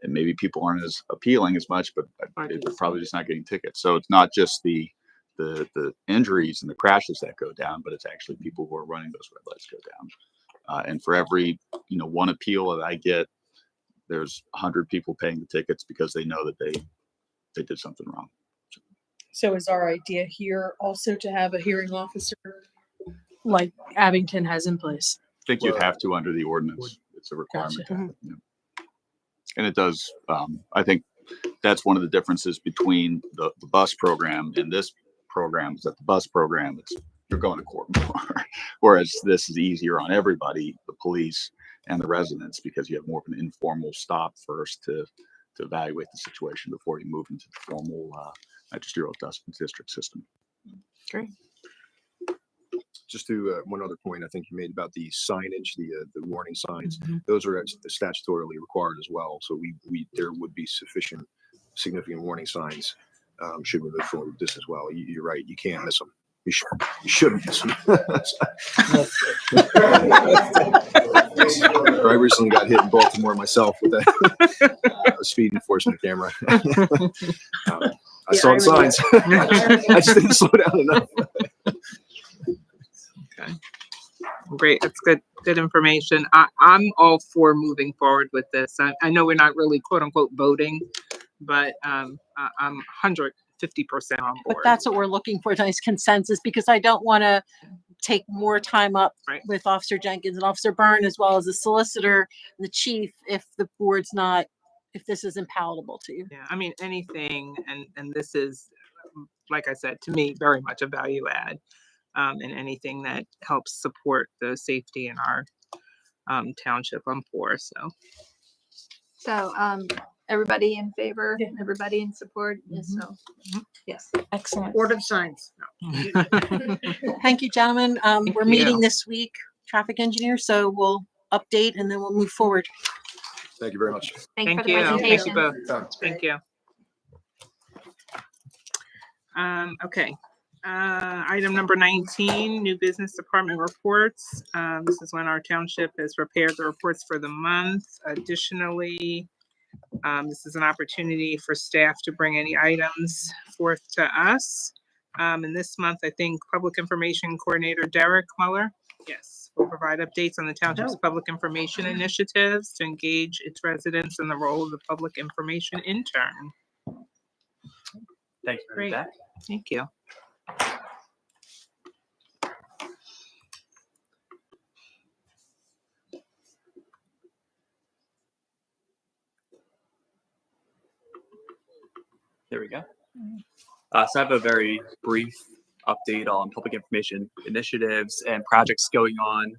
And maybe people aren't as appealing as much, but they're probably just not getting tickets. So it's not just the injuries and the crashes that go down, but it's actually people who are running those red lights go down. And for every one appeal that I get, there's 100 people paying the tickets because they know that they did something wrong. So is our idea here also to have a hearing officer like Abington has in place? I think you'd have to under the ordinance. It's a requirement. Gotcha. And it does. I think that's one of the differences between the bus program and this program, is that the bus program, you're going to court more, whereas this is easier on everybody, the police and the residents, because you have more of an informal stop first to evaluate the situation before you move into the formal magisterial district system. Great. Just to one other point, I think you made about the signage, the warning signs. Those are statutorily required as well. So there would be significant warning signs should we move forward with this as well. You're right. You can't miss them. You shouldn't miss them. I recently got hit in Baltimore myself with a speed enforcement camera. I saw the signs. I just didn't slow down enough. Okay. Great. That's good information. I'm all for moving forward with this. I know we're not really quote unquote voting, but I'm 150% on board. But that's what we're looking for, nice consensus, because I don't want to take more time up with Officer Jenkins and Officer Byrne, as well as the solicitor and the chief, if the board's not, if this isn't palatable to you. Yeah, I mean, anything, and this is, like I said, to me, very much a value add, and anything that helps support the safety in our township, I'm for. So, everybody in favor, everybody in support? Yes, so, yes. Excellent. Board of Signs. Thank you, gentlemen. We're meeting this week, traffic engineer, so we'll update and then we'll move forward. Thank you very much. Thank you for the Thank you presentation. both. Thank you. Okay. Item number 19, new business department reports. This is when our township has prepared the reports for the month. Additionally, this is an opportunity for staff to bring any items forth to us. And this month, I think Public Information Coordinator Derek Muller, yes, will provide updates on the township's public information initiatives to engage its residents in the role of the public information intern. Thank you. Great. Thank you. There we go. So I have a very brief update on public information initiatives and projects going on,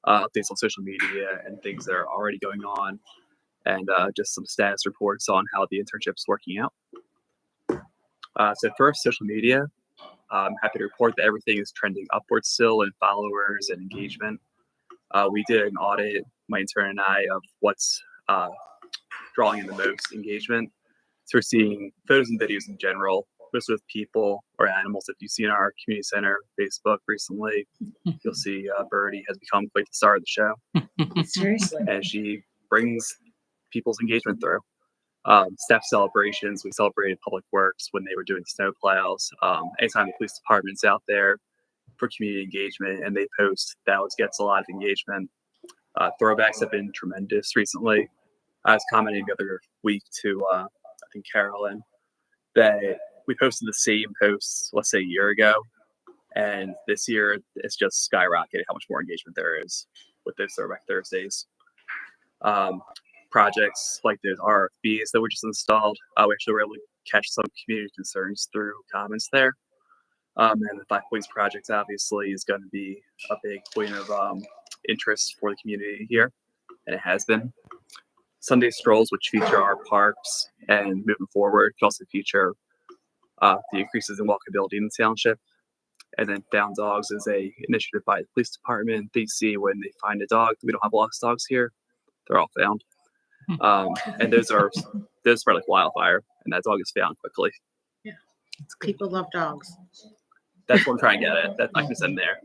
updates on social media and things that are already going on, and just some status reports on how the internship's working out. So first, social media. I'm happy to report that everything is trending upwards still in followers and engagement. We did an audit, my intern and I, of what's drawing in the most engagement. So we're seeing photos and videos in general, mostly with people or animals. If you see in our community center Facebook recently, you'll see Birdie has become quite the star of the show. Seriously. And she brings people's engagement through. Staff celebrations, we celebrated Public Works when they were doing snow plows. Anytime the police department's out there for community engagement and they post, that always gets a lot of engagement. Throwbacks have been tremendous recently. I was commenting the other week to, I think, Carolyn, that we posted the same posts, let's say a year ago. And this year, it's just skyrocketed how much more engagement there is with those Throwback Thursdays. Projects like those RFBs that were just installed, we actually were able to catch some community concerns through comments there. And the 5 Points project obviously is going to be a big point of interest for the community here, and it has been. Sunday strolls, which feature our parks, and moving forward, can also feature the increases in walkability in the township. And then Found Dogs is a initiative by the police department. They see when they find a dog. We don't have lost dogs here; they're all found. And those spread like wildfire, and that dog is found quickly. Yeah. People love dogs. That's what I'm trying to get at. That I can send there.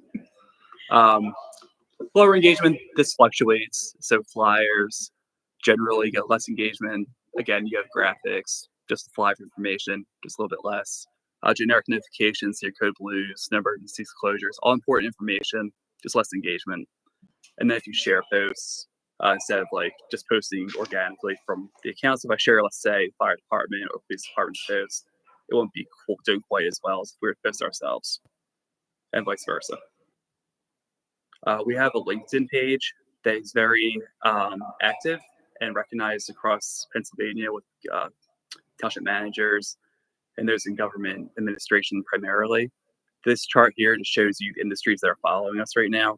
Lower engagement, this fluctuates. So flyers generally get less engagement. Again, you have graphics, just a flyer for information, just a little bit less. Generic notifications, your code blues, no emergency closures, all important information, just less engagement. And then if you share posts, instead of like just posting organically from the accounts, if I share, let's say, fire department or police department posts, it won't be doing quite as well as if we were to post ourselves, and vice versa. We have a LinkedIn page that is very active and recognized across Pennsylvania with township managers and those in government administration primarily. This chart here just shows you the industries that are following us right now.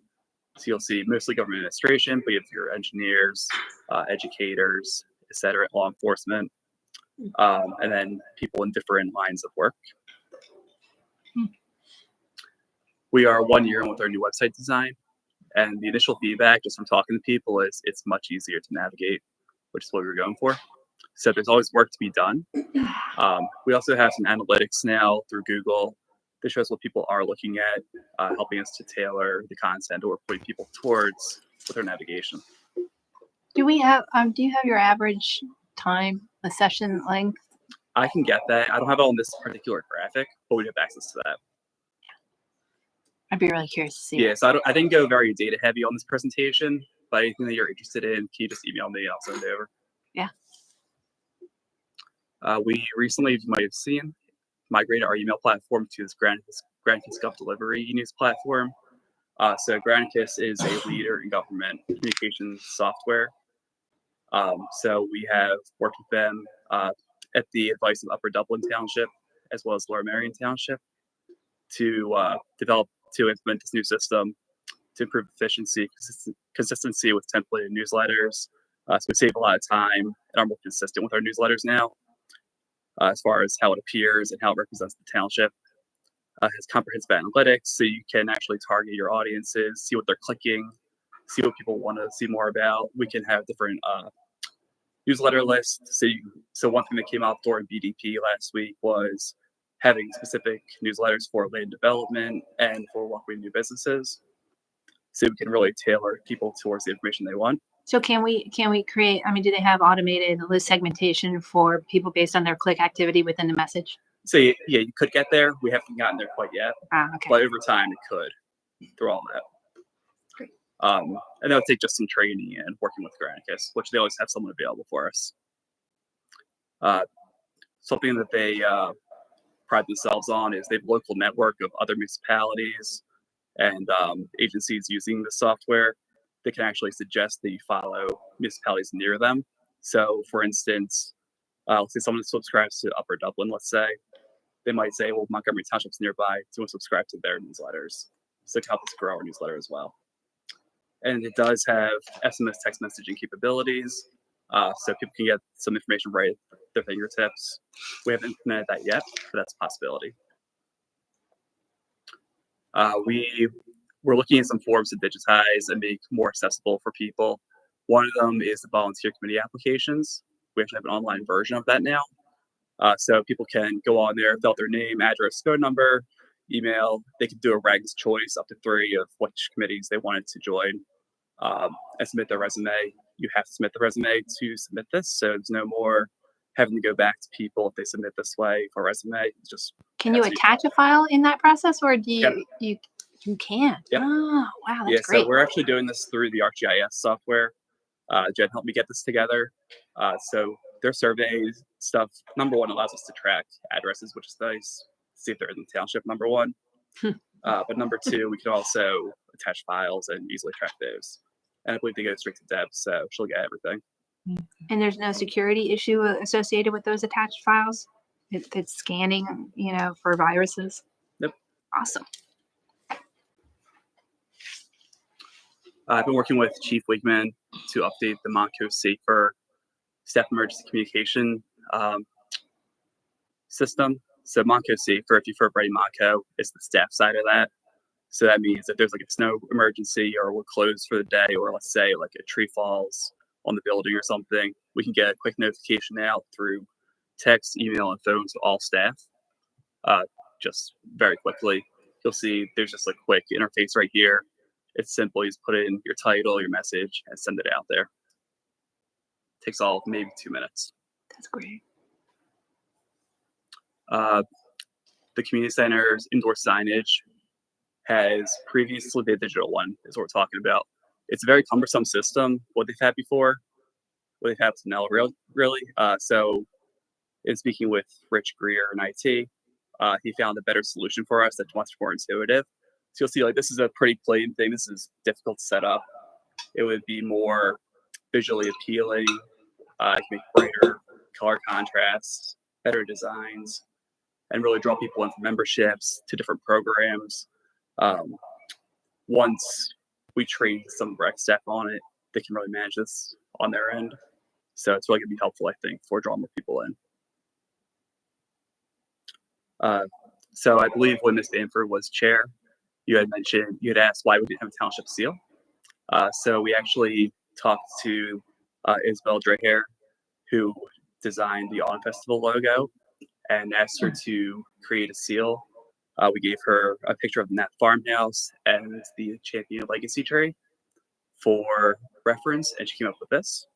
So you'll see mostly government administration, but you have your engineers, educators, et cetera, law enforcement, and then people in different lines of work. We are 1 year in with our new website design, and the initial feedback just from talking to people is it's much easier to navigate, which is what we were going for. So there's always work to be done. We also have some analytics now through Google that shows what people are looking at, helping us to tailor the content or point people towards with our navigation. Do we have, do you have your average time, the session length? I can get that. I don't have it on this particular graphic, but we have access to that. I'd be really curious to see. Yeah, so I didn't go very data heavy on this presentation, but anything that you're interested in, can you just email me and I'll send it over. Yeah. We recently, you might have seen, migrated our email platform to this Granicus Gov Delivery news platform. So Granicus is a leader in government communications software. So we have worked with them at the advice of Upper Dublin Township, as well as Lower Marion Township, to implement this new system to improve efficiency, consistency with templated newsletters. So we save a lot of time and are more consistent with our newsletters now, as far as how it appears and how it represents the township. It has comprehensive analytics, so you can actually target your audiences, see what they're clicking, see what people want to see more about. We can have different newsletter lists. So one thing that came out during BDP last week was having specific newsletters for land development and for welcoming new businesses. So we can really tailor people towards the information they want. So can we create, I mean, do they have automated list segmentation for people based on their click activity within the message? So yeah, you could get there. We haven't gotten there quite yet. Okay. But over time it could through all that. Great. And that would take just some training and working with Granicus, which they always have someone available for us. Something that they pride themselves on is they have a local network of other municipalities and agencies using the software. They can actually suggest that you follow municipalities near them. So for instance, let's say someone subscribes to Upper Dublin, let's say, they might say, well, Montgomery Township's nearby, so we'll subscribe to their newsletters. So to help us grow our newsletter as well. And it does have SMS text messaging capabilities, so people can get some information right at their fingertips. We haven't implemented that yet, but that's a possibility. We're looking at some forms to digitize and make more accessible for people. One of them is the volunteer committee applications. We actually have an online version of that now. So people can go on there, fill out their name, address, phone number, email. They can do a ranked choice up to 3 of which committees they wanted to join, and submit their resume. You have to submit the resume to submit this, so there's no more having to go back to people if they submit this way for a resume. It's just Can you attach a file in that process, or do you you can? Yep. Oh, wow, that's yeah. great. So we're actually doing this through the ArcGIS software. Jen helped me get this together. So their survey stuff, number one, allows us to track addresses, which is nice. See if they're in the township, number one. But number two, we can also attach files and easily track those. And I believe they go straight to Deb, so she'll get everything. And there's no security issue associated with those attached files? It's scanning, for viruses? Yep. Awesome. I've been working with Chief Wigman to update the Montco Safer staff emergency communication system. So Montco Safer, if you've heard Brady Montco, is the staff side of that. So that means if there's like a snow emergency or we're closed for the day, or let's say like a tree falls on the building or something, we can get a quick notification out through text, email, and phone to all staff. Just very quickly. You'll see there's just a quick interface right here. It's simple. You just put in your title, your message, and send it out there. Takes all maybe 2 minutes. That's great. The community center's indoor signage has previously been a digital one, is what we're talking about. It's a very cumbersome system, what they've had before, what they've had to now, really. So in speaking with Rich Greer in IT, he found a better solution for us that's much more intuitive. So you'll see, like, this is a pretty plain thing. This is difficult to set up. It would be more visually appealing, make brighter color contrasts, better designs, and really draw people in for memberships to different programs. Once we train some rec staff on it, they can really manage this on their end. So it's really going to be helpful, I think, for drawing more people in. So I believe when Ms. Banford was chair, you had asked why we didn't have a township seal. So we actually talked to Isabel Dreher, who designed the Autumn Festival logo, and asked her to create a seal. We gave her a picture of the Nat farmhouse and the Champion Legacy tree for reference, and she came up with this.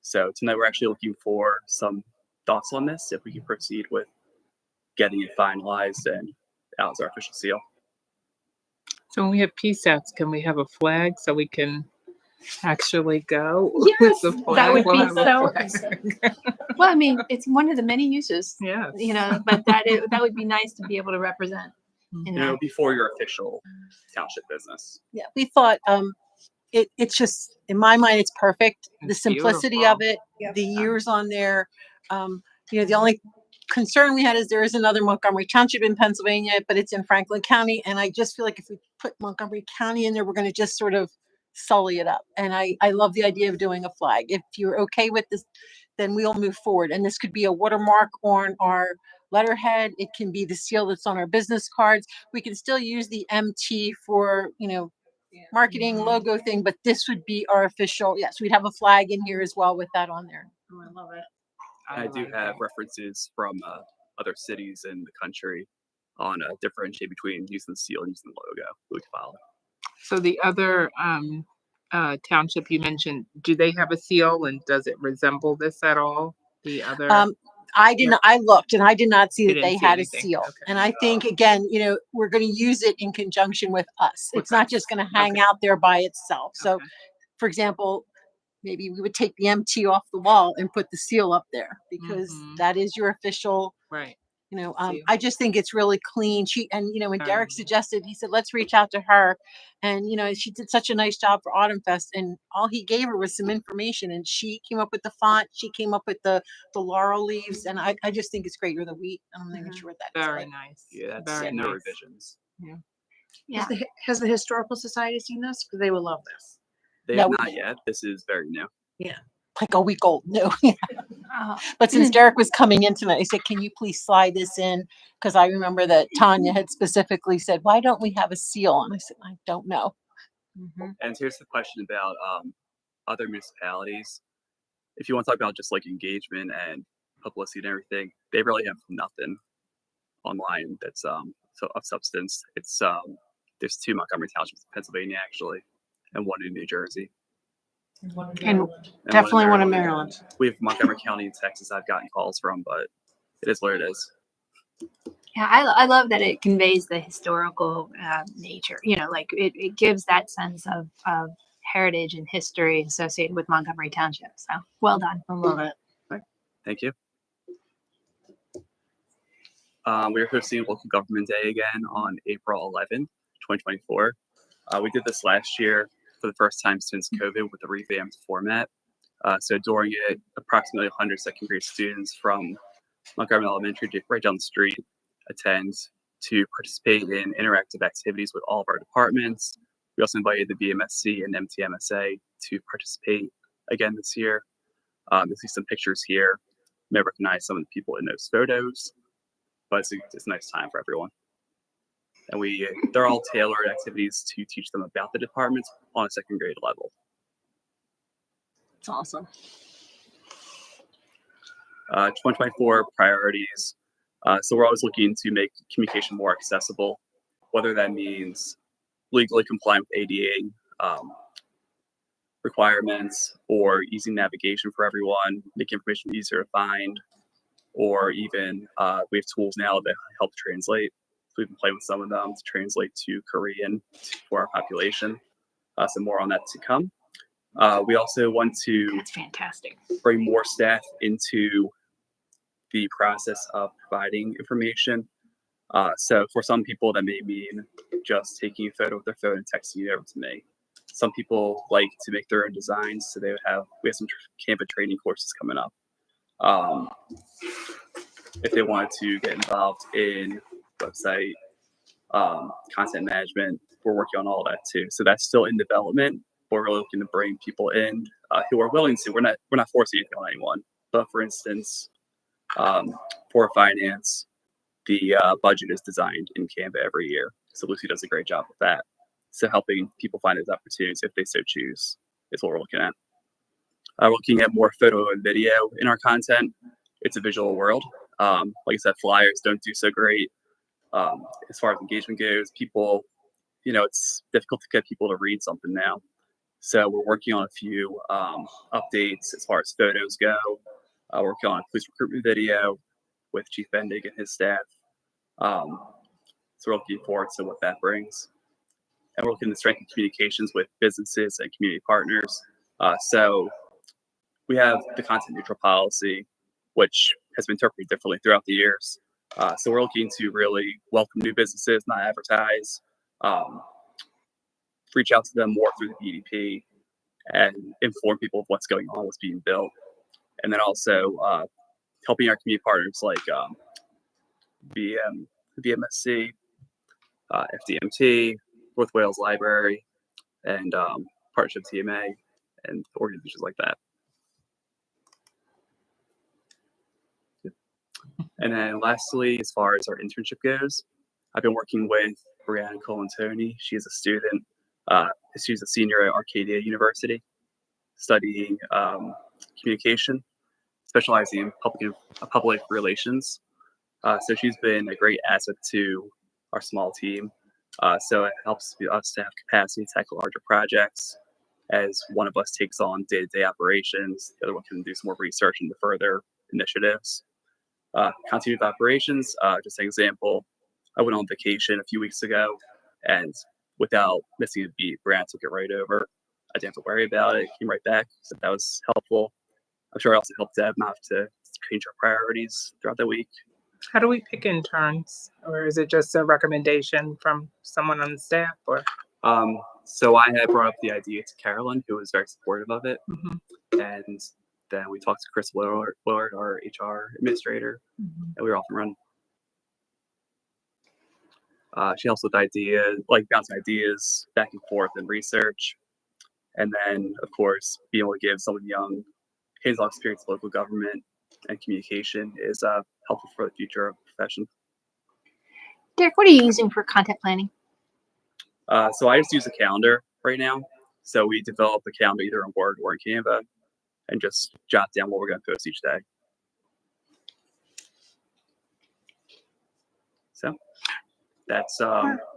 So tonight we're actually looking for some thoughts on this, if we can proceed with getting it finalized and out as our official seal. So when we have peace outs, can we have a flag so we can actually go? Yes, with the flag? that would We'll be have a so. flag. Well, I mean, it's one of the many uses. Yes. But that would be nice to be able to represent. Before your official township business. Yeah, we thought it's just, in my mind, it's perfect. The simplicity of it, the years on there. The only concern we had is there is another Montgomery Township in Pennsylvania, but it's in Franklin County. And I just feel like if we put Montgomery County in there, we're going to just sort of sully it up. And I love the idea of doing a flag. If you're okay with this, then we'll move forward. And this could be a watermark on our letterhead. It can be the seal that's on our business cards. We can still use the MT for, marketing logo thing, but this would be our official. Yes, we'd have a flag in here as well with that on there. Oh, I love it. I do have references from other cities in the country on differentiate between using the seal and using the logo. We can follow. So the other township you mentioned, do they have a seal, and does it resemble this at all? The other? I didn't. I looked, and I did not see that they had a anything. seal. Okay. And I think, again, we're going to use it in conjunction with us. It's not just going to hang out there by itself. So, for example, maybe we would take the MT off the wall and put the seal up there, because that is your official. Right. I just think it's really clean. When Derek suggested, he said, let's reach out to her. And, she did such a nice job for Autumn Fest, and all he gave her was some information, and she came up with the font. She came up with the laurel leaves. And I just think it's great. Or the wheat. I'm not even sure what that is. Very nice. Yeah, that's Very no nice. revisions. Yeah. Has the Historical Society seen this? Because they will love this. They No, have we- not yet. This is very new. Yeah. Like a week old. No. Oh. But since Derek was coming in tonight, I said, can you please slide this in? Because I remember that Tanya had specifically said, why don't we have a seal? And I said, I don't know. And here's the question about other municipalities, if you want to talk about just like engagement and publicity and everything, they really have nothing online that's so of substance. It's there's 2 Montgomery Townships in Pennsylvania actually, and 1 in New Jersey. And definitely one in Maryland. We have Montgomery County in Texas I've gotten calls from, but it is what it is. Yeah, I love that it conveys the historical nature. You know, like it gives that sense of heritage and history associated with Montgomery Township. So well done. I love it. Thank you. We're hosting Local Government Day again on April 11th, 2024. We did this last year for the first time since COVID with a revamped format. So during it, approximately 100 second grade students from Montgomery Elementary right down the street attend to participate in interactive activities with all of our departments. We also invited the BMSC and MTMSA to participate again this year. You'll see some pictures here. You may recognize some of the people in those photos, but it's a nice time for everyone. And they're all tailored activities to teach them about the departments on a second grade level. It's awesome. 2024 priorities. So we're always looking to make communication more accessible, whether that means legally complying with ADA requirements or easy navigation for everyone, make information easier to find, or even we have tools now that help translate. So we've been playing with some of them to translate to Korean for our population. So more on that to come. We also want to That's fantastic. Bring more staff into the process of providing information. So for some people that may mean just taking a photo with their phone and texting it over to me. Some people like to make their own designs, so we have some Canva training courses coming up. If they wanted to get involved in website content management, we're working on all that too. So that's still in development. We're really looking to bring people in who are willing to. We're not forcing anything on anyone. But for instance, for finance, the budget is designed in Canva every year. So Lucy does a great job with that. So helping people find those opportunities if they so choose is what we're looking at. We're looking at more photo and video in our content. It's a visual world. Like I said, flyers don't do so great as far as engagement goes. People, it's difficult to get people to read something now. So we're working on a few updates as far as photos go. We're working on a police recruitment video with Chief Bendig and his staff. So we're looking forward to what that brings. And we're looking to strengthen communications with businesses and community partners. So we have the content neutral policy, which has been interpreted differently throughout the years. So we're looking to really welcome new businesses, not advertise, reach out to them more through the BDP and inform people of what's going on, what's being built. And then also helping our community partners like BMSC, FDMT, North Wales Library, and Partnership TMA, and organizations like that. And then lastly, as far as our internship goes, I've been working with Brianna Colantoni. She is a student. She's a senior at Arcadia University, studying communication, specializing in public relations. So she's been a great asset to our small team. So it helps us to have capacity to tackle larger projects as one of us takes on day-to-day operations. The other one can do some more research into further initiatives. Continuity of operations, just an example, I went on vacation a few weeks ago and without missing a beat, Brianna took it right over. I didn't have to worry about it, came right back, so that was helpful. I'm sure it also helped Deb not to change our priorities throughout the week. How do we pick interns, or is it just a recommendation from someone on the staff? Or so I had brought up the idea to Carolyn, who was very supportive of it, and then we talked to Chris Willard, our HR administrator, and we were off and running. She helps with ideas, like bouncing ideas back and forth in research, and then of course being able to give someone young hands-on experience in local government and communication is helpful for the future of the profession. Derek, what are you using for content planning? So I just use a calendar right now. So we develop a calendar either on Word or in Canva and just jot down what we're going to post each day. So that's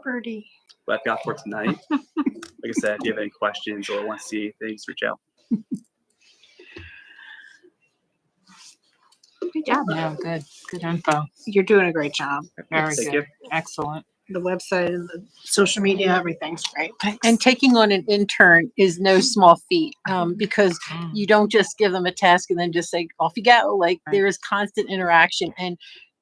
Birdie. what I've got for tonight. Like I said, if you have any questions or want to see anything, just reach out. Good job. Yeah, good info. You're doing a great job. Very Thank good. you. Excellent. The website and the social media, everything's great. Thanks. And taking on an intern is no small feat, because you don't just give them a task and then just say, off you go. Like there is constant interaction, and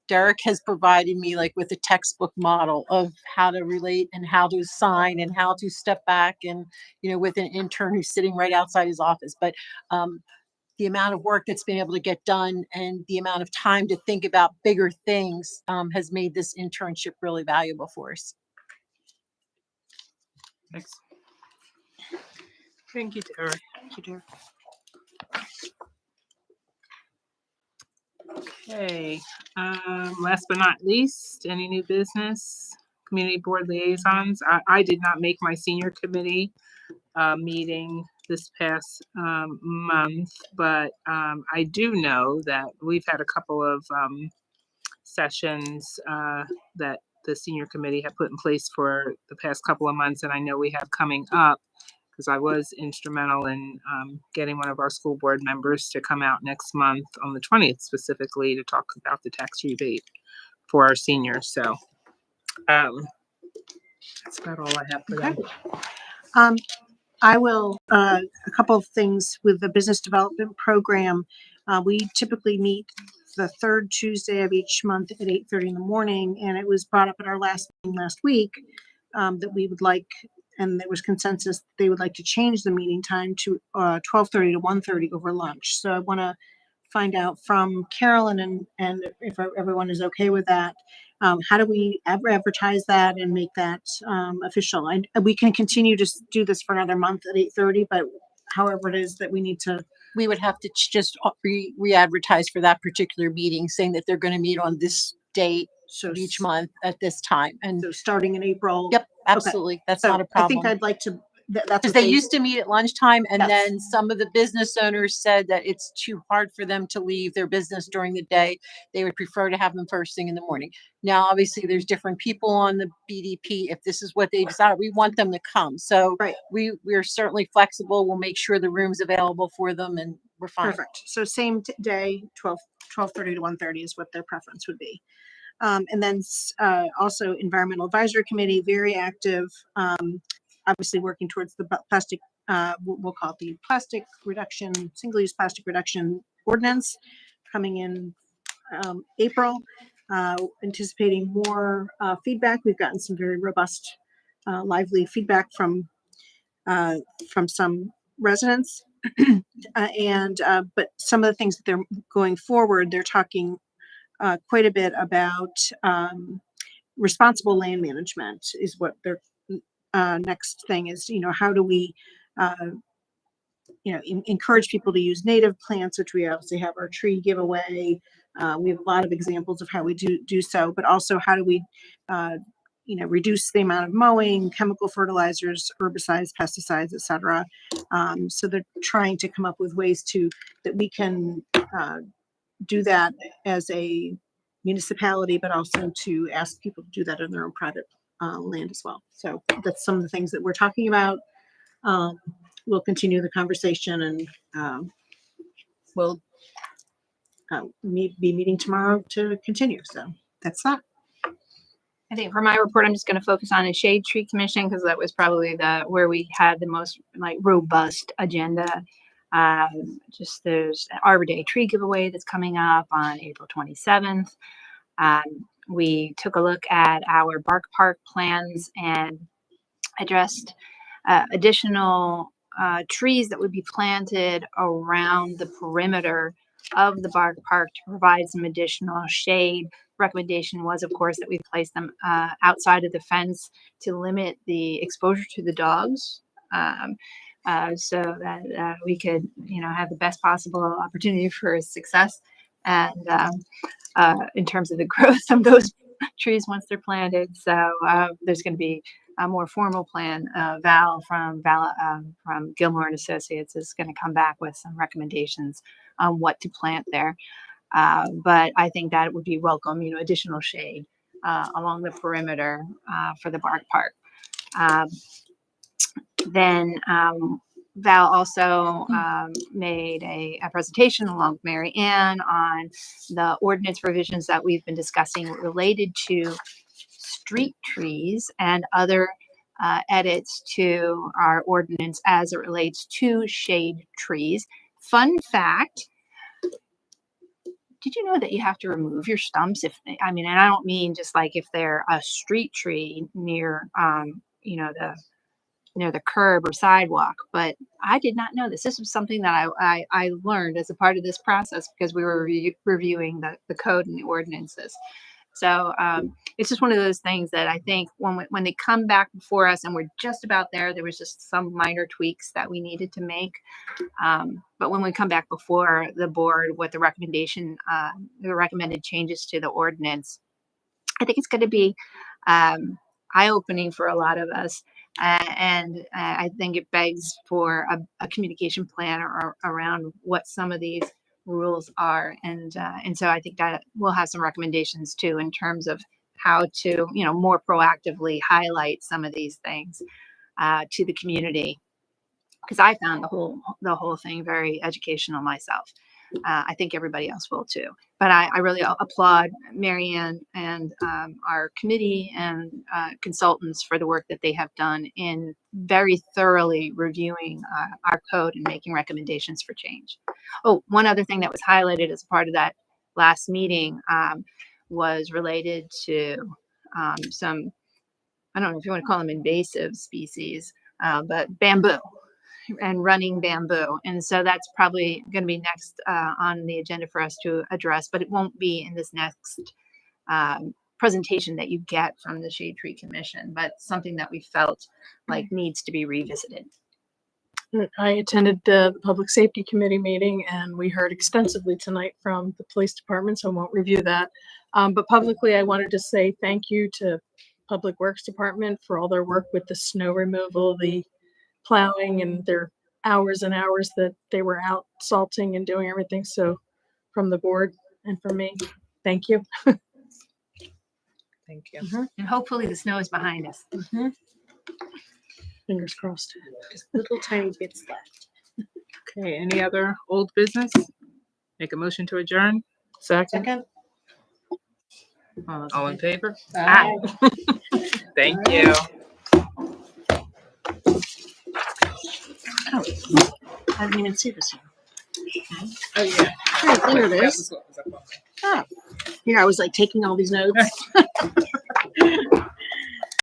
Derek has provided me like with a textbook model of how to relate and how to sign and how to step back, and with an intern who's sitting right outside his office. But the amount of work that's been able to get done and the amount of time to think about bigger things has made this internship really valuable for us. Thanks. Thank you, Derek. Thank you, Derek. Okay, last but not least, any new business? Community board liaisons. I did not make my senior committee meeting this past month, but I do know that we've had a couple of sessions that the senior committee had put in place for the past couple of months, and I know we have coming up, because I was instrumental in getting one of our school board members to come out next month on the 20th specifically to talk about the tax rebate for our seniors. So that's about all I have for that. I will, a couple of things with the business development program. We typically meet the third Tuesday of each month at 8:30 in the morning, and it was brought up at our last meeting last week that we would like, and there was consensus, they would like to change the meeting time to 12:30 to 1:30 over lunch. So I want to find out from Carolyn and if everyone is okay with that. How do we advertise that and make that official? And we can continue to do this for another month at 8:30, but however it is that we need to. We would have to just re-advertise for that particular meeting, saying that they're going to meet on this date each month at this time. And so starting in April. Yep, absolutely. Okay. That's not a problem. I think I'd like to. That's because they used to meet at lunchtime, and Yes. then some of the business owners said that it's too hard for them to leave their business during the day. They would prefer to have them first thing in the morning. Now, obviously, there's different people on the BDP. If this is what they decide, we want them to come. So we're certainly flexible. We'll make sure the room's available for them, and we're fine. Perfect. So same day, 12:30 to 1:30 is what their preference would be. And then also Environmental Advisory Committee, very active. Obviously working towards the plastic, we'll call it the plastic reduction, single-use plastic reduction ordinance coming in April. Anticipating more feedback. We've gotten some very robust, lively feedback from some residents. But some of the things that they're going forward, they're talking quite a bit about responsible land management is what their next thing is. How do we encourage people to use native plants, which we obviously have our tree giveaway. We have a lot of examples of how we do so, but also how do we reduce the amount of mowing, chemical fertilizers, herbicides, pesticides, etc. So they're trying to come up with ways that we can do that as a municipality, but also to ask people to do that on their own private land as well. So that's some of the things that we're talking about. We'll continue the conversation, and we'll be meeting tomorrow to continue. So that's that. I think for my report, I'm just going to focus on the Shade Tree Commission because that was probably where we had the most robust agenda. Just there's an Arbor Day tree giveaway that's coming up on April 27th. We took a look at our Bark Park plans and addressed additional trees that would be planted around the perimeter of the Bark Park to provide some additional shade. Recommendation was, of course, that we place them outside of the fence to limit the exposure to the dogs. So that we could, have the best possible opportunity for success, and in terms of the growth of those trees once they're planted. So there's going to be a more formal plan, Val from Gilmore and Associates is going to come back with some recommendations on what to plant there. But I think that it would be welcome, additional shade along the perimeter for the Bark Park. Then Val also made a presentation along with Mary Ann on the ordinance revisions that we've been discussing related to street trees and other edits to our ordinance as it relates to shade trees. Fun fact, did you know that you have to remove your stumps and I don't mean just like if they're a street tree near, the curb or sidewalk, but I did not know this. This was something that I learned as a part of this process because we were reviewing the code and the ordinances. So it's just one of those things that I think when they come back before us and we're just about there was just some minor tweaks that we needed to make. But when we come back before the board with the recommended changes to the ordinance, I think it's going to be eye-opening for a lot of us. And I think it begs for a communication plan around what some of these rules are. And so I think that we'll have some recommendations too in terms of how to, more proactively highlight some of these things to the community. Because I found the whole thing very educational myself. I think everybody else will too. But I really applaud Mary Ann and our committee and consultants for the work that they have done in very thoroughly reviewing our code and making recommendations for change. Oh, one other thing that was highlighted as a part of that last meeting was related to some, I don't know if you want to call them invasive species, but bamboo. And running bamboo. And so that's probably going to be next on the agenda for us to address, but it won't be in this next presentation that you get from the Shade Tree Commission, but something that we felt like needs to be revisited. I attended the Public Safety Committee meeting and we heard extensively tonight from the police department, so I won't review that. But publicly, I wanted to say thank you to Public Works Department for all their work with the snow removal, the plowing, and their hours and hours that they were out salting and doing everything. So from the board and from me, thank you. Thank you. And hopefully the snow is behind us. Fingers crossed. Just little tiny bits left. Okay, any other old business? Make a motion to adjourn? Second. All in favor? Aye. Thank you. Oh, I didn't even see this one. Oh, yeah. Right, there it is. Oh, here I was like taking all these notes.